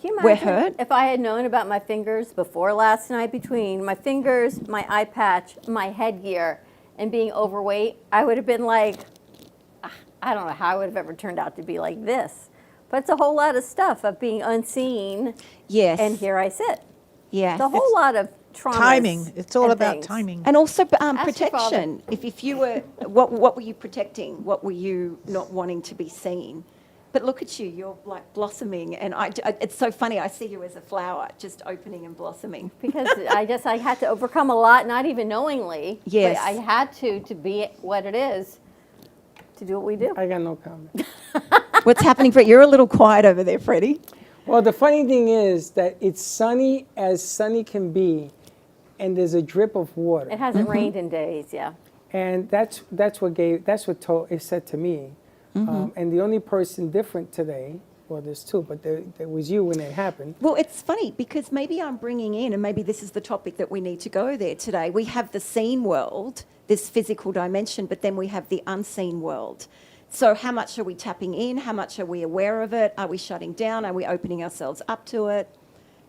Speaker 3: Can you
Speaker 19: We're
Speaker 3: imagine
Speaker 19: hurt.
Speaker 3: if I had known about my fingers before last night, between my fingers, my eye patch, my headgear, and being overweight, I would have been like, I don't know how I would have ever turned out to be like this. But it's a whole lot of stuff of being unseen.
Speaker 19: Yes.
Speaker 3: And here I sit.
Speaker 19: Yes.
Speaker 3: It's a whole lot of trauma.
Speaker 6: Timing. It's all
Speaker 3: and
Speaker 6: about
Speaker 3: things.
Speaker 6: timing.
Speaker 19: And also
Speaker 3: Ask your
Speaker 19: protection. If you were, what were you protecting? What were you not wanting to be seen? But look at you, you're like blossoming, and it's so funny, I see you as a flower, just opening and blossoming.
Speaker 3: Because I had to overcome a lot, not even knowingly.
Speaker 19: Yes.
Speaker 3: But I had to be what it is, to do what we do.
Speaker 2: I got no comment.
Speaker 19: What's happening, Fred? You're a little quiet over there, Freddie.
Speaker 2: Well, the funny thing is that it's sunny as sunny can be, and there's a drip of water.
Speaker 3: It hasn't rained in days, yeah.
Speaker 2: And that's what it said to me. And the only person different today, well, there's two, but there was you when it happened.
Speaker 19: Well, it's funny because maybe I'm bringing in, and maybe this is the topic that we need to go there today. We have the seen world, this physical dimension, but then we have the unseen world. So how much are we tapping in? How much are we aware of it? Are we shutting down? Are we opening ourselves up to it?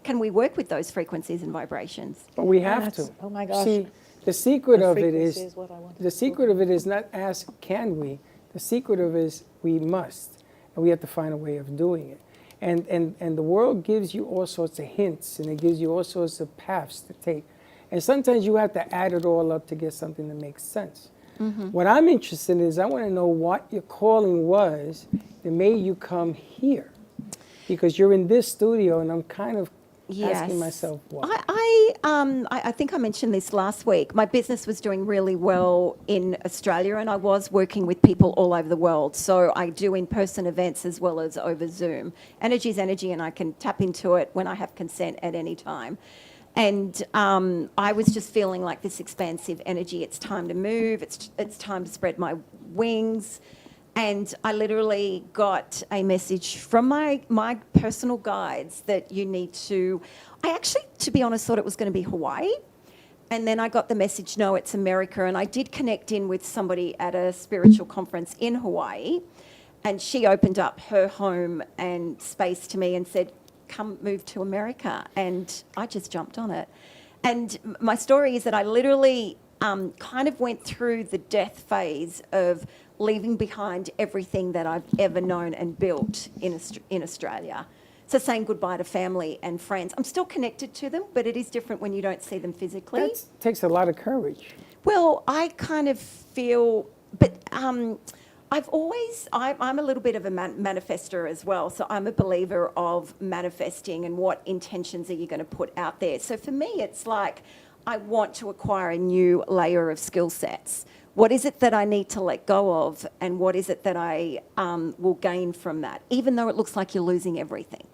Speaker 19: Can we work with those frequencies and vibrations?
Speaker 2: But we have to.
Speaker 6: Oh my gosh.
Speaker 2: See, the secret of it
Speaker 6: frequency
Speaker 2: is
Speaker 6: what I wanted
Speaker 2: the secret of it is not ask can we. The secret of it is we must, and we have to find a way of doing it. And the world gives you all sorts of hints, and it gives you all sorts of paths to take. And sometimes you have to add it all up to get something that makes sense. What I'm interested in is I want to know what your calling was that made you come here. Because you're in this studio, and I'm kind of asking myself why.
Speaker 19: I think I mentioned this last week. My business was doing really well in Australia, and I was working with people all over the world. So I do in-person events as well as over Zoom. Energy is energy, and I can tap into it when I have consent at any time. And I was just feeling like this expansive energy. It's time to move. It's time to spread my wings. And I literally got a message from my personal guides that you need to... I actually, to be honest, thought it was going to be Hawaii. And then I got the message, no, it's America. And I did connect in with somebody at a spiritual conference in Hawaii. And she opened up her home and space to me and said, come move to America. And I just jumped on it. And my story is that I literally kind of went through the death phase of leaving behind everything that I've ever known and built in Australia. So saying goodbye to family and friends. I'm still connected to them, but it is different when you don't see them physically.
Speaker 2: That takes a lot of courage.
Speaker 19: Well, I kind of feel, but I'm a little bit of a manifester as well. So I'm a believer of manifesting and what intentions are you going to put out there. So for me, it's like I want to acquire a new layer of skill sets. What is it that I need to let go of, and what is it that I will gain from that, even though it looks like you're losing everything?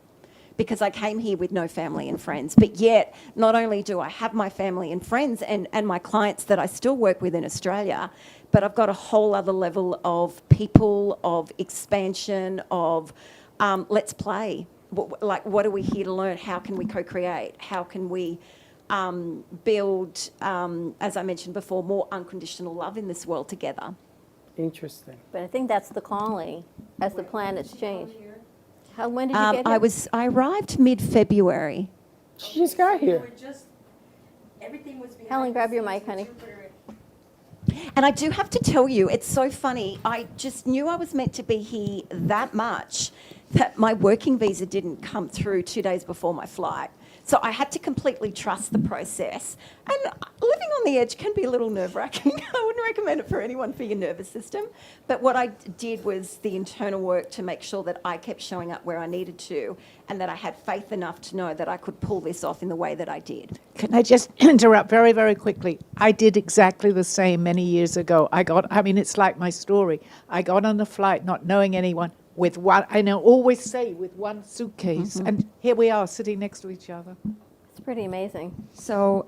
Speaker 19: Because I came here with no family and friends, but yet not only do I have my family and friends and my clients that I still work with in Australia, but I've got a whole other level of people, of expansion, of let's play. What are we here to learn? How can we co-create? How can we build, as I mentioned before, more unconditional love in this world together?
Speaker 2: Interesting.
Speaker 3: But I think that's the calling as the planets change. When did you get here?
Speaker 19: I arrived mid-February.
Speaker 2: She just got here.
Speaker 5: Everything was behind
Speaker 3: Helen, grab your mic, honey.
Speaker 19: And I do have to tell you, it's so funny. I just knew I was meant to be here that much that my working visa didn't come through 2 days before my flight. So I had to completely trust the process. And living on the edge can be a little nerve-wracking. I wouldn't recommend it for anyone for your nervous system. But what I did was the internal work to make sure that I kept showing up where I needed to, and that I had faith enough to know that I could pull this off in the way that I did.
Speaker 6: Can I just interrupt very, very quickly? I did exactly the same many years ago. It's like my story. I got on the flight not knowing anyone, with one, I know, always say with one suitcase, and here we are sitting next to each other.
Speaker 3: It's pretty amazing.
Speaker 20: So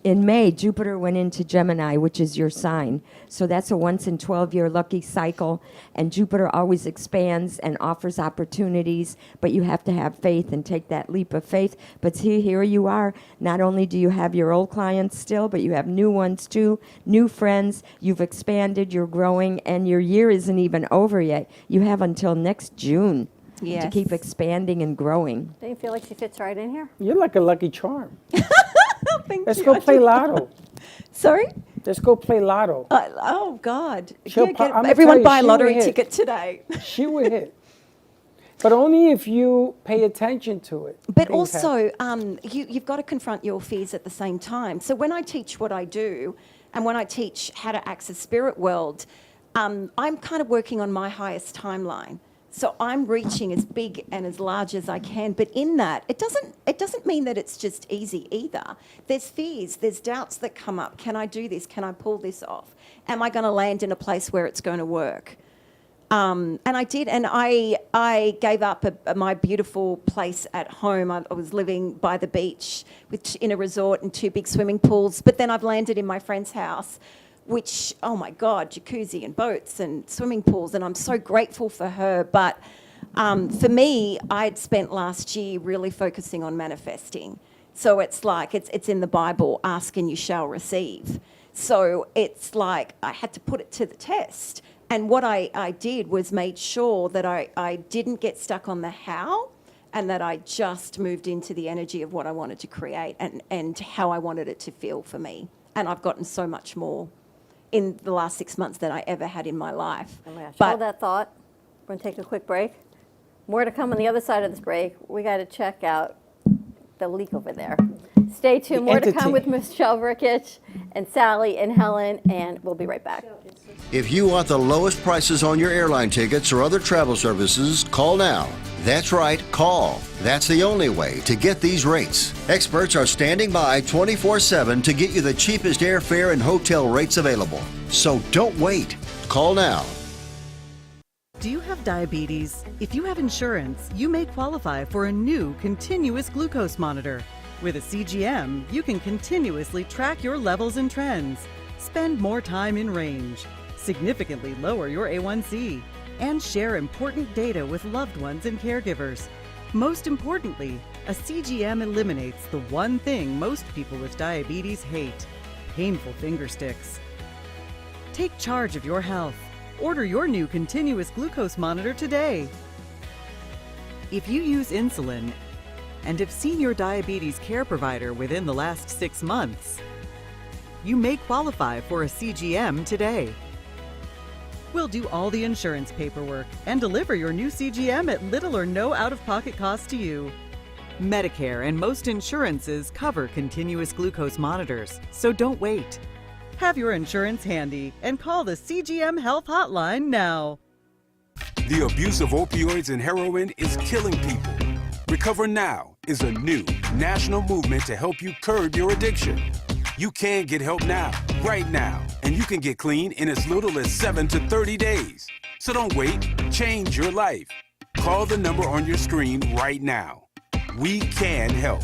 Speaker 20: in May, Jupiter went into Gemini, which is your sign. So that's a once in 12-year lucky cycle. And Jupiter always expands and offers opportunities, but you have to have faith and take that leap of faith. But see, here you are. Not only do you have your old clients still, but you have new ones too, new friends. You've expanded, you're growing, and your year isn't even over yet. You have until next June to keep expanding and growing.
Speaker 3: Don't you feel like she fits right in here?
Speaker 2: You're like a lucky charm. Let's
Speaker 19: you.
Speaker 2: go play lotto.
Speaker 19: Sorry?
Speaker 2: Let's go play lotto.
Speaker 19: Oh, God.
Speaker 2: I'ma
Speaker 19: Everyone
Speaker 2: tell you,
Speaker 19: buy a
Speaker 2: she
Speaker 19: lottery
Speaker 2: would hit.
Speaker 19: ticket today.
Speaker 2: She would hit. But only if you pay attention to it.
Speaker 19: But
Speaker 2: Things
Speaker 19: also, you've got to confront your fears at the same time. So when I teach what I do, and when I teach how to access spirit world, I'm kind of working on my highest timeline. So I'm reaching as big and as large as I can. But in that, it doesn't mean that it's just easy either. There's fears, there's doubts that come up. Can I do this? Can I pull this off? Am I going to land in a place where it's going to work? And I did, and I gave up my beautiful place at home. I was living by the beach in a resort and 2 big swimming pools. But then I've landed in my friend's house, which, oh my God, jacuzzi and boats and swimming pools, and I'm so grateful for her. But for me, I'd spent last year really focusing on manifesting. So it's like, it's in the Bible, ask and you shall receive. So it's like I had to put it to the test. And what I did was made sure that I didn't get stuck on the how, and that I just moved into the energy of what I wanted to create and how I wanted it to feel for me. And I've gotten so much more in the last 6 months than I ever had in my life.
Speaker 3: Oh my gosh, hold that thought. We're going to take a quick break. More to come on the other side of this break. We got to check out the leak over there. Stay tuned. More to come with Michelle Rickich and Sally and Helen, and we'll be right back.
Speaker 27: If you want the lowest prices on your airline tickets or other travel services, call now. That's right, call. That's the only way to get these rates. Experts are standing by 24/7 to get you the cheapest airfare and hotel rates available. So don't wait. Call now.
Speaker 17: Do you have diabetes? If you have insurance, you may qualify for a new continuous glucose monitor. With a CGM, you can continuously track your levels and trends, spend more time in range, significantly lower your A1C, and share important data with loved ones and caregivers. Most importantly, a CGM eliminates the one thing most people with diabetes hate: painful finger sticks. Take charge of your health. Order your new continuous glucose monitor today. If you use insulin and have seen your diabetes care provider within the last 6 months, you may qualify for a CGM today. We'll do all the insurance paperwork and deliver your new CGM at little or no out-of-pocket cost to you. Medicare and most insurances cover continuous glucose monitors, so don't wait. Have your insurance handy and call the CGM Health Hotline now.
Speaker 4: The abuse of opioids and heroin is killing people. Recover Now is a new national movement to help you curb your addiction. You can get help now, right now, and you can get clean in as little as 7 to 30 days. So don't wait, change your life. Call the number on your screen right now. We can help.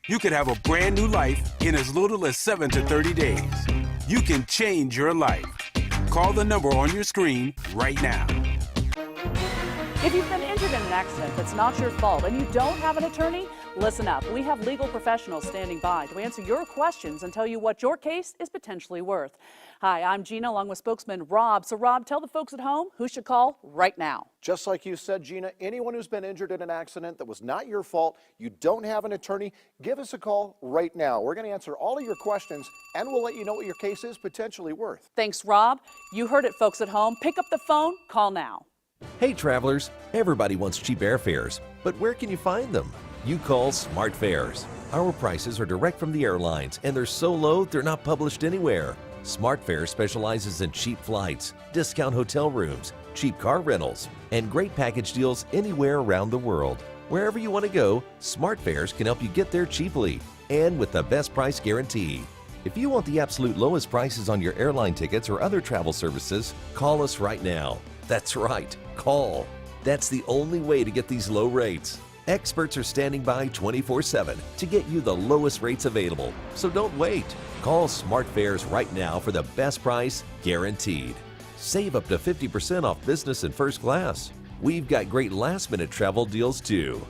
Speaker 4: You could have a brand new life in as little as 7 to 30 days. You can change your life. Call the number on your screen right now.
Speaker 8: If you've been injured in an accident that's not your fault and you don't have an attorney, listen up. We have legal professionals standing by to answer your questions and tell you what your case is potentially worth. Hi, I'm Gina, along with spokesman Rob. So Rob, tell the folks at home who should call right now.
Speaker 10: Just like you said, Gina, anyone who's been injured in an accident that was not your fault, you don't have an attorney, give us a call right now. We're going to answer all of your questions and we'll let you know what your case is potentially worth.
Speaker 8: Thanks, Rob. You heard it, folks at home. Pick up the phone, call now.
Speaker 11: Hey travelers, everybody wants cheap airfares, but where can you find them? You call Smart Fares. Our prices are direct from the airlines and they're so low they're not published anywhere. Smart Fares specializes in cheap flights, discount hotel rooms, cheap car rentals, and great package deals anywhere around the world. Wherever you want to go, Smart Fares can help you get there cheaply and with the best price guarantee. If you want the absolute lowest prices on your airline tickets or other travel services, call us right now. That's right, call. That's the only way to get these low rates. Experts are standing by 24/7 to get you the lowest rates available. So don't wait. Call Smart Fares right now for the best price guaranteed. Save up to 50% off business and first class. We've got great last-minute travel deals too.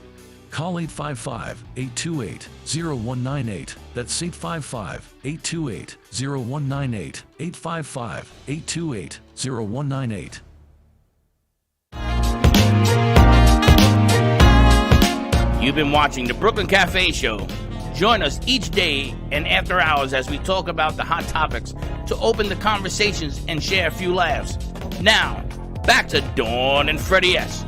Speaker 12: Call 855-828-0198. That's 855-828-0198. 855-828-0198.
Speaker 1: You've been watching the Brooklyn Cafe Show. Join us each day and after hours as we talk about the hot topics to open the conversations and share a few laughs. Now, back to Dawn and Freddie S.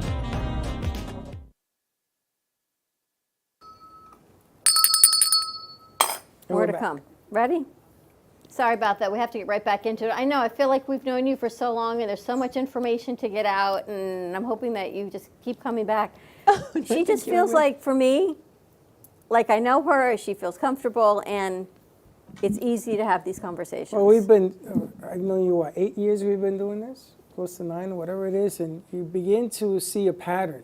Speaker 3: More to come. Ready? Sorry about that. We have to get right back into it. I know, I feel like we've known you for so long and there's so much information to get out, and I'm hoping that you just keep coming back. She just feels like, for me, like I know her, she feels comfortable, and it's easy to have these conversations.
Speaker 2: Well, we've been, I've known you, 8 years we've been doing this? Close to 9, whatever it is, and you begin to see a pattern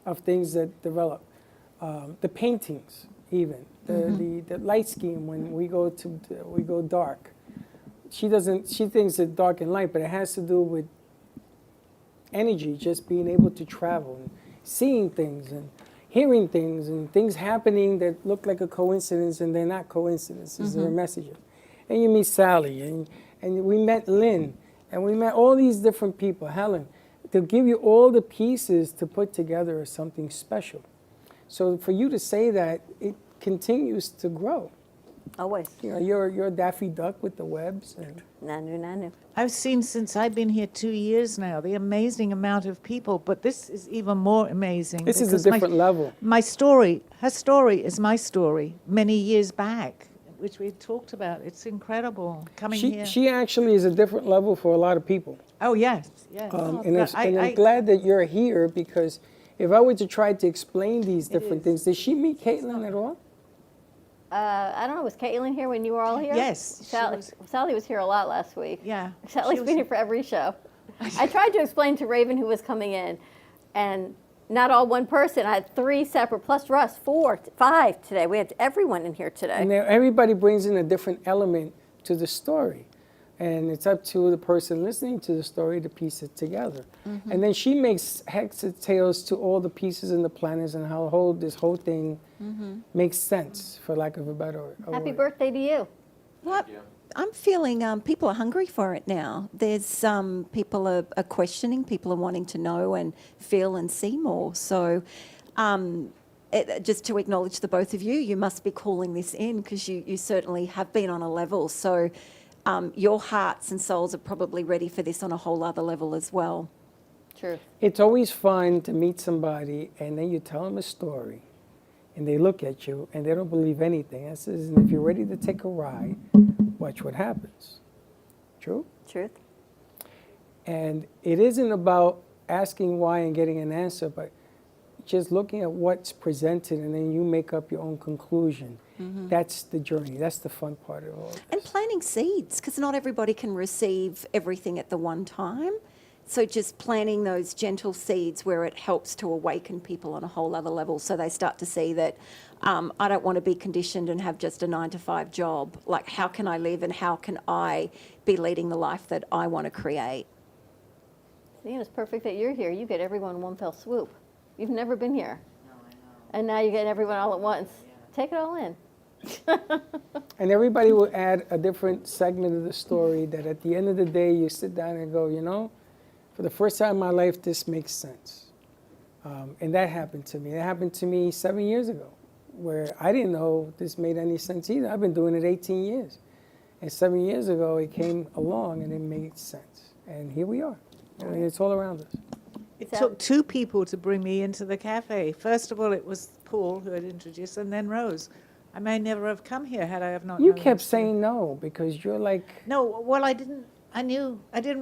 Speaker 2: of things that develop. The paintings, even. The light scheme when we go dark. She thinks it's dark and light, but it has to do with energy, just being able to travel and seeing things and hearing things and things happening that look like a coincidence and they're not coincidences, they're messages. And you meet Sally and we met Lynn and we met all these different people, Helen, to give you all the pieces to put together as something special. So for you to say that, it continues to grow.
Speaker 3: Always.
Speaker 2: You know, you're a Daffy Duck with the webs. And
Speaker 3: Nanu.
Speaker 6: I've seen since I've been here 2 years now the amazing amount of people, but this is even more amazing.
Speaker 2: This is a different level.
Speaker 6: My story, her story is my story many years back, which we talked about. It's incredible coming here.
Speaker 2: She actually is a different level for a lot of people.
Speaker 6: Oh, yes.
Speaker 2: And I'm glad that you're here, because if I were to try to explain these different things, did she meet Caitlin at all?
Speaker 3: I don't know, was Caitlin here when you were all here?
Speaker 6: Yes.
Speaker 3: Sally was here a lot last week.
Speaker 6: Yeah.
Speaker 3: Sally's been here for every show. I tried to explain to Raven who was coming in, and not all one person. I had 3 separate, plus Russ, 4, 5 today. We had everyone in here today.
Speaker 2: And everybody brings in a different element to the story. And it's up to the person listening to the story to piece it together.
Speaker 3: Mm-hmm.
Speaker 2: And then she makes heads and tails to all the pieces and the planets and how this whole thing makes sense, for lack of a better word.
Speaker 3: Happy birthday to you.
Speaker 19: Well, I'm feeling people are hungry for it now. There's people are questioning, people are wanting to know and feel and see more. So just to acknowledge the both of you, you must be calling this in because you certainly have been on a level. So your hearts and souls are probably ready for this on a whole other level as well.
Speaker 3: True.
Speaker 2: It's always fun to meet somebody and then you tell them a story and they look at you and they don't believe anything. I says, and if you're ready to take a ride, watch what happens. True?
Speaker 3: Truth.
Speaker 2: And it isn't about asking why and getting an answer, but just looking at what's presented and then you make up your own conclusion. That's the journey. That's the fun part of all.
Speaker 19: And planting seeds, because not everybody can receive everything at the one time. So just planting those gentle seeds where it helps to awaken people on a whole other level so they start to see that I don't want to be conditioned and have just a 9-to-5 job. Like, how can I live and how can I be leading the life that I want to create?
Speaker 3: See, and it's perfect that you're here. You get everyone in one fell swoop. You've never been here. No, I know. And now you get everyone all at once. Take it all in.
Speaker 2: And everybody will add a different segment of the story that at the end of the day you sit down and go, you know, for the first time in my life, this makes sense. And that happened to me. It happened to me 7 years ago, where I didn't know this made any sense either. I've been doing it 18 years. And 7 years ago, it came along and it made sense. And here we are. I mean, it's all around us.
Speaker 6: It took two people to bring me into the cafe. First of all, it was Paul who had introduced, and then Rose. I may never have come here had I have not
Speaker 2: You
Speaker 6: known
Speaker 2: kept
Speaker 6: this.
Speaker 2: saying no because you're like...
Speaker 6: No, well, I didn't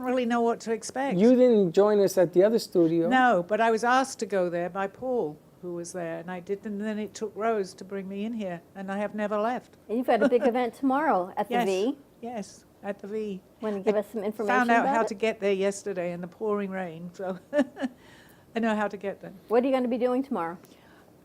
Speaker 6: really know what to expect.
Speaker 2: You didn't join us at the other studio.
Speaker 6: No, but I was asked to go there by Paul, who was there, and I did, and then it took Rose to bring me in here, and I have never left.
Speaker 3: And you've got a big event tomorrow at the V.
Speaker 6: Yes, at the V.
Speaker 3: Want to give us some information
Speaker 6: Found out
Speaker 3: about
Speaker 6: how
Speaker 3: it?
Speaker 6: to get there yesterday in the pouring rain, so I know how to get there.
Speaker 3: What are you going to be doing tomorrow?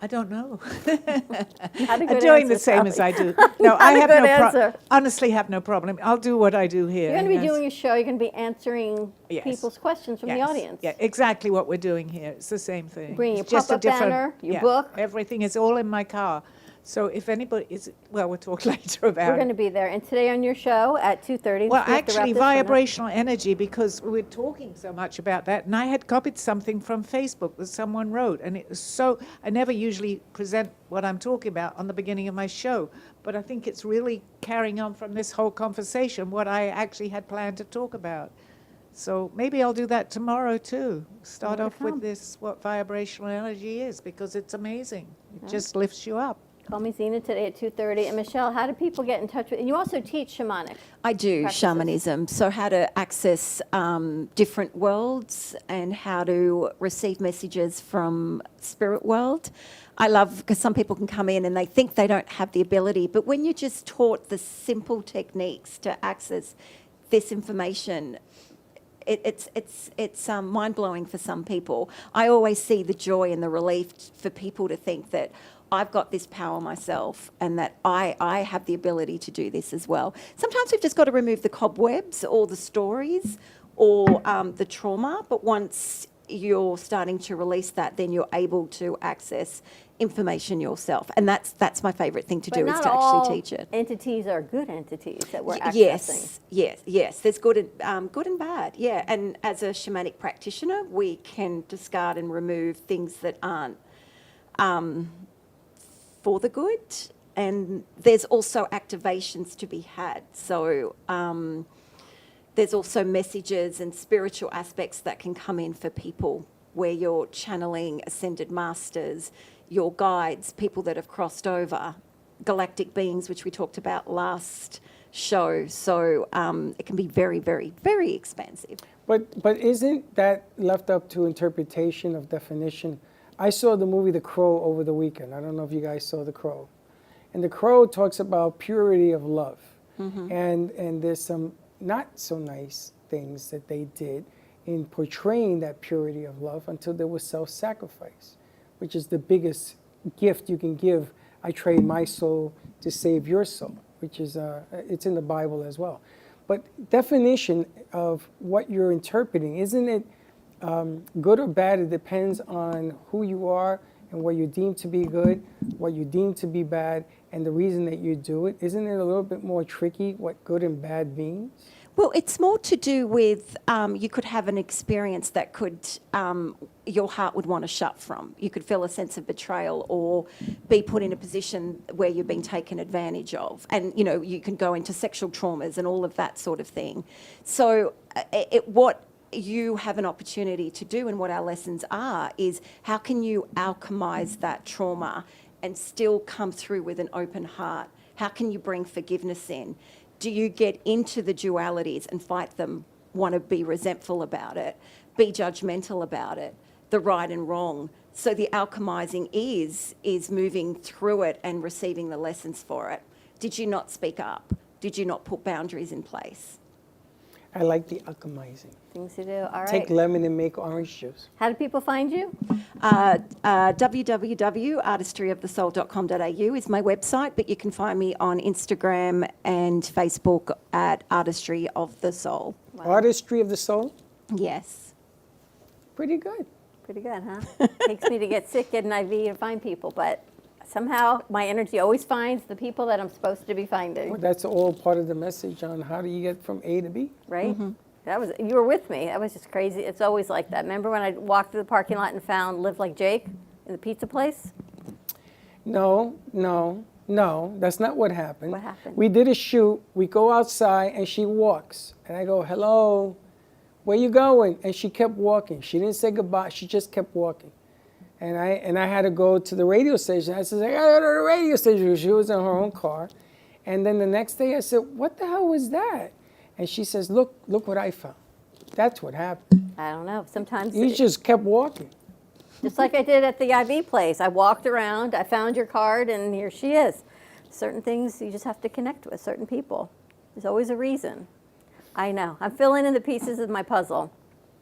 Speaker 6: I don't know.
Speaker 3: Not a
Speaker 6: I'm
Speaker 3: good
Speaker 6: doing
Speaker 3: answer,
Speaker 6: the same as I
Speaker 3: Sally.
Speaker 6: do. No, I have
Speaker 3: Not a
Speaker 6: no
Speaker 3: good answer.
Speaker 6: honestly have no problem. I'll do what I do here.
Speaker 3: You're going to be
Speaker 6: and that's-
Speaker 3: doing a show. You're going to be answering
Speaker 6: Yes.
Speaker 3: people's questions from the
Speaker 6: Yes.
Speaker 3: audience.
Speaker 6: Yeah, exactly what we're doing here. It's the same thing.
Speaker 3: Bringing
Speaker 6: It's
Speaker 3: your
Speaker 6: just a
Speaker 3: pop-up
Speaker 6: different
Speaker 3: banner, your book.
Speaker 6: Everything is all in my car. So if anybody is, well, we'll talk later about
Speaker 3: We're
Speaker 6: it.
Speaker 3: going to be there. And today on your show at 2:30.
Speaker 6: Well,
Speaker 3: we have to wrap
Speaker 6: actually,
Speaker 3: this one up.
Speaker 6: vibrational energy, because we're talking so much about that, and I had copied something from Facebook that someone wrote, and it was so, I never usually present what I'm talking about on the beginning of my show, but I think it's really carrying on from this whole conversation, what I actually had planned to talk about. So maybe I'll do that tomorrow too. Start
Speaker 3: More to
Speaker 6: off with
Speaker 3: come.
Speaker 6: this, what vibrational energy is, because it's amazing. It just lifts you up.
Speaker 3: Call me Zena today at 2:30. And Michelle, how do people get in touch with you? And you also teach shamanic.
Speaker 19: I do
Speaker 3: practices.
Speaker 19: shamanism, so how to access different worlds and how to receive messages from spirit world. I love, because some people can come in and they think they don't have the ability, but when you're just taught the simple techniques to access this information, it's mind-blowing for some people. I always see the joy and the relief for people to think that I've got this power myself and that I have the ability to do this as well. Sometimes we've just got to remove the cobwebs or the stories or the trauma, but once you're starting to release that, then you're able to access information yourself. And that's my favorite thing to do, is to actually teach it.
Speaker 3: Entities are good entities that we're accessing.
Speaker 19: Yes. There's good and bad. Yeah, and as a shamanic practitioner, we can discard and remove things that aren't for the good. And there's also activations to be had. So there's also messages and spiritual aspects that can come in for people where you're channeling ascended masters, your guides, people that have crossed over, galactic beings, which we talked about last show. So it can be very, very, very expansive.
Speaker 2: But isn't that left up to interpretation of definition? I saw the movie The Crow over the weekend. I don't know if you guys saw The Crow. And The Crow talks about purity of love. And there's some not so nice things that they did in portraying that purity of love until there was self-sacrifice, which is the biggest gift you can give. I trade my soul to save your soul, which is, it's in the Bible as well. But definition of what you're interpreting, isn't it good or bad? It depends on who you are and what you deem to be good, what you deem to be bad, and the reason that you do it. Isn't it a little bit more tricky what good and bad means?
Speaker 19: Well, it's more to do with you could have an experience that could, your heart would want to shut from. You could feel a sense of betrayal or be put in a position where you're being taken advantage of. And, you know, you can go into sexual traumas and all of that sort of thing. So what you have an opportunity to do and what our lessons are is how can you alchemize that trauma and still come through with an open heart? How can you bring forgiveness in? Do you get into the dualities and fight them, want to be resentful about it, be judgmental about it, the right and wrong? So the alchemizing is moving through it and receiving the lessons for it. Did you not speak up? Did you not put boundaries in place?
Speaker 2: I like the alchemizing.
Speaker 3: Things to do. All right.
Speaker 2: Take lemon and make orange juice.
Speaker 3: How do people find you?
Speaker 19: www.artistryofthesoul.com.au is my website, but you can find me on Instagram and Facebook at Artistry of the Soul.
Speaker 2: Wow. Artistry of the Soul?
Speaker 19: Yes.
Speaker 2: Pretty good.
Speaker 3: Pretty good, huh? Takes me to get sick, get an IV, and find people, but somehow my energy always finds the people that I'm supposed to be finding.
Speaker 2: Well, that's all part of the message on how do you get from A to B.
Speaker 3: Right? Mm-hmm. You were with me. That was just crazy. It's always like that. Remember when I walked through the parking lot and found Live Like Jake in the pizza place?
Speaker 2: No, that's not what happened.
Speaker 3: What happened?
Speaker 2: We did a shoot. We go outside and she walks. And I go, hello, where you going? And she kept walking. She didn't say goodbye. She just kept walking. And I had to go to the radio station. I said, I gotta go to the radio station. She was in her own car. And then the next day I said, what the hell was that? And she says, look what I found. That's what happened.
Speaker 3: I don't know. Sometimes
Speaker 2: You just kept walking.
Speaker 3: Just like I did at the IV place. I walked around, I found your card, and here she is. Certain things you just have to connect with, certain people. There's always a reason. I know. I'm filling in the pieces of my puzzle.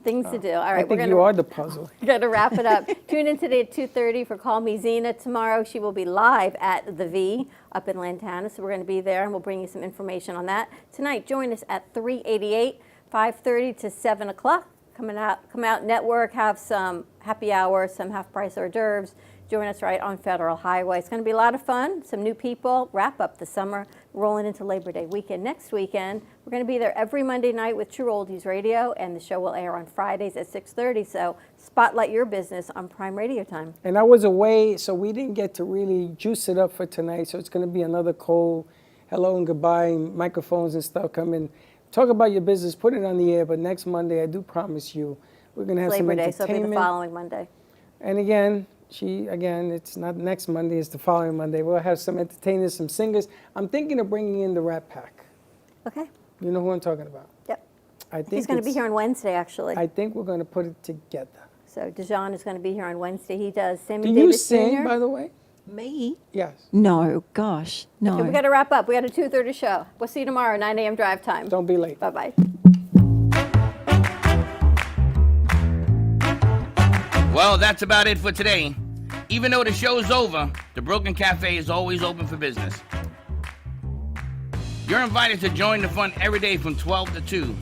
Speaker 3: Things to do. All right,
Speaker 2: I think you are the puzzle.
Speaker 3: We're going to wrap it up. Tune in today at 2:30 for Call Me Zena. Tomorrow she will be live at the V up in Lantana, so we're going to be there, and we'll bring you some information on that. Tonight, join us at 388, 5:30 to 7 o'clock. Come out, network, have some happy hour, some half-price hors d'oeuvres. Join us right on Federal Highway. It's going to be a lot of fun, some new people, wrap up the summer, rolling into Labor Day weekend. Next weekend, we're going to be there every Monday night with True Oldies Radio, and the show will air on Fridays at 6:30. So spotlight your business on Prime Radio time.
Speaker 2: And I was away, so we didn't get to really juice it up for tonight. So it's going to be another cold hello and goodbye, microphones and stuff come in. Talk about your business, put it on the air. But next Monday, I do promise you, we're going to have some
Speaker 3: Labor Day,
Speaker 2: entertainment.
Speaker 3: so it'll be the following Monday.
Speaker 2: And again, it's not next Monday, it's the following Monday. We'll have some entertainers, some singers. I'm thinking of bringing in the Rat Pack.
Speaker 3: Okay.
Speaker 2: You know who I'm talking about?
Speaker 3: Yep.
Speaker 2: I think
Speaker 3: He's going to be here on Wednesday, actually.
Speaker 2: I think we're going to put it together.
Speaker 3: So Dijon is going to be here on Wednesday. He does Sammy
Speaker 2: Do
Speaker 3: Davis
Speaker 2: you sing,
Speaker 3: Jr.
Speaker 2: by the way?
Speaker 19: Me?
Speaker 2: Yes.
Speaker 19: No, gosh, no.
Speaker 3: Okay, we got to wrap up. We got a 2:30 show. We'll see you tomorrow, 9 a.m. drive time.
Speaker 2: Don't be late.
Speaker 3: Bye-bye.
Speaker 1: Well, that's about it for today. Even though the show's over, the Brooklyn Cafe is always open for business. You're invited to join the fun every day from 12 to 2.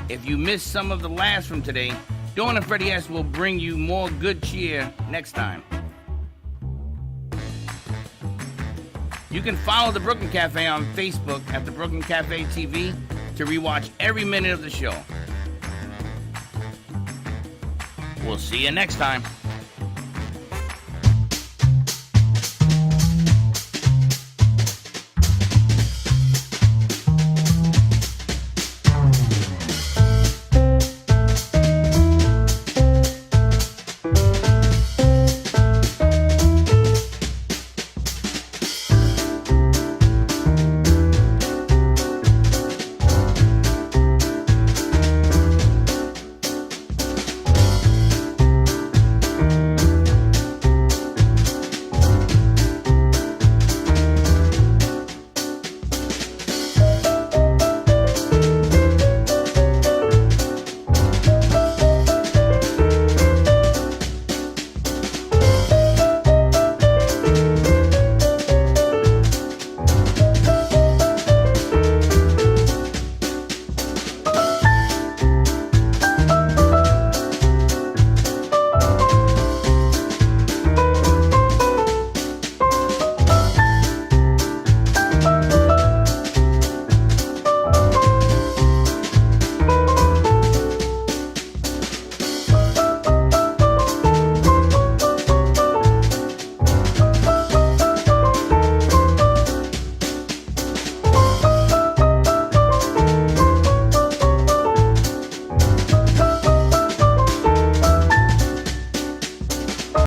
Speaker 1: If you missed some of the laughs from today, Dawn and Freddie S. will bring you more good cheer next time. You can follow the Brooklyn Cafe on Facebook at the Brooklyn Cafe TV to rewatch every minute of the show. We'll see you next time.